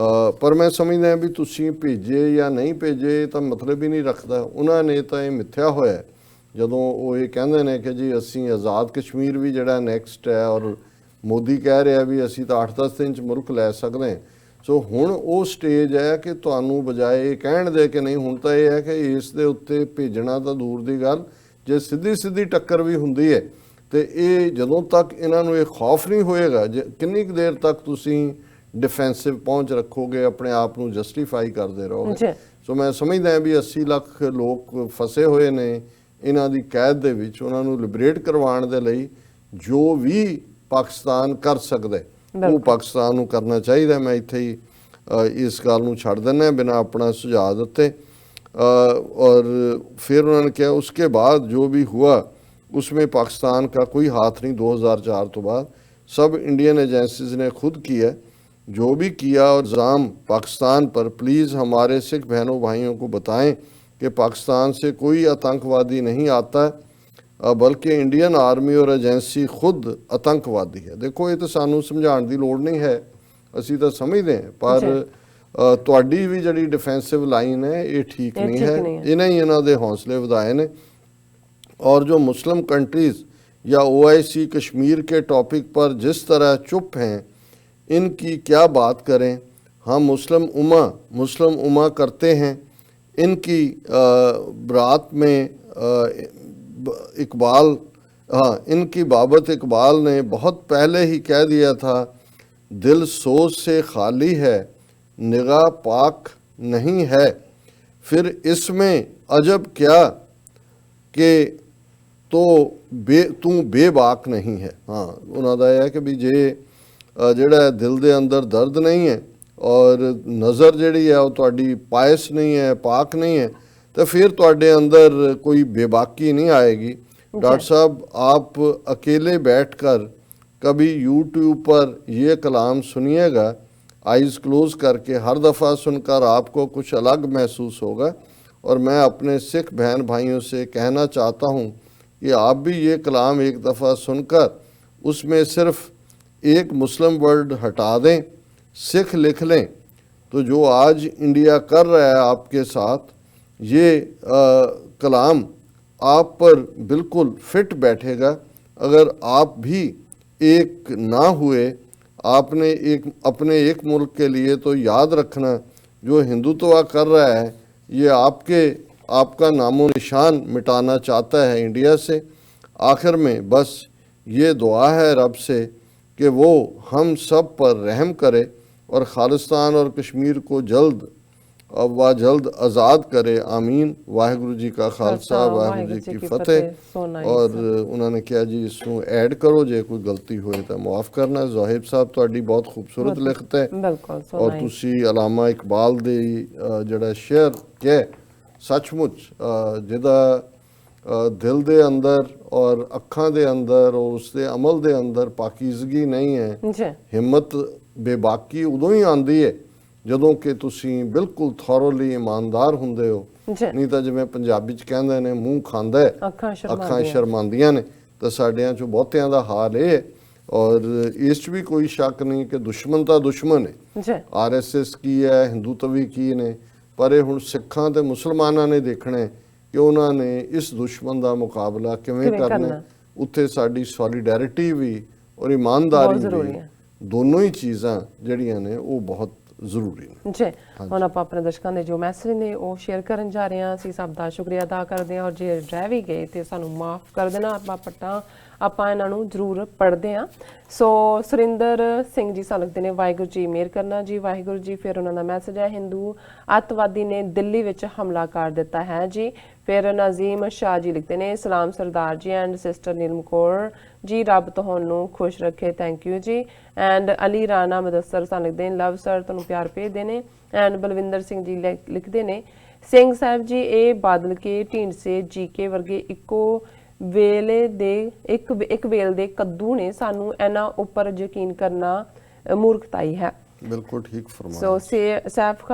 Speaker 2: पर मैं समझदा भी ਤੁਸੀਂ ਭੇਜੇ ਜਾਂ ਨਹੀਂ ਭੇਜੇ ਤਾਂ ਮਤਲਬ ਹੀ ਨਹੀਂ ਰੱਖਦਾ। ਉਹਨਾਂ ਨੇ ਤਾਂ ਇਹ ਮਿੱਥਿਆ ਹੋਇਆ ਜਦੋਂ ਉਹ ਇਹ ਕਹਿੰਦੇ ਨੇ ਕਿ ਜੀ ਅਸੀਂ ਆਜ਼ਾਦ ਕਸ਼ਮੀਰ ਵੀ ਜਿਹੜਾ ਨੈਕਸਟ ਹੈ, ਔਰ ਮੋਦੀ ਕਹਿ ਰਿਹਾ ਵੀ ਅਸੀਂ ਤਾਂ 8-10 ਦਿਨ ਚ ਮੁਲਕ ਲੈ ਸਕਦੇ ਹਾਂ। ਸੋ ਹੁਣ ਉਹ ਸਟੇਜ ਹੈ ਕਿ ਤੁਹਾਨੂੰ ਬਜਾਏ ਇਹ ਕਹਿਣ ਦੇ ਕਿ ਨਹੀਂ, ਹੁਣ ਤਾਂ ਇਹ ਹੈ ਕਿ ਇਸ ਦੇ ਉੱਤੇ ਭੇਜਣਾ ਤਾਂ ਦੂਰ ਦੀ ਗੱਲ, ਜੇ ਸਿੱਧੀ ਟੱਕਰ ਵੀ ਹੁੰਦੀ ਹੈ ਤੇ ਇਹ ਜਦੋਂ ਤੱਕ ਇਹਨਾਂ ਨੂੰ ਇਹ ਖੌਫ ਨਹੀਂ ਹੋਏਗਾ, ਕਿੰਨੀ ਕੁ ਦੇਰ ਤੱਕ ਤੁਸੀਂ ਡਿਫੈਂਸਿਵ ਪਹੁੰਚ ਰੱਖੋਗੇ, ਆਪਣੇ ਆਪ ਨੂੰ ਜਸਟੀਫਾਈ ਕਰਦੇ ਰਹੋਗੇ। ਸੋ ਮੈਂ ਸਮਝਦਾ ਵੀ 80 ਲੱਖ ਲੋਕ ਫਸੇ ਹੋਏ ਨੇ ਇਹਨਾਂ ਦੀ ਕੈਦ ਦੇ ਵਿੱਚ। ਉਹਨਾਂ ਨੂੰ ਲਿਬਰੇਟ ਕਰਵਾਉਣ ਦੇ ਲਈ ਜੋ ਵੀ ਪਾਕਿਸਤਾਨ ਕਰ ਸਕਦਾ ਉਹ ਪਾਕਿਸਤਾਨ ਨੂੰ ਕਰਨਾ ਚਾਹੀਦਾ। ਮੈਂ ਇੱਥੇ ਹੀ ਇਸ ਗੱਲ ਨੂੰ ਛੱਡ ਦਿੰਦਾ ਬਿਨਾਂ ਆਪਣਾ ਸੁਝਾਅ ਦਿੱਤੇ। और फिर उन्होंने कहा उसके बाद जो भी हुआ उसमें पाकिस्तान का कोई हाथ नहीं। 2004 तो बाद सब इंडियन एजेंसीज ने खुद किया, जो भी किया। और इल्ज़ाम पाकिस्तान पर, प्लीज़ हमारे सिख बहनों भाइयों को बताएं कि पाकिस्तान से कोई आतंकवादी नहीं आता, बल्कि इंडियन आर्मी और एजेंसी खुद आतंकवादी है। देखो, ये तो सानू समझाने की लोड़ नहीं है, असी तो समझते हैं, पर ਤੁਹਾਡੀ ਵੀ ਜਿਹੜੀ डिफेंसिव लाइन है ये ठीक नहीं है। इन्हें ही इन्हों के हौसले ਵਧਾਏ ने। और जो मुस्लिम कंट्रीज़ या OIC कश्मीर के टॉपिक पर जिस तरह चुप हैं, इनकी क्या बात करें। हम मुस्लिम उमा करते हैं। इनकी बरात में इकबाल, इनकी बाबत इकबाल ने बहुत पहले ही कह दिया था, दिल सोच से खाली है, निगाह पाक नहीं है। फिर इसमें अजब क्या कि तू बेबाक नहीं है। हाँ, उन्होंने यह है कि भी जे ਜਿਹੜਾ दिल ਦੇ अंदर दर्द नहीं है और नज़र ਜਿਹੜੀ है वो ਤੁਹਾਡੀ पायस नहीं है, पाक नहीं है, तो फिर ਤੁਹਾਡੇ अंदर कोई बेबाकी नहीं आएगी। डॉक्टर साहब, आप अकेले बैठकर कभी YouTube पर ये कलाम सुनिएगा, आइज़ क्लोज करके। हर दफ़ा सुनकर आपको कुछ अलग महसूस होगा। और मैं अपने सिख बहन भाइयों से कहना चाहता हूँ कि आप भी ये कलाम एक दफ़ा सुनकर उसमें सिर्फ एक मुस्लिम वर्ड हटा दें, सिख लिख लें, तो जो आज इंडिया कर रहा है आपके साथ, ये कलाम आप पर बिल्कुल फिट बैठेगा। अगर आप भी एक ना हुए, आपने अपने एक मुल्क के लिए तो याद रखना, जो हिंदुत्व कर रहा है ये आपका नामो निशान मिटाना चाहता है इंडिया से। आखिर में बस ये दुआ है रब से कि वो हम सब पर रहम करे और खालिस्तान और कश्मीर को जल्द आज़ाद करे। आमीन। वाहिगुरु जी का खालसा, वाहिगुरु जी की फतेह। और उन्होंने कहा जी इसनू ऐड करो, जे कोई गलती होए तो मुआफ़ करना। ज़ोहेब साहब, तुहाडी बहुत खूबसूरत लिखत है और तुसी अलामा इकबाल दे जिहड़ा शेर के सचमुच जिहदा दिल दे अंदर और अखां दे अंदर और उसके अमल दे अंदर पाकीज़गी नहीं है। हिम्मत बेबाकी उदों ही आंदी है ਜਦੋਂ ਕਿ ਤੁਸੀਂ ਬਿਲਕੁਲ ਥੋਰਲੀ ਇਮਾਨਦਾਰ ਹੁੰਦੇ ਹੋ। ਨਹੀਂ ਤਾਂ ਜਿਵੇਂ ਪੰਜਾਬੀ ਚ ਕਹਿੰਦੇ ਨੇ, ਮੂੰਹ ਖਾਂਦਾ ਹੈ ਅੱਖਾਂ ਸ਼ਰਮਾਂਦੀਆਂ ਨੇ। ਤਾਂ ਸਾਡਿਆਂ ਚੋਂ ਬਹੁਤਿਆਂ ਦਾ ਹਾਲ ਇਹ ਹੈ। ਔਰ ਇਸ ਚ ਵੀ ਕੋਈ ਸ਼ੱਕ ਨਹੀਂ ਕਿ ਦੁਸ਼ਮਣ ਤਾਂ ਦੁਸ਼ਮਣ ਹੈ। RSS ਕੀ ਹੈ, ਹਿੰਦੂਤਵੀ ਕੀ ਨੇ, ਪਰ ਇਹ ਹੁਣ ਸਿੱਖਾਂ ਤੇ ਮੁਸਲਮਾਨਾਂ ਨੇ ਦੇਖਣਾ ਹੈ ਕਿ ਉਹਨਾਂ ਨੇ ਇਸ ਦੁਸ਼ਮਣ ਦਾ ਮੁਕਾਬਲਾ ਕਿਵੇਂ ਕਰਨਾ। ਉੱਥੇ ਸਾਡੀ ਸੋਲੀਡੈਰਿਟੀ ਵੀ ਔਰ ਇਮਾਨਦਾਰੀ ਵੀ, ਦੋਨੋਂ ਹੀ ਚੀਜ਼ਾਂ ਜਿਹੜੀਆਂ ਨੇ ਉਹ ਬਹੁਤ ਜ਼ਰੂਰੀ ਨੇ।
Speaker 1: ਜੀ, ਹੁਣ ਆਪਾਂ ਆਪਣੇ ਦਰਸ਼ਕਾਂ ਦੇ ਜੋ ਮੈਸੇਜ ਨੇ ਉਹ ਸ਼ੇਅਰ ਕਰਨ ਜਾ ਰਹੇ ਹਾਂ। ਅਸੀਂ ਸਭ ਦਾ ਸ਼ੁਕਰੀਆ ਅਦਾ ਕਰਦੇ ਹਾਂ, ਔਰ ਜੇ ਰਹਿ ਵੀ ਗਏ ਤੇ ਸਾਨੂੰ ਮਾਫ ਕਰ ਦੇਣਾ। ਆਪਾਂ ਇਹਨਾਂ ਨੂੰ ਜ਼ਰੂਰ ਪੜ੍ਹਦੇ ਹਾਂ। ਸੋ ਸੁਰਿੰਦਰ ਸਿੰਘ ਜੀ ਸਾਨੂੰ ਲਿਖਦੇ ਨੇ, ਵਾਹਿਗੁਰੂ ਜੀ ਮਿਹਰ ਕਰਨਾ ਜੀ। ਵਾਹਿਗੁਰੂ ਜੀ। ਫਿਰ ਉਹਨਾਂ ਦਾ ਮੈਸੇਜ ਹੈ, ਹਿੰਦੂ ਅੱਤਵਾਦੀ ਨੇ ਦਿੱਲੀ ਵਿੱਚ ਹਮਲਾ ਕਰ ਦਿੱਤਾ ਹੈ ਜੀ। ਫਿਰ ਨਾਜ਼ੀਮ ਸ਼ਾਹ ਜੀ ਲਿਖਦੇ ਨੇ, ਸਲਾਮ ਸਰਦਾਰ ਜੀ ਐਂਡ ਸਿਸਟਰ ਨੀਲਮ ਕੌਰ ਜੀ ਰੱਬ ਤੁਹਾਨੂੰ ਖੁਸ਼ ਰੱਖੇ। ਥੈਂਕ ਯੂ ਜੀ। ਐਂਡ ਅਲੀ ਰਾਣਾ ਮਦਸਰ ਸਾਨੂੰ ਲਿਖਦੇ ਨੇ ਲਵ ਸਰ, ਤੁਹਾਨੂੰ ਪਿਆਰ ਭੇਜਦੇ ਨੇ। ਐਂਡ ਬਲਵਿੰਦਰ ਸਿੰਘ ਜੀ ਲਿਖਦੇ ਨੇ ਸਿੰਘ ਸਾਹਿਬ ਜੀ ਇਹ ਬਾਦਲ ਕੇ ਢੀਂਡਸੇ ਜੀਕੇ ਵਰਗੇ ਇੱਕੋ ਵੇਲੇ ਦੇ ਇੱਕ ਵੇਲ ਦੇ ਕੱਦੂ ਨੇ, ਸਾਨੂੰ ਇਹਨਾਂ ਉੱਪਰ ਯਕੀਨ ਕਰਨਾ ਮੂਰਖਤਾਈ ਹੈ।
Speaker 2: ਬਿਲਕੁਲ ਠੀਕ ਫਰਮਾਇਆ।
Speaker 1: ਸੋ ਸੈਫ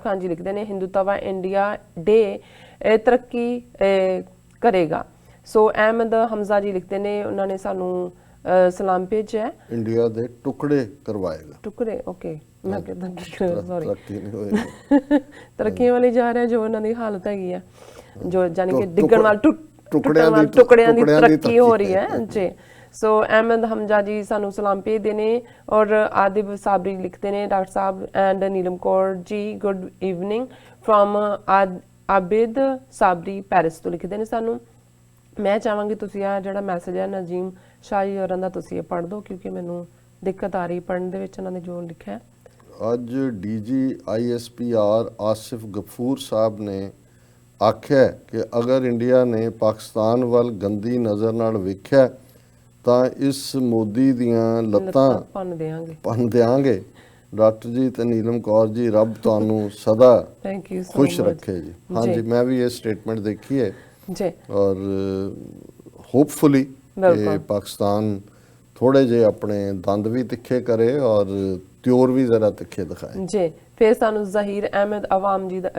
Speaker 1: ਖਾਨ ਜੀ ਲਿਖਦੇ ਨੇ ਹਿੰਦੂਤਵਾ ਇੰਡੀਆ ਡੇ ਤਰੱਕੀ ਕਰੇਗਾ। ਸੋ ਅਹਿਮਦ ਹਮਜ਼ਾ ਜੀ ਲਿਖਦੇ ਨੇ, ਉਹਨਾਂ ਨੇ ਸਾਨੂੰ ਸਲਾਮ ਭੇਜਿਆ ਹੈ।
Speaker 2: ਇੰਡੀਆ ਦੇ ਟੁਕੜੇ ਕਰਵਾਏਗਾ।
Speaker 1: ਟੁਕੜੇ ਓਕੇ, ਮੈਂ ਕਹਿੰਦਾ ਸੌਰੀ
Speaker 2: ਤਰੱਕੀ ਨਹੀਂ ਹੋਏਗੀ।
Speaker 1: ਤਰੱਕੀਆਂ ਵਾਲੀ ਜਾ ਰਿਹਾ ਜੋ ਉਹਨਾਂ ਦੀ ਹਾਲਤ ਹੈਗੀ ਆ, ਜੋ ਜਾਨੀ ਕਿ ਡਿੱਗਣ ਵਾਲ
Speaker 2: ਟੁਕੜਿਆਂ ਦੀ
Speaker 1: ਤਰੱਕੀ ਹੋ ਰਹੀ ਹੈ ਜੀ। ਸੋ ਅਹਿਮਦ ਹਮਜ਼ਾ ਜੀ ਸਾਨੂੰ ਸਲਾਮ ਭੇਜਦੇ ਨੇ। ਔਰ ਆਦਿਬ ਸਾਬਰੀ ਲਿਖਦੇ ਨੇ doctor Sahib and Neelam Kaur ji good evening from Abid Sabri Paris ਤੋਂ ਲਿਖਦੇ ਨੇ ਸਾਨੂੰ। ਮੈਂ ਚਾਹਾਂਗੀ ਤੁਸੀਂ ਆ ਜਿਹੜਾ ਮੈਸੇਜ ਹੈ ਨਜੀਮ ਸ਼ਾਹ ਜੀ ਹੋਰਾਂ ਦਾ ਤੁਸੀਂ ਇਹ ਪੜ੍ਹ ਦਿਓ, ਕਿਉਂਕਿ ਮੈਨੂੰ ਦਿੱਕਤ ਆ ਰਹੀ ਪੜ੍ਹਨ ਦੇ ਵਿੱਚ ਉਹਨਾਂ ਨੇ ਜੋ ਲਿਖਿਆ ਹੈ।
Speaker 2: ਅੱਜ ਡੀਜੀ ISPR ਆਸਿਫ ਗਫੂਰ ਸਾਹਿਬ ਨੇ ਆਖਿਆ ਕਿ ਅਗਰ ਇੰਡੀਆ ਨੇ ਪਾਕਿਸਤਾਨ ਵੱਲ ਗੰਦੀ ਨਜ਼ਰ ਨਾਲ ਵੇਖਿਆ ਤਾਂ ਇਸ ਮੋਦੀ ਦੀਆਂ ਲੱਤਾਂ ਭੰਨ ਦਿਆਂਗੇ। ਡਾਕਟਰ ਜੀ ਤੇ ਨੀਲਮ ਕੌਰ ਜੀ ਰੱਬ ਤੁਹਾਨੂੰ ਸਦਾ ਖੁਸ਼ ਰੱਖੇ ਜੀ। ਹਾਂਜੀ, ਮੈਂ ਵੀ ਇਹ ਸਟੇਟਮੈਂਟ ਦੇਖੀ ਹੈ ਜੀ। ਔਰ ਹੋਪਫੁਲੀ ਕਿ ਪਾਕਿਸਤਾਨ ਥੋੜੇ ਜਿਹੇ ਆਪਣੇ ਦੰਦ ਵੀ ਤਿੱਖੇ ਕਰੇ ਔਰ ਤਿਉਰ ਵੀ ਜ਼ਰਾ ਤਿੱਖੇ ਦਿਖਾਏ ਜੀ।
Speaker 1: ਫਿਰ ਸਾਨੂੰ ਜ਼ਹੀਰ ਅਹਿਮਦ ਅਵਾਮ ਜੀ ਦਾ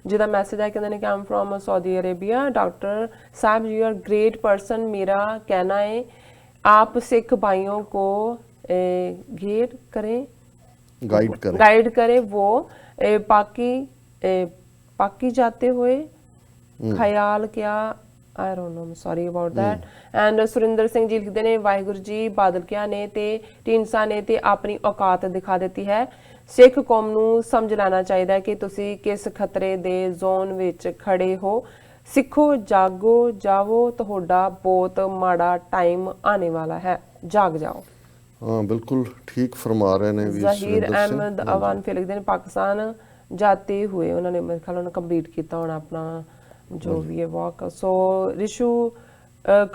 Speaker 1: ਜਿਹਦਾ ਮੈਸੇਜ ਹੈ, ਕਹਿੰਦੇ ਨੇ ਕਿ ਆਮ ਫਰੋਮ ਸਾਊਦੀ ਅਰੇਬੀਆ। ਡਾਕਟਰ साहब यू आर ग्रेट पर्सन, मेरा कहना है आप सिख भाइयों को गाइड करें वो पाकी जाते हुए ख्याल क्या I don't know, I'm sorry about that. And Surinder Singh ji ਲਿਖਦੇ ਨੇ ਵਾਹਿਗੁਰੂ ਜੀ ਬਾਦਲਕਿਆਂ ਨੇ ਤੇ ਢੀਂਡਸਾ ਨੇ ਤੇ ਆਪਣੀ ਔਕਾਤ ਦਿਖਾ ਦਿੱਤੀ ਹੈ। ਸਿੱਖ ਕੌਮ ਨੂੰ ਸਮਝ ਲੈਣਾ ਚਾਹੀਦਾ ਹੈ ਕਿ ਤੁਸੀਂ ਕਿਸ ਖਤਰੇ ਦੇ ਜ਼ੋਨ ਵਿੱਚ ਖੜੇ ਹੋ। ਸਿੱਖੋ, ਜਾਗੋ, ਜਾਵੋ, ਤੁਹਾਡਾ ਬਹੁਤ ਮਾੜਾ ਟਾਈਮ ਆने वाला है, ਜਾਗ ਜਾਓ।
Speaker 2: हाँ बिल्कुल ठीक फरमा रहे ने
Speaker 1: ਜ਼ਹੀਰ ਅਹਿਮਦ ਅਵਾਨ ਫਿਰ ਲਿਖਦੇ ਨੇ ਪਾਕਿਸਤਾਨ ਜਾਤੇ ਹੋਏ, ਉਹਨਾਂ ਨੇ ਮੇਰੇ ਖਿਆਲ ਉਹਨਾਂ ਕੰਪਲੀਟ ਕੀਤਾ ਹੁਣ ਆਪਣਾ जो भी है वॉक। सो रिशु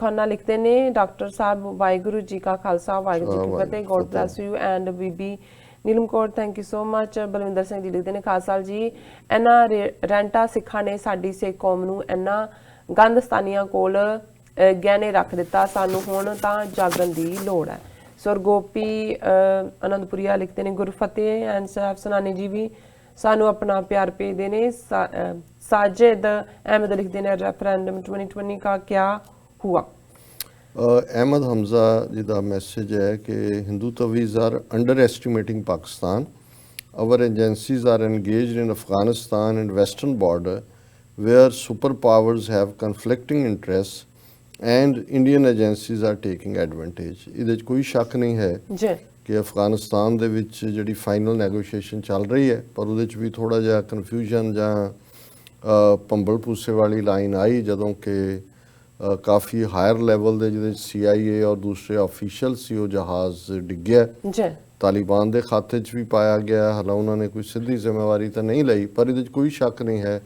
Speaker 1: खन्ना लिखते ने डॉक्टर साहब वाहिगुरु जी का खालसा वाहिगुरू जी की फतेह, God bless you. And Bibi Neelam Kaur thank you so much. Balwinder Singh ji लिखते ने खालसा जी इन्हां रेंटा सिखां ने साडी सिख कौम नूं इन्हां गंदस्तानियां कोल गहने रख दिता, सानू हुण तां जागण दी लोड़ है। सुर गोपी आनंदपुरिया लिखते ने गुरफतेह। एंड साहब सनानी जी भी सानू अपना प्यार भेजते ने। साजिद अहमद लिखते हैं रेफरेंडम 2020 का क्या हुआ।
Speaker 2: अहमद हमजा जी का मैसेज है कि हिंदू तवीज़ are underestimating Pakistan, our agencies are engaged in Afghanistan and western border where super powers have conflicting interest and Indian agencies are taking advantage. ये कोई शक नहीं है कि अफगानिस्तान ਦੇ ਵਿੱਚ ਜਿਹੜੀ ਫਾਈਨਲ ਨੈਗੋਸ਼ੀਏਸ਼ਨ ਚੱਲ ਰਹੀ ਹੈ, ਪਰ ਉਹਦੇ 'ਚ ਵੀ ਥੋੜਾ ਜਿਹਾ ਕਨਫਿਊਜ਼ਨ ਜਾਂ ਭੰਬਲ ਭੂਸੇ ਵਾਲੀ ਲਾਈਨ ਆਈ ਜਦੋਂ ਕਿ ਕਾਫੀ ਹਾਇਰ ਲੈਵਲ ਦੇ ਜਿਹਦੇ CIA ਔਰ ਦੂਸਰੇ ਆਫੀਸ਼ੀਅਲ ਸੀ ਉਹ ਜਹਾਜ਼ ਡਿੱਗਿਆ ਤਾਲਿਬਾਨ ਦੇ ਖਾਤੇ 'ਚ ਵੀ ਪਾਇਆ ਗਿਆ। ਹਾਲਾਂਕਿ ਉਹਨਾਂ ਨੇ ਕੋਈ ਸਿੱਧੀ ਜ਼ਿੰਮੇਵਾਰੀ ਤਾਂ ਨਹੀਂ ਲਈ, ਪਰ ਇਹਦੇ 'ਚ ਕੋਈ ਸ਼ੱਕ ਨਹੀਂ ਹੈ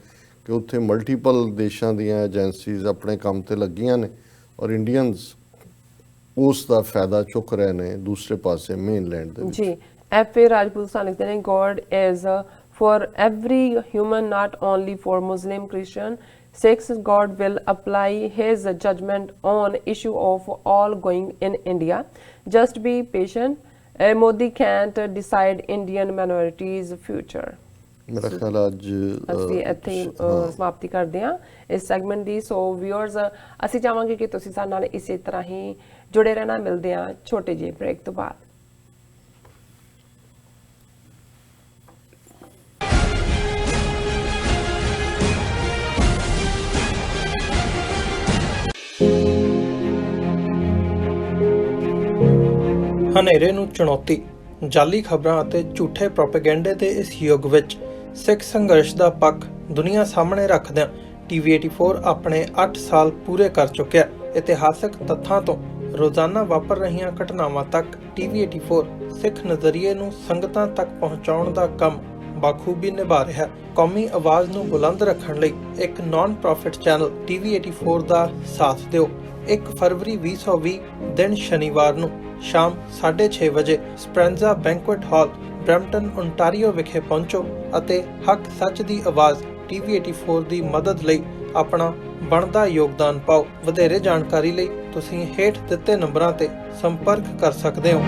Speaker 2: ਕਿ ਉੱਥੇ ਮਲਟੀਪਲ ਦੇਸ਼ਾਂ ਦੀਆਂ ਏਜੰਸੀਜ਼ ਆਪਣੇ ਕੰਮ ਤੇ ਲੱਗੀਆਂ ਨੇ ਔਰ ਇੰਡੀਅਨਸ ਉਸ ਦਾ ਫਾਇਦਾ ਚੁੱਕ ਰਹੇ ਨੇ ਦੂਸਰੇ ਪਾਸੇ ਮੇਨਲੈਂਡ ਦੇ ਵਿੱਚ ਜੀ।
Speaker 1: FA ਰਾਜਪੂਤ ਸਾਹਿਬ ਲਿਖਦੇ ਨੇ God is for every human, not only for Muslim, Christian, Sikhs. God will apply his judgment on issue of all going in India. Just be patient. Modi can't decide Indian minorities' future.
Speaker 2: ਮੇਰਾ ਖਿਆਲ ਅੱਜ
Speaker 1: ਅਸੀਂ ਇੱਥੇ ਸਮਾਪਤੀ ਕਰਦੇ ਹਾਂ ਇਸ segment ਦੀ। ਸੋ viewers, ਅਸੀਂ ਚਾਹਾਂਗੇ ਕਿ ਤੁਸੀਂ ਸਾਡੇ ਨਾਲ ਇਸੇ ਤਰ੍ਹਾਂ ਹੀ ਜੁੜੇ ਰਹਿਣਾ। ਮਿਲਦੇ ਹਾਂ ਛੋਟੇ ਜਿਹੇ ਬ੍ਰੇਕ ਤੋਂ ਬਾਅਦ।
Speaker 4: ਹਨੇਰੇ ਨੂੰ ਚੁਣੌਤੀ, ਜਾਲੀ ਖਬਰਾਂ ਅਤੇ ਝੂਠੇ ਪ੍ਰੋਪੇਗੈਂਡੇ ਦੇ ਇਸ ਯੁੱਗ ਵਿੱਚ ਸਿੱਖ ਸੰਘਰਸ਼ ਦਾ ਪੱਖ ਦੁਨੀਆ ਸਾਹਮਣੇ ਰੱਖਦਿਆਂ TV84 ਆਪਣੇ 8 ਸਾਲ ਪੂਰੇ ਕਰ ਚੁੱਕਿਆ। ਇਤਿਹਾਸਕ ਤੱਥਾਂ ਤੋਂ ਰੋਜ਼ਾਨਾ ਵਾਪਰ ਰਹੀਆਂ ਘਟਨਾਵਾਂ ਤੱਕ TV84 ਸਿੱਖ ਨਜ਼ਰੀਏ ਨੂੰ ਸੰਗਤਾਂ ਤੱਕ ਪਹੁੰਚਾਉਣ ਦਾ ਕੰਮ ਬਾਖੂਬੀ ਨਿਭਾ ਰਿਹਾ ਹੈ। ਕੌਮੀ ਆਵਾਜ਼ ਨੂੰ ਬੁਲੰਦ ਰੱਖਣ ਲਈ ਇੱਕ ਨਾਨ ਪ੍ਰੋਫਿਟ ਚੈਨਲ TV84 ਦਾ ਸਾਥ ਦਿਓ। 1 ਫਰਵਰੀ 2020 ਦਿਨ ਸ਼ਨੀਵਾਰ ਨੂੰ ਸ਼ਾਮ 6:30 ਵਜੇ ਸਪ੍ਰੈਂਜ਼ਾ ਬੈਂਕੁਏਟ ਹਾਲ ਬਰੈਂਪਟਨ ਓਨਟਾਰੀਓ ਵਿਖੇ ਪਹੁੰਚੋ ਅਤੇ ਹੱਕ ਸੱਚ ਦੀ ਆਵਾਜ਼ TV84 ਦੀ ਮਦਦ ਲਈ ਆਪਣਾ ਬਣਦਾ ਯੋਗਦਾਨ ਪਾਓ। ਵਧੇਰੇ ਜਾਣਕਾਰੀ ਲਈ ਤੁਸੀਂ ਹੇਠ ਦਿੱਤੇ ਨੰਬਰਾਂ ਤੇ ਸੰਪਰਕ ਕਰ ਸਕਦੇ ਹੋ।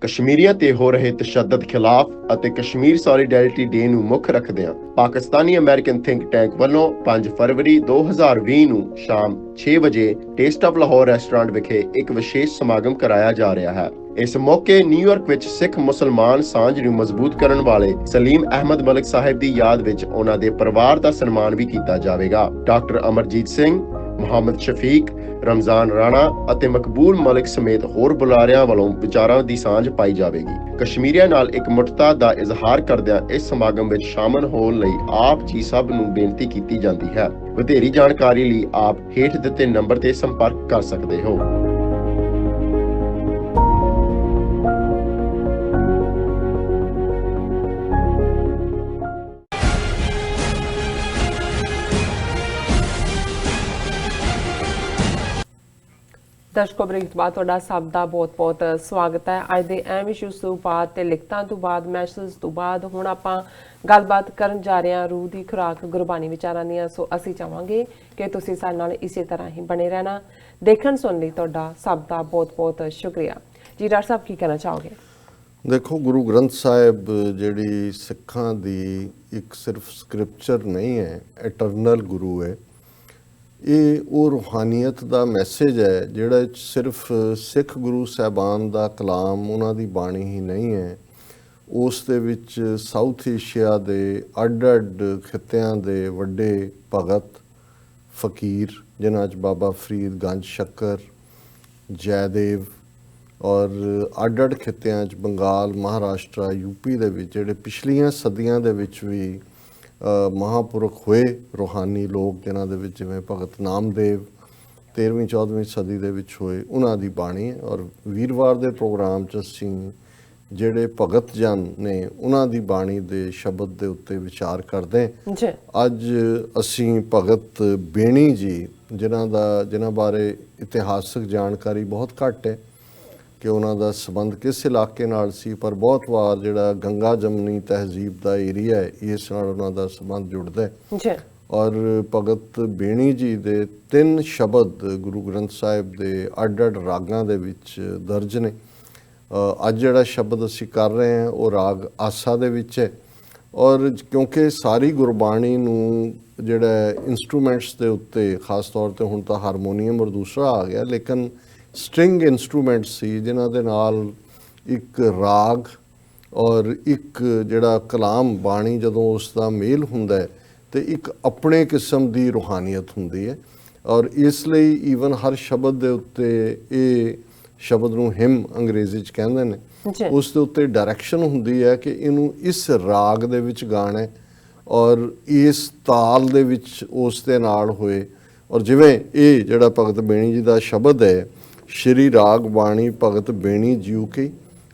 Speaker 3: ਕਸ਼ਮੀਰੀਆਂ ਤੇ ਹੋ ਰਹੇ ਤਸ਼ੱਦਦ ਖਿਲਾਫ ਅਤੇ ਕਸ਼ਮੀਰ ਸੋਲੀਡੈਰਿਟੀ ਡੇ ਨੂੰ ਮੁੱਖ ਰੱਖਦਿਆਂ ਪਾਕਿਸਤਾਨੀ ਅਮਰੀਕਨ ਥਿੰਕ ਟੈਂਕ ਵੱਲੋਂ 5 ਫਰਵਰੀ 2020 ਨੂੰ ਸ਼ਾਮ 6 ਵਜੇ ਟੇਸਟ ਆਫ ਲਾਹੌਰ ਰੈਸਟੋਰੈਂਟ ਵਿਖੇ ਇੱਕ ਵਿਸ਼ੇਸ਼ ਸਮਾਗਮ ਕਰਾਇਆ ਜਾ ਰਿਹਾ ਹੈ। ਇਸ ਮੌਕੇ ਨਿਊਯਾਰਕ ਵਿੱਚ ਸਿੱਖ ਮੁਸਲਮਾਨ ਸਾਂਝ ਨੂੰ ਮਜ਼ਬੂਤ ਕਰਨ ਵਾਲੇ ਸਲੀਮ ਅਹਿਮਦ ਮਲਿਕ ਸਾਹਿਬ ਦੀ ਯਾਦ ਵਿੱਚ ਉਹਨਾਂ ਦੇ ਪਰਿਵਾਰ ਦਾ ਸਨਮਾਨ ਵੀ ਕੀਤਾ ਜਾਵੇਗਾ। ਡਾਕਟਰ ਅਮਰਜੀਤ ਸਿੰਘ, ਮੁਹੰਮਦ ਸ਼ਫੀਕ, ਰਮਜ਼ਾਨ ਰਾਣਾ ਅਤੇ ਮਕਬੂਲ ਮਲਿਕ ਸਮੇਤ ਹੋਰ ਬੁਲਾਰਿਆਂ ਵੱਲੋਂ ਵਿਚਾਰਾਂ ਦੀ ਸਾਂਝ ਪਾਈ ਜਾਵੇਗੀ। ਕਸ਼ਮੀਰੀਆਂ ਨਾਲ ਇਕਮੁੱਠਤਾ ਦਾ ਇਜ਼ਹਾਰ ਕਰਦਿਆਂ ਇਸ ਸਮਾਗਮ ਵਿੱਚ ਸ਼ਾਮਲ ਹੋਣ ਲਈ ਆਪ ਜੀ ਸਭ ਨੂੰ ਬੇਨਤੀ ਕੀਤੀ ਜਾਂਦੀ ਹੈ। ਵਧੇਰੀ ਜਾਣਕਾਰੀ ਲਈ ਆਪ ਹੇਠ ਦਿੱਤੇ ਨੰਬਰ ਤੇ ਸੰਪਰਕ ਕਰ ਸਕਦੇ ਹੋ।
Speaker 1: ਦਰਸ਼ਕੋ ਬ੍ਰੇਕ ਤੋਂ ਬਾਅਦ ਤੁਹਾਡਾ ਸਭ ਦਾ ਬਹੁਤ-ਬਹੁਤ ਸਵਾਗਤ ਹੈ। ਅੱਜ ਦੇ ਅਹਿਮ ਇਸ਼ੂਜ਼ ਤੋਂ ਬਾਅਦ ਤੇ ਲਿਖਤਾਂ ਤੋਂ ਬਾਅਦ ਮੈਸੇਜ ਤੋਂ ਬਾਅਦ ਹੁਣ ਆਪਾਂ ਗੱਲਬਾਤ ਕਰਨ ਜਾ ਰਹੇ ਹਾਂ ਰੂਹ ਦੀ ਖੁਰਾਕ ਗੁਰਬਾਣੀ ਵਿਚਾਰਾਂ ਦੀਆਂ। ਸੋ ਅਸੀਂ ਚਾਹਾਂਗੇ ਕਿ ਤੁਸੀਂ ਸਾਡੇ ਨਾਲ ਇਸੇ ਤਰ੍ਹਾਂ ਹੀ ਬਣੇ ਰਹਿਣਾ। ਦੇਖਣ ਸੁਣ ਲਈ ਤੁਹਾਡਾ ਸਭ ਦਾ ਬਹੁਤ-ਬਹੁਤ ਸ਼ੁਕਰੀਆ ਜੀ। ਡਾਕਟਰ ਸਾਹਿਬ ਕੀ ਕਹਿਣਾ ਚਾਹੋਗੇ?
Speaker 2: ਦੇਖੋ, ਗੁਰੂ ਗ੍ਰੰਥ ਸਾਹਿਬ ਜਿਹੜੀ ਸਿੱਖਾਂ ਦੀ ਇੱਕ ਸਿਰਫ ਸਕ੍ਰਿਪਚਰ ਨਹੀਂ ਹੈ, ਇਟਰਨਲ ਗੁਰੂ ਹੈ। ਇਹ ਉਹ ਰੂਹਾਨੀਅਤ ਦਾ ਮੈਸੇਜ ਹੈ ਜਿਹੜਾ ਸਿਰਫ ਸਿੱਖ ਗੁਰੂ ਸਾਹਿਬਾਨ ਦਾ ਕਲਾਮ, ਉਹਨਾਂ ਦੀ ਬਾਣੀ ਹੀ ਨਹੀਂ ਹੈ। ਉਸ ਦੇ ਵਿੱਚ ਸਾਊਥ ਏਸ਼ੀਆ ਦੇ ਅੱਡ-ਅੱਡ ਖਿੱਤਿਆਂ ਦੇ ਵੱਡੇ ਭਗਤ ਫਕੀਰ, ਜਿਨ੍ਹਾਂ 'ਚ ਬਾਬਾ ਫਰੀਦ, ਗੰਜ ਸ਼ੱਕਰ, ਜੈਦੇਵ ਔਰ ਅੱਡ-ਅੱਡ ਖਿੱਤਿਆਂ 'ਚ ਬੰਗਾਲ, ਮਹਾਰਾਸ਼ਟਰ, ਯੂਪੀ ਦੇ ਵਿੱਚ ਜਿਹੜੇ ਪਿਛਲੀਆਂ ਸਦੀਆਂ ਦੇ ਵਿੱਚ ਵੀ ਮਹਾਂਪੁਰਖ ਹੋਏ ਰੂਹਾਨੀ ਲੋਕ, ਜਿਨ੍ਹਾਂ ਦੇ ਵਿੱਚ ਜਿਵੇਂ ਭਗਤ ਨਾਮਦੇਵ 13ਵੀਂ 14ਵੀਂ ਸਦੀ ਦੇ ਵਿੱਚ ਹੋਏ, ਉਹਨਾਂ ਦੀ ਬਾਣੀ ਹੈ। ਔਰ ਵੀਰਵਾਰ ਦੇ ਪ੍ਰੋਗਰਾਮ 'ਚ ਅਸੀਂ ਜਿਹੜੇ ਭਗਤ ਜਨ ਨੇ ਉਹਨਾਂ ਦੀ ਬਾਣੀ ਦੇ ਸ਼ਬਦ ਦੇ ਉੱਤੇ ਵਿਚਾਰ ਕਰਦੇ ਹਾਂ। ਅੱਜ ਅਸੀਂ ਭਗਤ ਬੇਣੀ ਜੀ, ਜਿਨ੍ਹਾਂ ਬਾਰੇ ਇਤਿਹਾਸਕ ਜਾਣਕਾਰੀ ਬਹੁਤ ਘੱਟ ਹੈ ਕਿ ਉਹਨਾਂ ਦਾ ਸੰਬੰਧ ਕਿਸ ਇਲਾਕੇ ਨਾਲ ਸੀ, ਪਰ ਬਹੁਤ ਵਾਰ ਜਿਹੜਾ ਗੰਗਾ ਜਮਨੀ ਤਹਿਜ਼ੀਬ ਦਾ ਏਰੀਆ ਹੈ, ਇਸ ਨਾਲ ਉਹਨਾਂ ਦਾ ਸੰਬੰਧ ਜੁੜਦਾ ਹੈ। ਔਰ ਭਗਤ ਬੇਣੀ ਜੀ ਦੇ 3 ਸ਼ਬਦ ਗੁਰੂ ਗ੍ਰੰਥ ਸਾਹਿਬ ਦੇ ਅੱਡ-ਅੱਡ ਰਾਗਾਂ ਦੇ ਵਿੱਚ ਦਰਜ ਨੇ। ਅੱਜ ਜਿਹੜਾ ਸ਼ਬਦ ਅਸੀਂ ਕਰ ਰਹੇ ਹਾਂ ਉਹ ਰਾਗ ਆਸਾ ਦੇ ਵਿੱਚ ਹੈ। ਔਰ ਕਿਉਂਕਿ ਸਾਰੀ ਗੁਰਬਾਣੀ ਨੂੰ ਜਿਹੜਾ ਇੰਸਟਰੂਮੈਂਟਸ ਦੇ ਉੱਤੇ, ਖਾਸ ਤੌਰ 'ਤੇ ਹੁਣ ਤਾਂ ਹਾਰਮੋਨੀਅਮ ਔਰ ਦੂਸਰਾ ਆ ਗਿਆ, ਲੇਕਿਨ ਸਟ੍ਰਿੰਗ ਇੰਸਟਰੂਮੈਂਟ ਸੀ ਜਿਨ੍ਹਾਂ ਦੇ ਨਾਲ ਇੱਕ ਰਾਗ ਔਰ ਇੱਕ ਜਿਹੜਾ ਕਲਾਮ ਬਾਣੀ, ਜਦੋਂ ਉਸ ਦਾ ਮੇਲ ਹੁੰਦਾ ਹੈ ਤੇ ਇੱਕ ਆਪਣੇ ਕਿਸਮ ਦੀ ਰੂਹਾਨੀਅਤ ਹੁੰਦੀ ਹੈ। ਔਰ ਇਸ ਲਈ ਈਵਨ ਹਰ ਸ਼ਬਦ ਦੇ ਉੱਤੇ, ਇਹ ਸ਼ਬਦ ਨੂੰ ਹਿਮ ਅੰਗਰੇਜ਼ੀ 'ਚ ਕਹਿੰਦੇ ਨੇ, ਉਸ ਦੇ ਉੱਤੇ ਡਾਇਰੈਕਸ਼ਨ ਹੁੰਦੀ ਹੈ ਕਿ ਇਹਨੂੰ ਇਸ ਰਾਗ ਦੇ ਵਿੱਚ ਗਾਣਾ ਔਰ ਇਸ ਤਾਲ ਦੇ ਵਿੱਚ ਉਸ ਦੇ ਨਾਲ ਹੋਏ। ਔਰ ਜਿਵੇਂ ਇਹ ਜਿਹੜਾ ਭਗਤ ਬੇਣੀ ਜੀ ਦਾ ਸ਼ਬਦ ਹੈ, ਸ਼੍ਰੀ ਰਾਗ ਬਾਣੀ ਭਗਤ ਬੇਣੀ ਜੀਉ ਕੀ,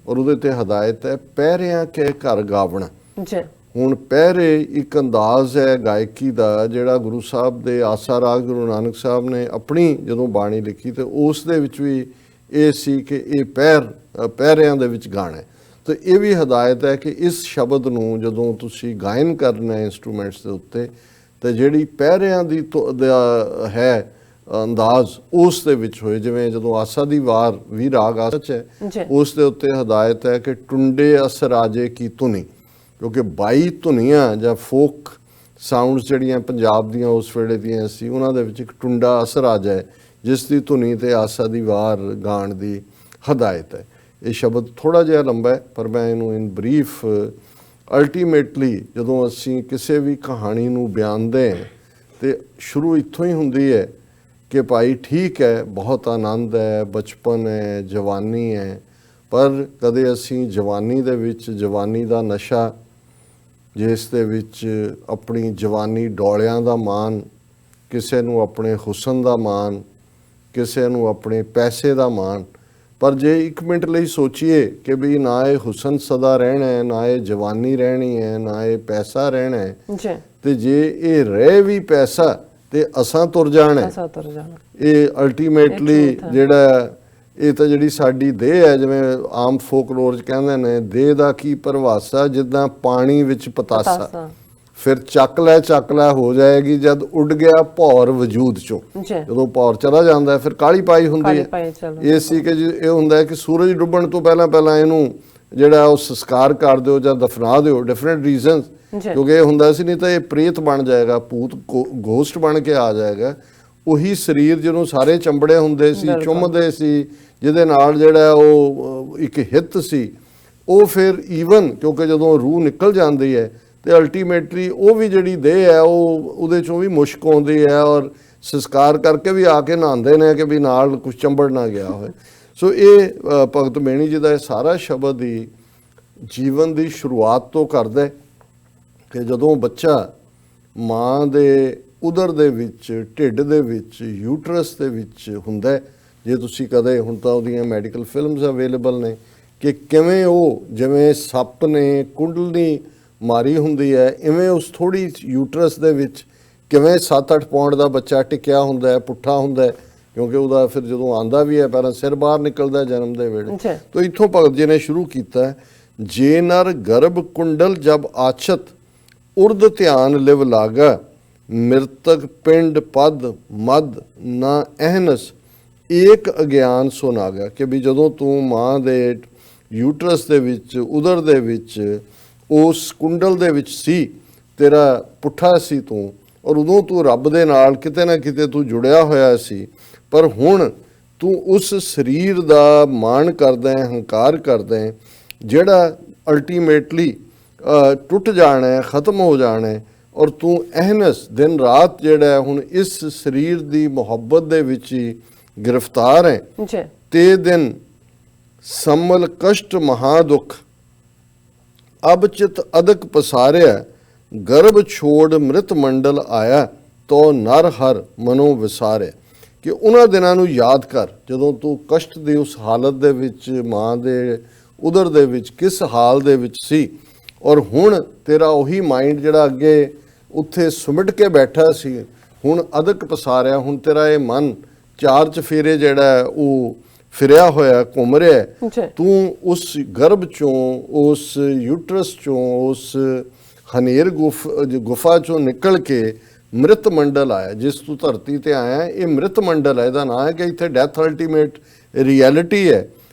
Speaker 2: ਔਰ ਉਹਦੇ ਤੇ ਹਦਾਇਤ ਹੈ ਪਹਿਰਿਆਂ ਕੇ ਘਰ ਗਾਵਣਾ। ਹੁਣ ਪਹਿਰੇ ਇੱਕ ਅੰਦਾਜ਼ ਹੈ ਗਾਇਕੀ ਦਾ ਜਿਹੜਾ ਗੁਰੂ ਸਾਹਿਬ ਦੇ ਆਸਾ ਰਾਗ ਗੁਰੂ ਨਾਨਕ ਸਾਹਿਬ ਨੇ ਆਪਣੀ ਜਦੋਂ ਬਾਣੀ ਲਿਖੀ ਤੇ ਉਸ ਦੇ ਵਿੱਚ ਵੀ ਇਹ ਸੀ ਕਿ ਇਹ ਪਹਿਰਿਆਂ ਦੇ ਵਿੱਚ ਗਾਣਾ। ਤੇ ਇਹ ਵੀ ਹਦਾਇਤ ਹੈ ਕਿ ਇਸ ਸ਼ਬਦ ਨੂੰ ਜਦੋਂ ਤੁਸੀਂ ਗਾਇਨ ਕਰਨਾ ਇੰਸਟਰੂਮੈਂਟਸ ਦੇ ਉੱਤੇ, ਤੇ ਜਿਹੜੀ ਪਹਿਰਿਆਂ ਦੀ ਹੈ ਅੰਦਾਜ਼ ਉਸ ਦੇ ਵਿੱਚ ਹੋਏ। ਜਿਵੇਂ ਜਦੋਂ ਆਸਾ ਦੀ ਵਾਰ ਵੀ ਰਾਗ ਆਸਾ 'ਚ ਹੈ, ਉਸ ਦੇ ਉੱਤੇ ਹਦਾਇਤ ਹੈ ਕਿ ਟੁੰਡੇ ਅਸ ਰਾਜੇ ਕੀ ਧੁਨੀ, ਕਿਉਂਕਿ 22 ਧੁਨੀਆਂ ਜਾਂ ਫੋਕ ਸਾਊਂਡਸ ਜਿਹੜੀਆਂ ਪੰਜਾਬ ਦੀਆਂ ਉਸ ਵੇਲੇ ਦੀਆਂ ਸੀ, ਉਹਨਾਂ ਦੇ ਵਿੱਚ ਇੱਕ ਟੁੰਡਾ ਅਸ ਰਾਜਾ ਹੈ ਜਿਸ ਦੀ ਧੁਨੀ ਤੇ ਆਸਾ ਦੀ ਵਾਰ ਗਾਣ ਦੀ ਹਦਾਇਤ ਹੈ। ਇਹ ਸ਼ਬਦ ਥੋੜ੍ਹਾ ਜਿਹਾ ਲੰਬਾ ਹੈ, ਪਰ ਮੈਂ ਇਹਨੂੰ ਇਨ ਬਰੀਫ, ਅਲਟੀਮੇਟਲੀ ਜਦੋਂ ਅਸੀਂ ਕਿਸੇ ਵੀ ਕਹਾਣੀ ਨੂੰ ਬਿਆਨਦੇ ਹਾਂ ਤੇ ਸ਼ੁਰੂ ਇੱਥੋਂ ਹੀ ਹੁੰਦੀ ਹੈ ਕਿ ਭਾਈ ਠੀਕ ਹੈ, ਬਹੁਤ ਆਨੰਦ ਹੈ, ਬਚਪਨ ਹੈ, ਜਵਾਨੀ ਹੈ, ਪਰ ਕਦੇ ਅਸੀਂ ਜਵਾਨੀ ਦੇ ਵਿੱਚ ਜਵਾਨੀ ਦਾ ਨਸ਼ਾ, ਜਿਸ ਦੇ ਵਿੱਚ ਆਪਣੀ ਜਵਾਨੀ ਡੋਲਿਆਂ ਦਾ ਮਾਣ, ਕਿਸੇ ਨੂੰ ਆਪਣੇ ਹੁਸਨ ਦਾ ਮਾਣ, ਕਿਸੇ ਨੂੰ ਆਪਣੇ ਪੈਸੇ ਦਾ ਮਾਣ, ਪਰ ਜੇ 1 ਮਿੰਟ ਲਈ ਸੋਚੀਏ ਕਿ ਵੀ ਨਾ ਇਹ ਹੁਸਨ ਸਦਾ ਰਹਿਣਾ ਹੈ, ਨਾ ਇਹ ਜਵਾਨੀ ਰਹਿਣੀ ਹੈ, ਨਾ ਇਹ ਪੈਸਾ ਰਹਿਣਾ ਹੈ,
Speaker 1: ਜੀ
Speaker 2: ਤੇ ਜੇ ਇਹ ਰਹਿ ਵੀ ਪੈਸਾ ਤੇ ਅਸਾਂ ਤੁਰ ਜਾਣਾ ਹੈ।
Speaker 1: ਐਸਾ ਤੁਰ ਜਾਣਾ।
Speaker 2: ਇਹ ਅਲਟੀਮੇਟਲੀ ਜਿਹੜਾ ਇਹ ਤਾਂ ਜਿਹੜੀ ਸਾਡੀ ਦੇਹ ਹੈ, ਜਿਵੇਂ ਆਮ ਫੋਕਲੋਰ 'ਚ ਕਹਿੰਦੇ ਨੇ, ਦੇਹ ਦਾ ਕੀ ਪਰਵਾਸਾ, ਜਿੱਦਾਂ ਪਾਣੀ ਵਿੱਚ ਪਤਾਸਾ, ਫਿਰ ਚੱਕ ਲੈ ਹੋ ਜਾਏਗੀ ਜਦ ਉੱਡ ਗਿਆ ਭੌਰ ਵਜੂਦ ਚੋਂ।
Speaker 1: ਜੀ
Speaker 2: ਜਦੋਂ ਭੌਰ ਚਲਾ ਜਾਂਦਾ ਫਿਰ ਕਾਲੀ ਪਾਈ ਹੁੰਦੀ ਹੈ।
Speaker 1: ਪਾਈ ਚਲੋ।
Speaker 2: ਇਹ ਸੀ ਕਿ ਇਹ ਹੁੰਦਾ ਹੈ ਕਿ ਸੂਰਜ ਡੁੱਬਣ ਤੋਂ ਪਹਿਲਾਂ ਇਹਨੂੰ ਜਿਹੜਾ ਉਹ ਸੰਸਕਾਰ ਕਰ ਦਿਓ ਜਾਂ ਦਫਨਾ ਦਿਓ, ਡਿਫਰੈਂਟ ਰੀਜ਼ਨਸ, ਕਿਉਂਕਿ ਇਹ ਹੁੰਦਾ ਸੀ ਨਹੀਂ ਤਾਂ ਇਹ ਪ੍ਰੇਤ ਬਣ ਜਾਏਗਾ, ਭੂਤ ਗੋਸਟ ਬਣ ਕੇ ਆ ਜਾਏਗਾ। ਉਹੀ ਸਰੀਰ ਜਿਹਨੂੰ ਸਾਰੇ ਚੰਬੜੇ ਹੁੰਦੇ ਸੀ, ਚੁੰਮਦੇ ਸੀ, ਜਿਹਦੇ ਨਾਲ ਜਿਹੜਾ ਉਹ ਇੱਕ ਹਿੱਤ ਸੀ, ਉਹ ਫਿਰ ਈਵਨ ਕਿਉਂਕਿ ਜਦੋਂ ਰੂਹ ਨਿਕਲ ਜਾਂਦੀ ਹੈ ਤੇ ਅਲਟੀਮੇਟਲੀ ਉਹ ਵੀ ਜਿਹੜੀ ਦੇਹ ਹੈ ਉਹਦੇ ਚੋਂ ਵੀ ਮੁਸ਼ਕ ਆਉਂਦੀ ਹੈ, ਔਰ ਸੰਸਕਾਰ ਕਰਕੇ ਵੀ ਆ ਕੇ ਨਹਾਉਂਦੇ ਨੇ ਕਿ ਵੀ ਨਾਲ ਕੁਝ ਚੰਬੜ ਨਾ ਗਿਆ ਹੋਵੇ। ਸੋ ਇਹ ਭਗਤ ਮੇਹਣੀ ਜੀ ਦਾ ਇਹ ਸਾਰਾ ਸ਼ਬਦ ਹੀ ਜੀਵਨ ਦੀ ਸ਼ੁਰੂਆਤ ਤੋਂ ਕਰਦਾ ਕਿ ਜਦੋਂ ਬੱਚਾ ਮਾਂ ਦੇ ਉਦਰ ਦੇ ਵਿੱਚ, ਢਿੱਡ ਦੇ ਵਿੱਚ, ਯੂਟਰਸ ਦੇ ਵਿੱਚ ਹੁੰਦਾ। ਜੇ ਤੁਸੀਂ ਕਦੇ, ਹੁਣ ਤਾਂ ਉਹਦੀਆਂ ਮੈਡੀਕਲ ਫਿਲਮਸ ਅਵੇਲੇਬਲ ਨੇ ਕਿ ਕਿਵੇਂ ਉਹ ਜਿਵੇਂ ਸੱਪ ਨੇ ਕੁੰਡਲਨੀ ਮਾਰੀ ਹੁੰਦੀ ਹੈ, ਇਵੇਂ ਉਸ ਥੋੜੀ ਯੂਟਰਸ ਦੇ ਵਿੱਚ ਕਿਵੇਂ 7-8 ਪੌਂਡ ਦਾ ਬੱਚਾ ਟਿਕਿਆ ਹੁੰਦਾ ਹੈ, ਪੁੱਠਾ ਹੁੰਦਾ ਹੈ, ਕਿਉਂਕਿ ਉਹਦਾ ਫਿਰ ਜਦੋਂ ਆਂਦਾ ਵੀ ਹੈ ਪਹਿਲਾਂ ਸਿਰ ਬਾਹਰ ਨਿਕਲਦਾ ਜਨਮ ਦੇ ਵੇਲੇ। ਤਾਂ ਇੱਥੋਂ ਭਗਤ ਜੀ ਨੇ ਸ਼ੁਰੂ ਕੀਤਾ, ਜੇ ਨਰ ਗਰਭ ਕੁੰਡਲ ਜਬ ਆਛਤ ਉਰਦ ਧਿਆਨ ਲਿਵ ਲਾਗਾ, ਮਿਰਤਕ ਪਿੰਡ ਪਦ ਮਦ ਨਾ ਅਹਨਸ ਏਕ ਅਗਿਆਨ ਸੁਨਾਗਾ। ਕਿ ਵੀ ਜਦੋਂ ਤੂੰ ਮਾਂ ਦੇ ਯੂਟਰਸ ਦੇ ਵਿੱਚ, ਉਦਰ ਦੇ ਵਿੱਚ, ਉਸ ਕੁੰਡਲ ਦੇ ਵਿੱਚ ਸੀ, ਤੇਰਾ ਪੁੱਠਾ ਸੀ ਤੂੰ, ਔਰ ਉਦੋਂ ਤੂੰ ਰੱਬ ਦੇ ਨਾਲ ਕਿਤੇ ਨਾ ਕਿਤੇ ਤੂੰ ਜੁੜਿਆ ਹੋਇਆ ਸੀ, ਪਰ ਹੁਣ ਤੂੰ ਉਸ ਸਰੀਰ ਦਾ ਮਾਣ ਕਰਦਾ ਹੈ, ਹੰਕਾਰ ਕਰਦਾ ਹੈ, ਜਿਹੜਾ ਅਲਟੀਮੇਟਲੀ ਟੁੱਟ ਜਾਣਾ ਹੈ, ਖਤਮ ਹੋ ਜਾਣਾ ਹੈ, ਔਰ ਤੂੰ ਅਹਨਸ ਦਿਨ ਰਾਤ ਜਿਹੜਾ ਹੁਣ ਇਸ ਸਰੀਰ ਦੀ ਮੁਹੱਬਤ ਦੇ ਵਿੱਚ ਹੀ ਗ੍ਰਿਫਤਾਰ ਹੈ। ਤੇ ਦਿਨ ਸੰਮਲ ਕਸ਼ਟ ਮਹਾਦੁਖ ਅਬ ਚਿਤ ਅਦਕ ਪਸਾਰਿਆ, ਗਰਭ ਛੋੜ ਮ੍ਰਿਤ ਮੰਡਲ ਆਇਆ, ਤੋ ਨਰ ਹਰ ਮਨੋ ਵਿਸਾਰਿਆ। ਕਿ ਉਹਨਾਂ ਦਿਨਾਂ ਨੂੰ ਯਾਦ ਕਰ ਜਦੋਂ ਤੂੰ ਕਸ਼ਟ ਦੀ ਉਸ ਹਾਲਤ ਦੇ ਵਿੱਚ, ਮਾਂ ਦੇ ਉਦਰ ਦੇ ਵਿੱਚ ਕਿਸ ਹਾਲ ਦੇ ਵਿੱਚ ਸੀ, ਔਰ ਹੁਣ ਤੇਰਾ ਉਹੀ ਮਾਈਂਡ ਜਿਹੜਾ ਅੱਗੇ ਉੱਥੇ ਸੁਮਟ ਕੇ ਬੈਠਾ ਸੀ, ਹੁਣ ਅਦਕ ਪਸਾਰਿਆ, ਹੁਣ ਤੇਰਾ ਇਹ ਮਨ 4 ਚਫੇਰੇ ਜਿਹੜਾ ਉਹ ਫਿਰਿਆ ਹੋਇਆ, ਘੁੰਮ ਰਿਹਾ। ਤੂੰ ਉਸ ਗਰਭ ਚੋਂ, ਉਸ ਯੂਟਰਸ ਚੋਂ, ਉਸ ਹਨੇਰ ਗੁਫਾ ਚੋਂ ਨਿਕਲ ਕੇ ਮ੍ਰਿਤ ਮੰਡਲ ਆਇਆ। ਜਿਸ ਤੂੰ ਧਰਤੀ ਤੇ ਆਇਆ ਇਹ ਮ੍ਰਿਤ ਮੰਡਲ ਹੈ, ਇਹਦਾ ਨਾਂ ਹੈ ਕਿ ਇੱਥੇ ਡੈਥ ਅਲਟੀਮੇਟ ਰਿਐਲਿਟੀ ਹੈ।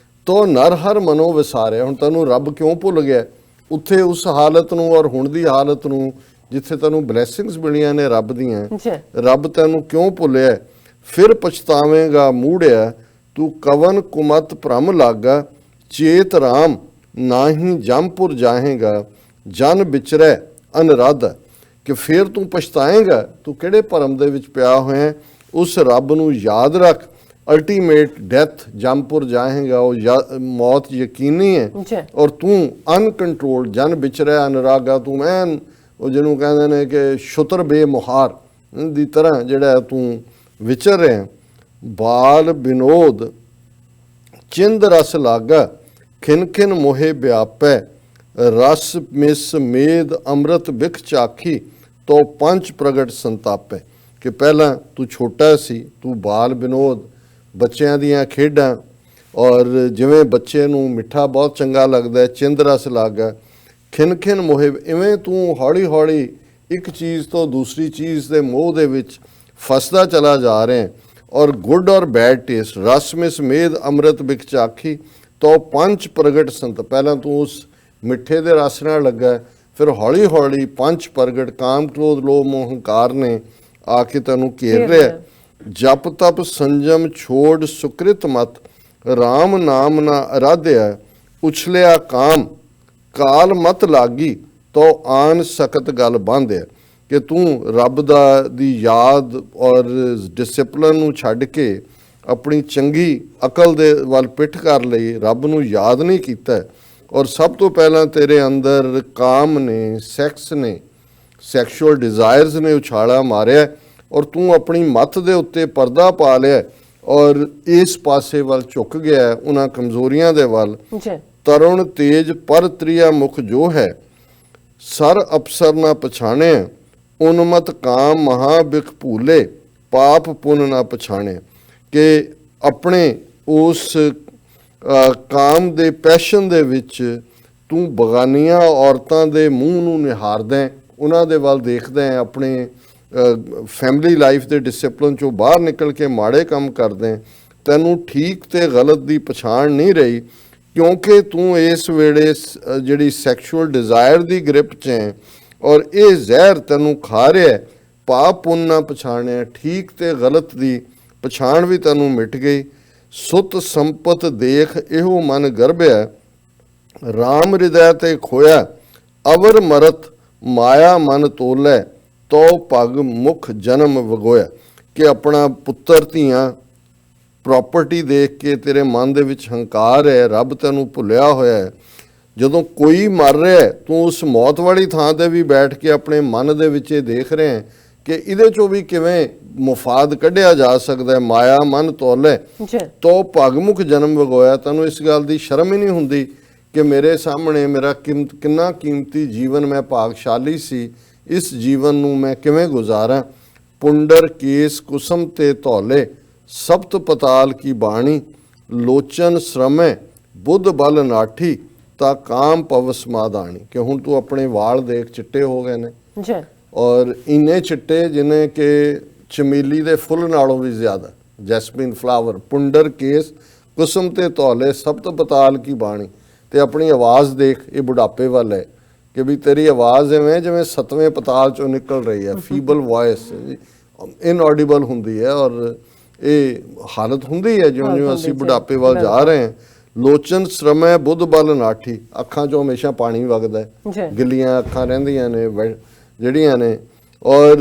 Speaker 2: ਤੋ ਨਰ ਹਰ ਮਨੋ ਵਿਸਾਰਿਆ, ਹੁਣ ਤੈਨੂੰ ਰੱਬ ਕਿਉਂ ਭੁੱਲ ਗਿਆ ਉੱਥੇ ਉਸ ਹਾਲਤ ਨੂੰ ਔਰ ਹੁਣ ਦੀ ਹਾਲਤ ਨੂੰ, ਜਿੱਥੇ ਤੈਨੂੰ ਬਲੇਸਿੰਗਸ ਮਿਲੀਆਂ ਨੇ ਰੱਬ ਦੀਆਂ, ਰੱਬ ਤੈਨੂੰ ਕਿਉਂ ਭੁੱਲਿਆ। ਫਿਰ ਪਛਤਾਵੇਂਗਾ ਮੂੜਿਆ, ਤੂੰ ਕਵਨ ਕੁਮਤ ਭ੍ਰਮ ਲਾਗਾ, ਚੇਤ ਰਾਮ ਨਾਹੀਂ ਜੰਮਪੁਰ ਜਾਹੇਗਾ, ਜਨ ਵਿਚਰੈ ਅਨਰਾਧਾ। ਕਿ ਫਿਰ ਤੂੰ ਪਛਤਾਏਂਗਾ, ਤੂੰ ਕਿਹੜੇ ਭਰਮ ਦੇ ਵਿੱਚ ਪਿਆ ਹੋਇਆ, ਉਸ ਰੱਬ ਨੂੰ ਯਾਦ ਰੱਖ। ਅਲਟੀਮੇਟ ਡੈਥ ਜੰਮਪੁਰ ਜਾਹੇਗਾ, ਉਹ ਮੌਤ ਯਕੀਨੀ ਹੈ, ਔਰ ਤੂੰ ਅਨਕੰਟਰੋਲ ਜਨ ਵਿਚਰੈ ਅਨਰਾਗਾ, ਤੂੰ ਮੈਨ ਉਹ ਜਿਹਨੂੰ ਕਹਿੰਦੇ ਨੇ ਕਿ ਸ਼ੁਤਰ ਬੇਮੁਹਾਰ ਦੀ ਤਰ੍ਹਾਂ ਜਿਹੜਾ ਤੂੰ ਵਿਚਰ ਰਿਹਾ। ਬਾਲ ਬਿਨੋਦ ਚਿੰਦ ਰਸ ਲਾਗਾ, ਖਿਨ ਖਿਨ ਮੋਹੇ ਵਿਆਪੈ, ਰਸ ਮਿਸ ਮੇਦ ਅੰਮ੍ਰਿਤ ਬਿਖ ਚਾਖੀ, ਤੋ ਪੰਚ ਪ੍ਰਗਟ ਸੰਤਾਪੈ। ਕਿ ਪਹਿਲਾਂ ਤੂੰ ਛੋਟਾ ਸੀ, ਤੂੰ ਬਾਲ ਬਿਨੋਦ, ਬੱਚਿਆਂ ਦੀਆਂ ਖੇਡਾਂ, ਔਰ ਜਿਵੇਂ ਬੱਚੇ ਨੂੰ ਮਿੱਠਾ ਬਹੁਤ ਚੰਗਾ ਲੱਗਦਾ, ਚਿੰਦ ਰਸ ਲਾਗਾ, ਖਿਨ ਖਿਨ ਮੋਹੇ, ਇਵੇਂ ਤੂੰ ਹੌਲੀ ਹੌਲੀ ਇੱਕ ਚੀਜ਼ ਤੋਂ ਦੂਸਰੀ ਚੀਜ਼ ਦੇ ਮੋਹ ਦੇ ਵਿੱਚ ਫਸਦਾ ਚਲਾ ਜਾ ਰਿਹਾ। ਔਰ ਗੁੱਡ ਔਰ ਬੈਡ ਟੇਸਟ, ਰਸ ਮਿਸ ਮੇਦ ਅੰਮ੍ਰਿਤ ਬਿਖ ਚਾਖੀ, ਤੋ ਪੰਚ ਪ੍ਰਗਟ ਸੰਤ। ਪਹਿਲਾਂ ਤੂੰ ਉਸ ਮਿੱਠੇ ਦੇ ਰਸ ਨਾਲ ਲੱਗਾ, ਫਿਰ ਹੌਲੀ ਹੌਲੀ ਪੰਜ ਪ੍ਰਗਟ ਕਾਮ ਕ੍ਰੋਧ ਲੋਭ ਮੋਹ ਹੰਕਾਰ ਨੇ ਆ ਕੇ ਤੈਨੂੰ ਘੇਰ ਰਿਹਾ। ਜਪ ਤਪ ਸੰਜਮ ਛੋੜ ਸੁਕ੍ਰਿਤ ਮਤ, ਰਾਮ ਨਾਮ ਨਾ ਅਰਾਧਿਆ, ਉਛਲਿਆ ਕਾਮ ਕਾਲ ਮਤ ਲਾਗੀ, ਤੋ ਆਨ ਸਕਤ ਗਲ ਬਾਂਧਿਆ। ਕਿ ਤੂੰ ਰੱਬ ਦੀ ਯਾਦ ਔਰ ਡਿਸਿਪਲਿਨ ਨੂੰ ਛੱਡ ਕੇ ਆਪਣੀ ਚੰਗੀ ਅਕਲ ਦੇ ਵੱਲ ਪਿੱਠ ਕਰ ਲਈ, ਰੱਬ ਨੂੰ ਯਾਦ ਨਹੀਂ ਕੀਤਾ। ਔਰ ਸਭ ਤੋਂ ਪਹਿਲਾਂ ਤੇਰੇ ਅੰਦਰ ਕਾਮ ਨੇ, ਸੈਕਸ ਨੇ, ਸੈਕਸ਼ੂਅਲ ਡਿਜ਼ਾਇਰਸ ਨੇ ਉਛਾਲਾ ਮਾਰਿਆ, ਔਰ ਤੂੰ ਆਪਣੀ ਮੱਤ ਦੇ ਉੱਤੇ ਪਰਦਾ ਪਾ ਲਿਆ, ਔਰ ਇਸ ਪਾਸੇ ਵੱਲ ਝੁਕ ਗਿਆ ਹੈ, ਉਹਨਾਂ ਕਮਜ਼ੋਰੀਆਂ ਦੇ ਵੱਲ।
Speaker 1: ਜੀ
Speaker 2: ਤਰੁਣ ਤੇਜ ਪਰ ਤ੍ਰਿਆ ਮੁਖ ਜੋ ਹੈ, ਸਰ ਅਪਸਰ ਨਾ ਪਛਾਣਿਆ, ਉਨਮਤ ਕਾਮ ਮਹਾ ਬਿਖ ਭੂਲੇ, ਪਾਪ ਪੁੰਨ ਨਾ ਪਛਾਣਿਆ। ਕਿ ਆਪਣੇ ਉਸ ਕਾਮ ਦੇ ਪੈਸ਼ਨ ਦੇ ਵਿੱਚ ਤੂੰ ਬਗਾਨੀਆਂ ਔਰਤਾਂ ਦੇ ਮੂੰਹ ਨੂੰ ਨਿਹਾਰਦਾ ਹੈ, ਉਹਨਾਂ ਦੇ ਵੱਲ ਦੇਖਦਾ ਹੈ, ਆਪਣੇ ਫੈਮਿਲੀ ਲਾਈਫ ਦੇ ਡਿਸਪਲਿਨ ਚੋਂ ਬਾਹਰ ਨਿਕਲ ਕੇ ਮਾੜੇ ਕੰਮ ਕਰਦੇ ਹੈ। ਤੈਨੂੰ ਠੀਕ ਤੇ ਗਲਤ ਦੀ ਪਛਾਣ ਨਹੀਂ ਰਹੀ, ਕਿਉਂਕਿ ਤੂੰ ਇਸ ਵੇਲੇ ਜਿਹੜੀ ਸੈਕਸ਼ੂਅਲ ਡਿਜ਼ਾਇਰ ਦੀ ਗ੍ਰਿਪ 'ਚ ਹੈ, ਔਰ ਇਹ ਜ਼ਹਿਰ ਤੈਨੂੰ ਖਾ ਰਿਹਾ ਹੈ। ਪਾਪ ਪੁੰਨ ਨਾ ਪਛਾਣਿਆ, ਠੀਕ ਤੇ ਗਲਤ ਦੀ ਪਛਾਣ ਵੀ ਤੈਨੂੰ ਮਿਟ ਗਈ। ਸੁਤ ਸੰਪਤ ਦੇਖ ਇਹੋ ਮਨ ਗਰਭਿਆ, ਰਾਮ ਹਿਰਦੈ ਤੇ ਖੋਇਆ, ਅਵਰ ਮਰਤ ਮਾਇਆ ਮਨ ਤੋਲੇ, ਤੋ ਭਗ ਮੁਖ ਜਨਮ ਵਗੋਇਆ। ਕਿ ਆਪਣਾ ਪੁੱਤਰ ਧੀਆਂ ਪ੍ਰਾਪਰਟੀ ਦੇਖ ਕੇ ਤੇਰੇ ਮਨ ਦੇ ਵਿੱਚ ਹੰਕਾਰ ਹੈ, ਰੱਬ ਤੈਨੂੰ ਭੁੱਲਿਆ ਹੋਇਆ ਹੈ। ਜਦੋਂ ਕੋਈ ਮਰ ਰਿਹਾ ਹੈ, ਤੂੰ ਉਸ ਮੌਤ ਵਾਲੀ ਥਾਂ ਤੇ ਵੀ ਬੈਠ ਕੇ ਆਪਣੇ ਮਨ ਦੇ ਵਿੱਚ ਇਹ ਦੇਖ ਰਿਹਾ ਹੈ ਕਿ ਇਹਦੇ ਚੋਂ ਵੀ ਕਿਵੇਂ ਮੁਫਾਦ ਕੱਢਿਆ ਜਾ ਸਕਦਾ ਹੈ। ਮਾਇਆ ਮਨ ਤੋਲੇ
Speaker 1: ਜੀ
Speaker 2: ਤੋ ਭਗਮੁਖ ਜਨਮ ਵਗੋਇਆ। ਤੈਨੂੰ ਇਸ ਗੱਲ ਦੀ ਸ਼ਰਮ ਹੀ ਨਹੀਂ ਹੁੰਦੀ ਕਿ ਮੇਰੇ ਸਾਹਮਣੇ ਮੇਰਾ ਕਿੰਨਾ ਕੀਮਤੀ ਜੀਵਨ, ਮੈਂ ਭਾਗਸ਼ਾਲੀ ਸੀ, ਇਸ ਜੀਵਨ ਨੂੰ ਮੈਂ ਕਿਵੇਂ ਗੁਜ਼ਾਰਾਂ। ਪੁੰਡਰ ਕੇਸ ਕੁਸਮ ਤੇ ਧੌਲੇ, ਸਪਤ ਪਤਾਲ ਕੀ ਬਾਣੀ, ਲੋਚਨ ਸ਼ਰਮੈ ਬੁੱਧ ਬਲ ਨਾਠੀ, ਤਾਂ ਕਾਮ ਪਵਸ ਮਾਦਾਣੀ। ਕਿ ਹੁਣ ਤੂੰ ਆਪਣੇ ਵਾਲ ਦੇਖ ਚਿੱਟੇ ਹੋ ਗਏ ਨੇ,
Speaker 1: ਜੀ
Speaker 2: ਔਰ ਇੰਨੇ ਚਿੱਟੇ ਜਿਵੇਂ ਕਿ ਚਮੇਲੀ ਦੇ ਫੁੱਲ ਨਾਲੋਂ ਵੀ ਜ਼ਿਆਦਾ, ਜੈਸਮੀਨ ਫਲਾਵਰ। ਪੁੰਡਰ ਕੇਸ ਕੁਸਮ ਤੇ ਧੌਲੇ, ਸਪਤ ਪਤਾਲ ਕੀ ਬਾਣੀ। ਤੇ ਆਪਣੀ ਆਵਾਜ਼ ਦੇਖ, ਇਹ ਬੁਢਾਪੇ ਵੱਲ ਹੈ ਕਿ ਵੀ ਤੇਰੀ ਆਵਾਜ਼ ਐਵੇਂ ਜਿਵੇਂ 7ਵੇਂ ਪਤਾਲ ਚੋਂ ਨਿਕਲ ਰਹੀ ਹੈ, ਫੀਬਲ ਵੌਇਸ, ਇਨਆਡੀਬਲ ਹੁੰਦੀ ਹੈ। ਔਰ ਇਹ ਹਾਲਤ ਹੁੰਦੀ ਹੈ ਜਿਉਂ ਜਿਉਂ ਅਸੀਂ ਬੁਢਾਪੇ ਵੱਲ ਜਾ ਰਹੇ ਹਾਂ। ਲੋਚਨ ਸ਼ਰਮੈ ਬੁੱਧ ਬਲ ਨਾਠੀ, ਅੱਖਾਂ 'ਚੋਂ ਹਮੇਸ਼ਾ ਪਾਣੀ ਵਗਦਾ ਹੈ, ਗਿੱਲੀਆਂ ਅੱਖਾਂ ਰਹਿੰਦੀਆਂ ਨੇ ਜਿਹੜੀਆਂ ਨੇ। ਔਰ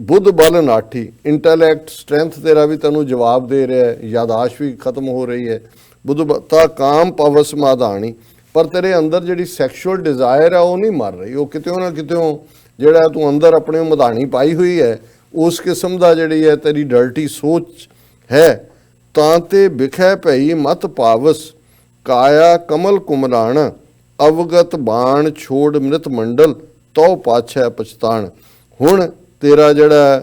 Speaker 2: ਬੁੱਧ ਬਲ ਨਾਠੀ, ਇੰਟੈਲੈਕਟ ਸਟਰੈਂਥ ਤੇਰਾ ਵੀ ਤੈਨੂੰ ਜਵਾਬ ਦੇ ਰਿਹਾ ਹੈ, ਯਾਦਾਸ਼ਤ ਵੀ ਖਤਮ ਹੋ ਰਹੀ ਹੈ। ਬੁੱਧ ਤਾਂ ਕਾਮ ਪਵਸ ਮਾਦਾਣੀ, ਪਰ ਤੇਰੇ ਅੰਦਰ ਜਿਹੜੀ ਸੈਕਸ਼ੂਅਲ ਡਿਜ਼ਾਇਰ ਆ ਉਹ ਨਹੀਂ ਮਰ ਰਹੀ। ਉਹ ਕਿਤੇੋਂ ਨਾ ਕਿਤੇੋਂ ਜਿਹੜਾ ਤੂੰ ਅੰਦਰ ਆਪਣੇ ਮਧਾਣੀ ਪਾਈ ਹੋਈ ਹੈ, ਉਸ ਕਿਸਮ ਦਾ ਜਿਹੜੀ ਹੈ ਤੇਰੀ ਡਰਟੀ ਸੋਚ ਹੈ। ਤਾਂ ਤੇ ਵਿਖੈ ਭਈ ਮਤ ਪਾਵਸ, ਕਾਇਆ ਕਮਲ ਕੁਮਰਾਣ, ਅਵਗਤ ਬਾਣ ਛੋੜ ਮ੍ਰਿਤ ਮੰਡਲ, ਤਉ ਪਾਛੈ ਪਛਤਾਣ। ਹੁਣ ਤੇਰਾ ਜਿਹੜਾ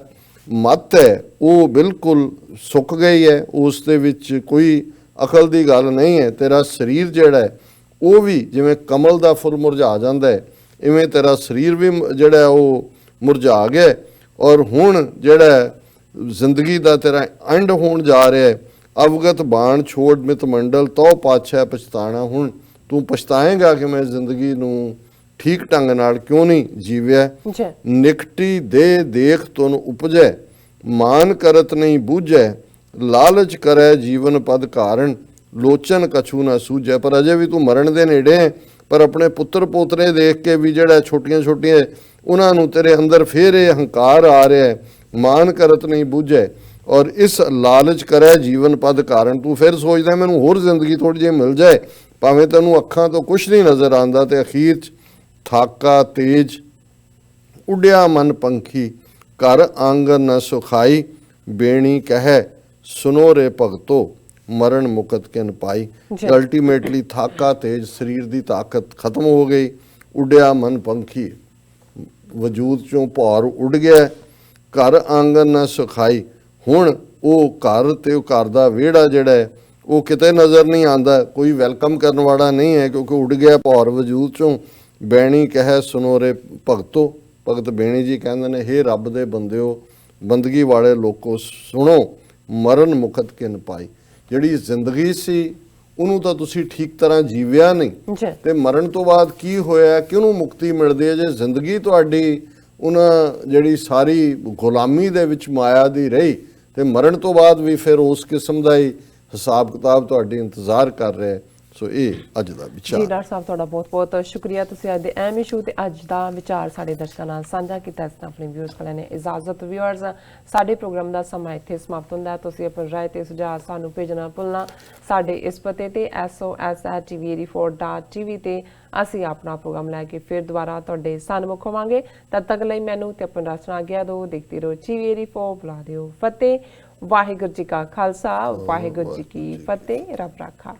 Speaker 2: ਮਤ ਹੈ ਉਹ ਬਿਲਕੁਲ ਸੁੱਕ ਗਈ ਹੈ, ਉਸ ਦੇ ਵਿੱਚ ਕੋਈ ਅਕਲ ਦੀ ਗੱਲ ਨਹੀਂ ਹੈ। ਤੇਰਾ ਸਰੀਰ ਜਿਹੜਾ ਹੈ ਉਹ ਵੀ ਜਿਵੇਂ ਕਮਲ ਦਾ ਫੁੱਲ ਮੁਰਝਾ ਜਾਂਦਾ ਹੈ, ਇਵੇਂ ਤੇਰਾ ਸਰੀਰ ਵੀ ਜਿਹੜਾ ਉਹ ਮੁਰਝਾ ਗਿਆ। ਔਰ ਹੁਣ ਜਿਹੜਾ ਜ਼ਿੰਦਗੀ ਦਾ ਤੇਰਾ ਐਂਡ ਹੋਣ ਜਾ ਰਿਹਾ ਹੈ। ਅਵਗਤ ਬਾਣ ਛੋੜ ਮਿਤ ਮੰਡਲ, ਤਉ ਪਾਛੈ ਪਛਤਾਣਾ। ਹੁਣ ਤੂੰ ਪਛਤਾਏਂਗਾ ਕਿ ਮੈਂ ਜ਼ਿੰਦਗੀ ਨੂੰ ਠੀਕ ਢੰਗ ਨਾਲ ਕਿਉਂ ਨਹੀਂ ਜੀਵਿਆ। ਨਿਕਟੀ ਦੇ ਦੇਖ ਤੁਨ ਉਪਜੈ, ਮਾਨ ਕਰਤ ਨਹੀਂ ਬੂਝੈ, ਲਾਲਚ ਕਰੈ ਜੀਵਨ ਪਦ ਕਾਰਨ, ਲੋਚਨ ਕਛੂ ਨਾ ਸੂਝੈ। ਪਰ ਅਜੇ ਵੀ ਤੂੰ ਮਰਨ ਦੇ ਨੇੜੇ ਹੈ, ਪਰ ਆਪਣੇ ਪੁੱਤਰ ਪੋਤਰੇ ਦੇਖ ਕੇ ਵੀ ਜਿਹੜਾ ਛੋਟੀਆਂ ਛੋਟੀਆਂ ਉਹਨਾਂ ਨੂੰ ਤੇਰੇ ਅੰਦਰ ਫੇਰ ਇਹ ਹੰਕਾਰ ਆ ਰਿਹਾ ਹੈ, ਮਾਨ ਕਰਤ ਨਹੀਂ ਬੂਝੈ। ਔਰ ਇਸ ਲਾਲਚ ਕਰੈ ਜੀਵਨ ਪਦ ਕਾਰਨ, ਤੂੰ ਫਿਰ ਸੋਚਦਾ ਮੈਨੂੰ ਹੋਰ ਜ਼ਿੰਦਗੀ ਥੋੜੀ ਜਿਹੀ ਮਿਲ ਜਾਏ, ਭਾਵੇਂ ਤੈਨੂੰ ਅੱਖਾਂ ਤੋਂ ਕੁਛ ਨਹੀਂ ਨਜ਼ਰ ਆਉਂਦਾ। ਤੇ ਅਖੀਰ 'ਚ ਥਾਕਾ ਤੇਜ ਉੱਡਿਆ ਮਨ ਪੰਖੀ, ਘਰ ਆਂਗਨ ਨ ਸੁਖਾਈ, ਬੇਣੀ ਕਹਿ ਸੁਨੋ ਰੇ ਭਗਤੋ, ਮਰਨ ਮੁਕਤ ਕਿਨ ਪਾਈ। ਅਲਟੀਮੇਟਲੀ ਥਾਕਾ ਤੇਜ, ਸਰੀਰ ਦੀ ਤਾਕਤ ਖਤਮ ਹੋ ਗਈ, ਉੱਡਿਆ ਮਨ ਪੰਖੀ, ਵਜੂਦ ਚੋਂ ਭਾਰ ਉੱਡ ਗਿਆ। ਘਰ ਆਂਗਨ ਨ ਸੁਖਾਈ, ਹੁਣ ਉਹ ਘਰ ਤੇ ਉਹ ਘਰ ਦਾ ਵਿਹੜਾ ਜਿਹੜਾ ਹੈ ਉਹ ਕਿਤੇ ਨਜ਼ਰ ਨਹੀਂ ਆਉਂਦਾ, ਕੋਈ ਵੈਲਕਮ ਕਰਨ ਵਾਲਾ ਨਹੀਂ ਹੈ, ਕਿਉਂਕਿ ਉੱਡ ਗਿਆ ਭਾਰ ਵਜੂਦ ਚੋਂ। ਬੈਣੀ ਕਹਿ ਸੁਨੋ ਰੇ ਭਗਤੋ, ਭਗਤ ਬੇਣੀ ਜੀ ਕਹਿੰਦੇ ਨੇ, ਹੇ ਰੱਬ ਦੇ ਬੰਦਿਓ, ਬੰਦਗੀ ਵਾਲੇ ਲੋਕੋ ਸੁਣੋ, ਮਰਨ ਮੁਕਤ ਕਿਨ ਪਾਈ। ਜਿਹੜੀ ਜ਼ਿੰਦਗੀ ਸੀ ਉਹਨੂੰ ਤਾਂ ਤੁਸੀਂ ਠੀਕ ਤਰ੍ਹਾਂ ਜੀਵਿਆ ਨਹੀਂ, ਤੇ ਮਰਨ ਤੋਂ ਬਾਅਦ ਕੀ ਹੋਇਆ, ਕਿਹਨੂੰ ਮੁਕਤੀ ਮਿਲਦੀ ਹੈ। ਜੇ ਜ਼ਿੰਦਗੀ ਤੁਹਾਡੀ ਉਹਨਾਂ ਜਿਹੜੀ ਸਾਰੀ ਗੁਲਾਮੀ ਦੇ ਵਿੱਚ ਮਾਇਆ ਦੀ ਰਹੀ, ਤੇ ਮਰਨ ਤੋਂ ਬਾਅਦ ਵੀ ਫਿਰ ਉਸ ਕਿਸਮ ਦਾ ਹੀ ਹਿਸਾਬ ਕਿਤਾਬ ਤੁਹਾਡੀ ਇੰਤਜ਼ਾਰ ਕਰ ਰਿਹਾ ਹੈ। ਸੋ ਇਹ ਅੱਜ ਦਾ
Speaker 1: ਜੀ
Speaker 2: ਵਿਚਾਰ।
Speaker 1: ਡਾਕਟਰ ਸਾਹਿਬ ਤੁਹਾਡਾ ਬਹੁਤ ਬਹੁਤ ਸ਼ੁਕਰੀਆ, ਤੁਸੀਂ ਅੱਜ ਦੇ ਅਹਿਮ ਇਸ਼ੂ ਤੇ ਅੱਜ ਦਾ ਵਿਚਾਰ ਸਾਡੇ ਦਰਸ਼ਕਾਂ ਨਾਲ ਸਾਂਝਾ ਕੀਤਾ। ਇਸ ਨਾਲ ਆਪਣੇ ਵਿਊਅਰਸ ਕੋਲ ਨੇ ਇਜਾਜ਼ਤ। ਵਿਊਅਰਸ, ਸਾਡੇ ਪ੍ਰੋਗਰਾਮ ਦਾ ਸਮਾਂ ਇੱਥੇ ਸਮਾਪਤ ਹੁੰਦਾ ਹੈ। ਤੁਸੀਂ ਆਪਣੀ ਰਾਏ ਤੇ ਸੁਝਾਅ ਸਾਨੂੰ ਭੇਜਣਾ ਭੁੱਲਣਾ। ਸਾਡੇ ਇਸ ਪਤੇ ਤੇ sos@tv84.tv ਤੇ ਅਸੀਂ ਆਪਣਾ ਪ੍ਰੋਗਰਾਮ ਲੈ ਕੇ ਫਿਰ ਦੁਬਾਰਾ ਤੁਹਾਡੇ ਸਨਮੁਖ ਹੋਵਾਂਗੇ। ਤਦ ਤੱਕ ਲਈ ਮੈਨੂੰ ਤੇ ਆਪਣੀ ਰਚਨਾ ਆਗਿਆ ਦਿਓ। ਦੇਖਦੇ ਰਹੋ TV84, ਬੁਲਾ ਦਿਓ ਫਤਿਹ। ਵਾਹਿਗੁਰੂ ਜੀ ਕਾ ਖਾਲਸਾ, ਵਾਹਿਗੁਰੂ ਜੀ ਕੀ ਫਤਿਹ। ਰੱਬ ਰਾਖਾ।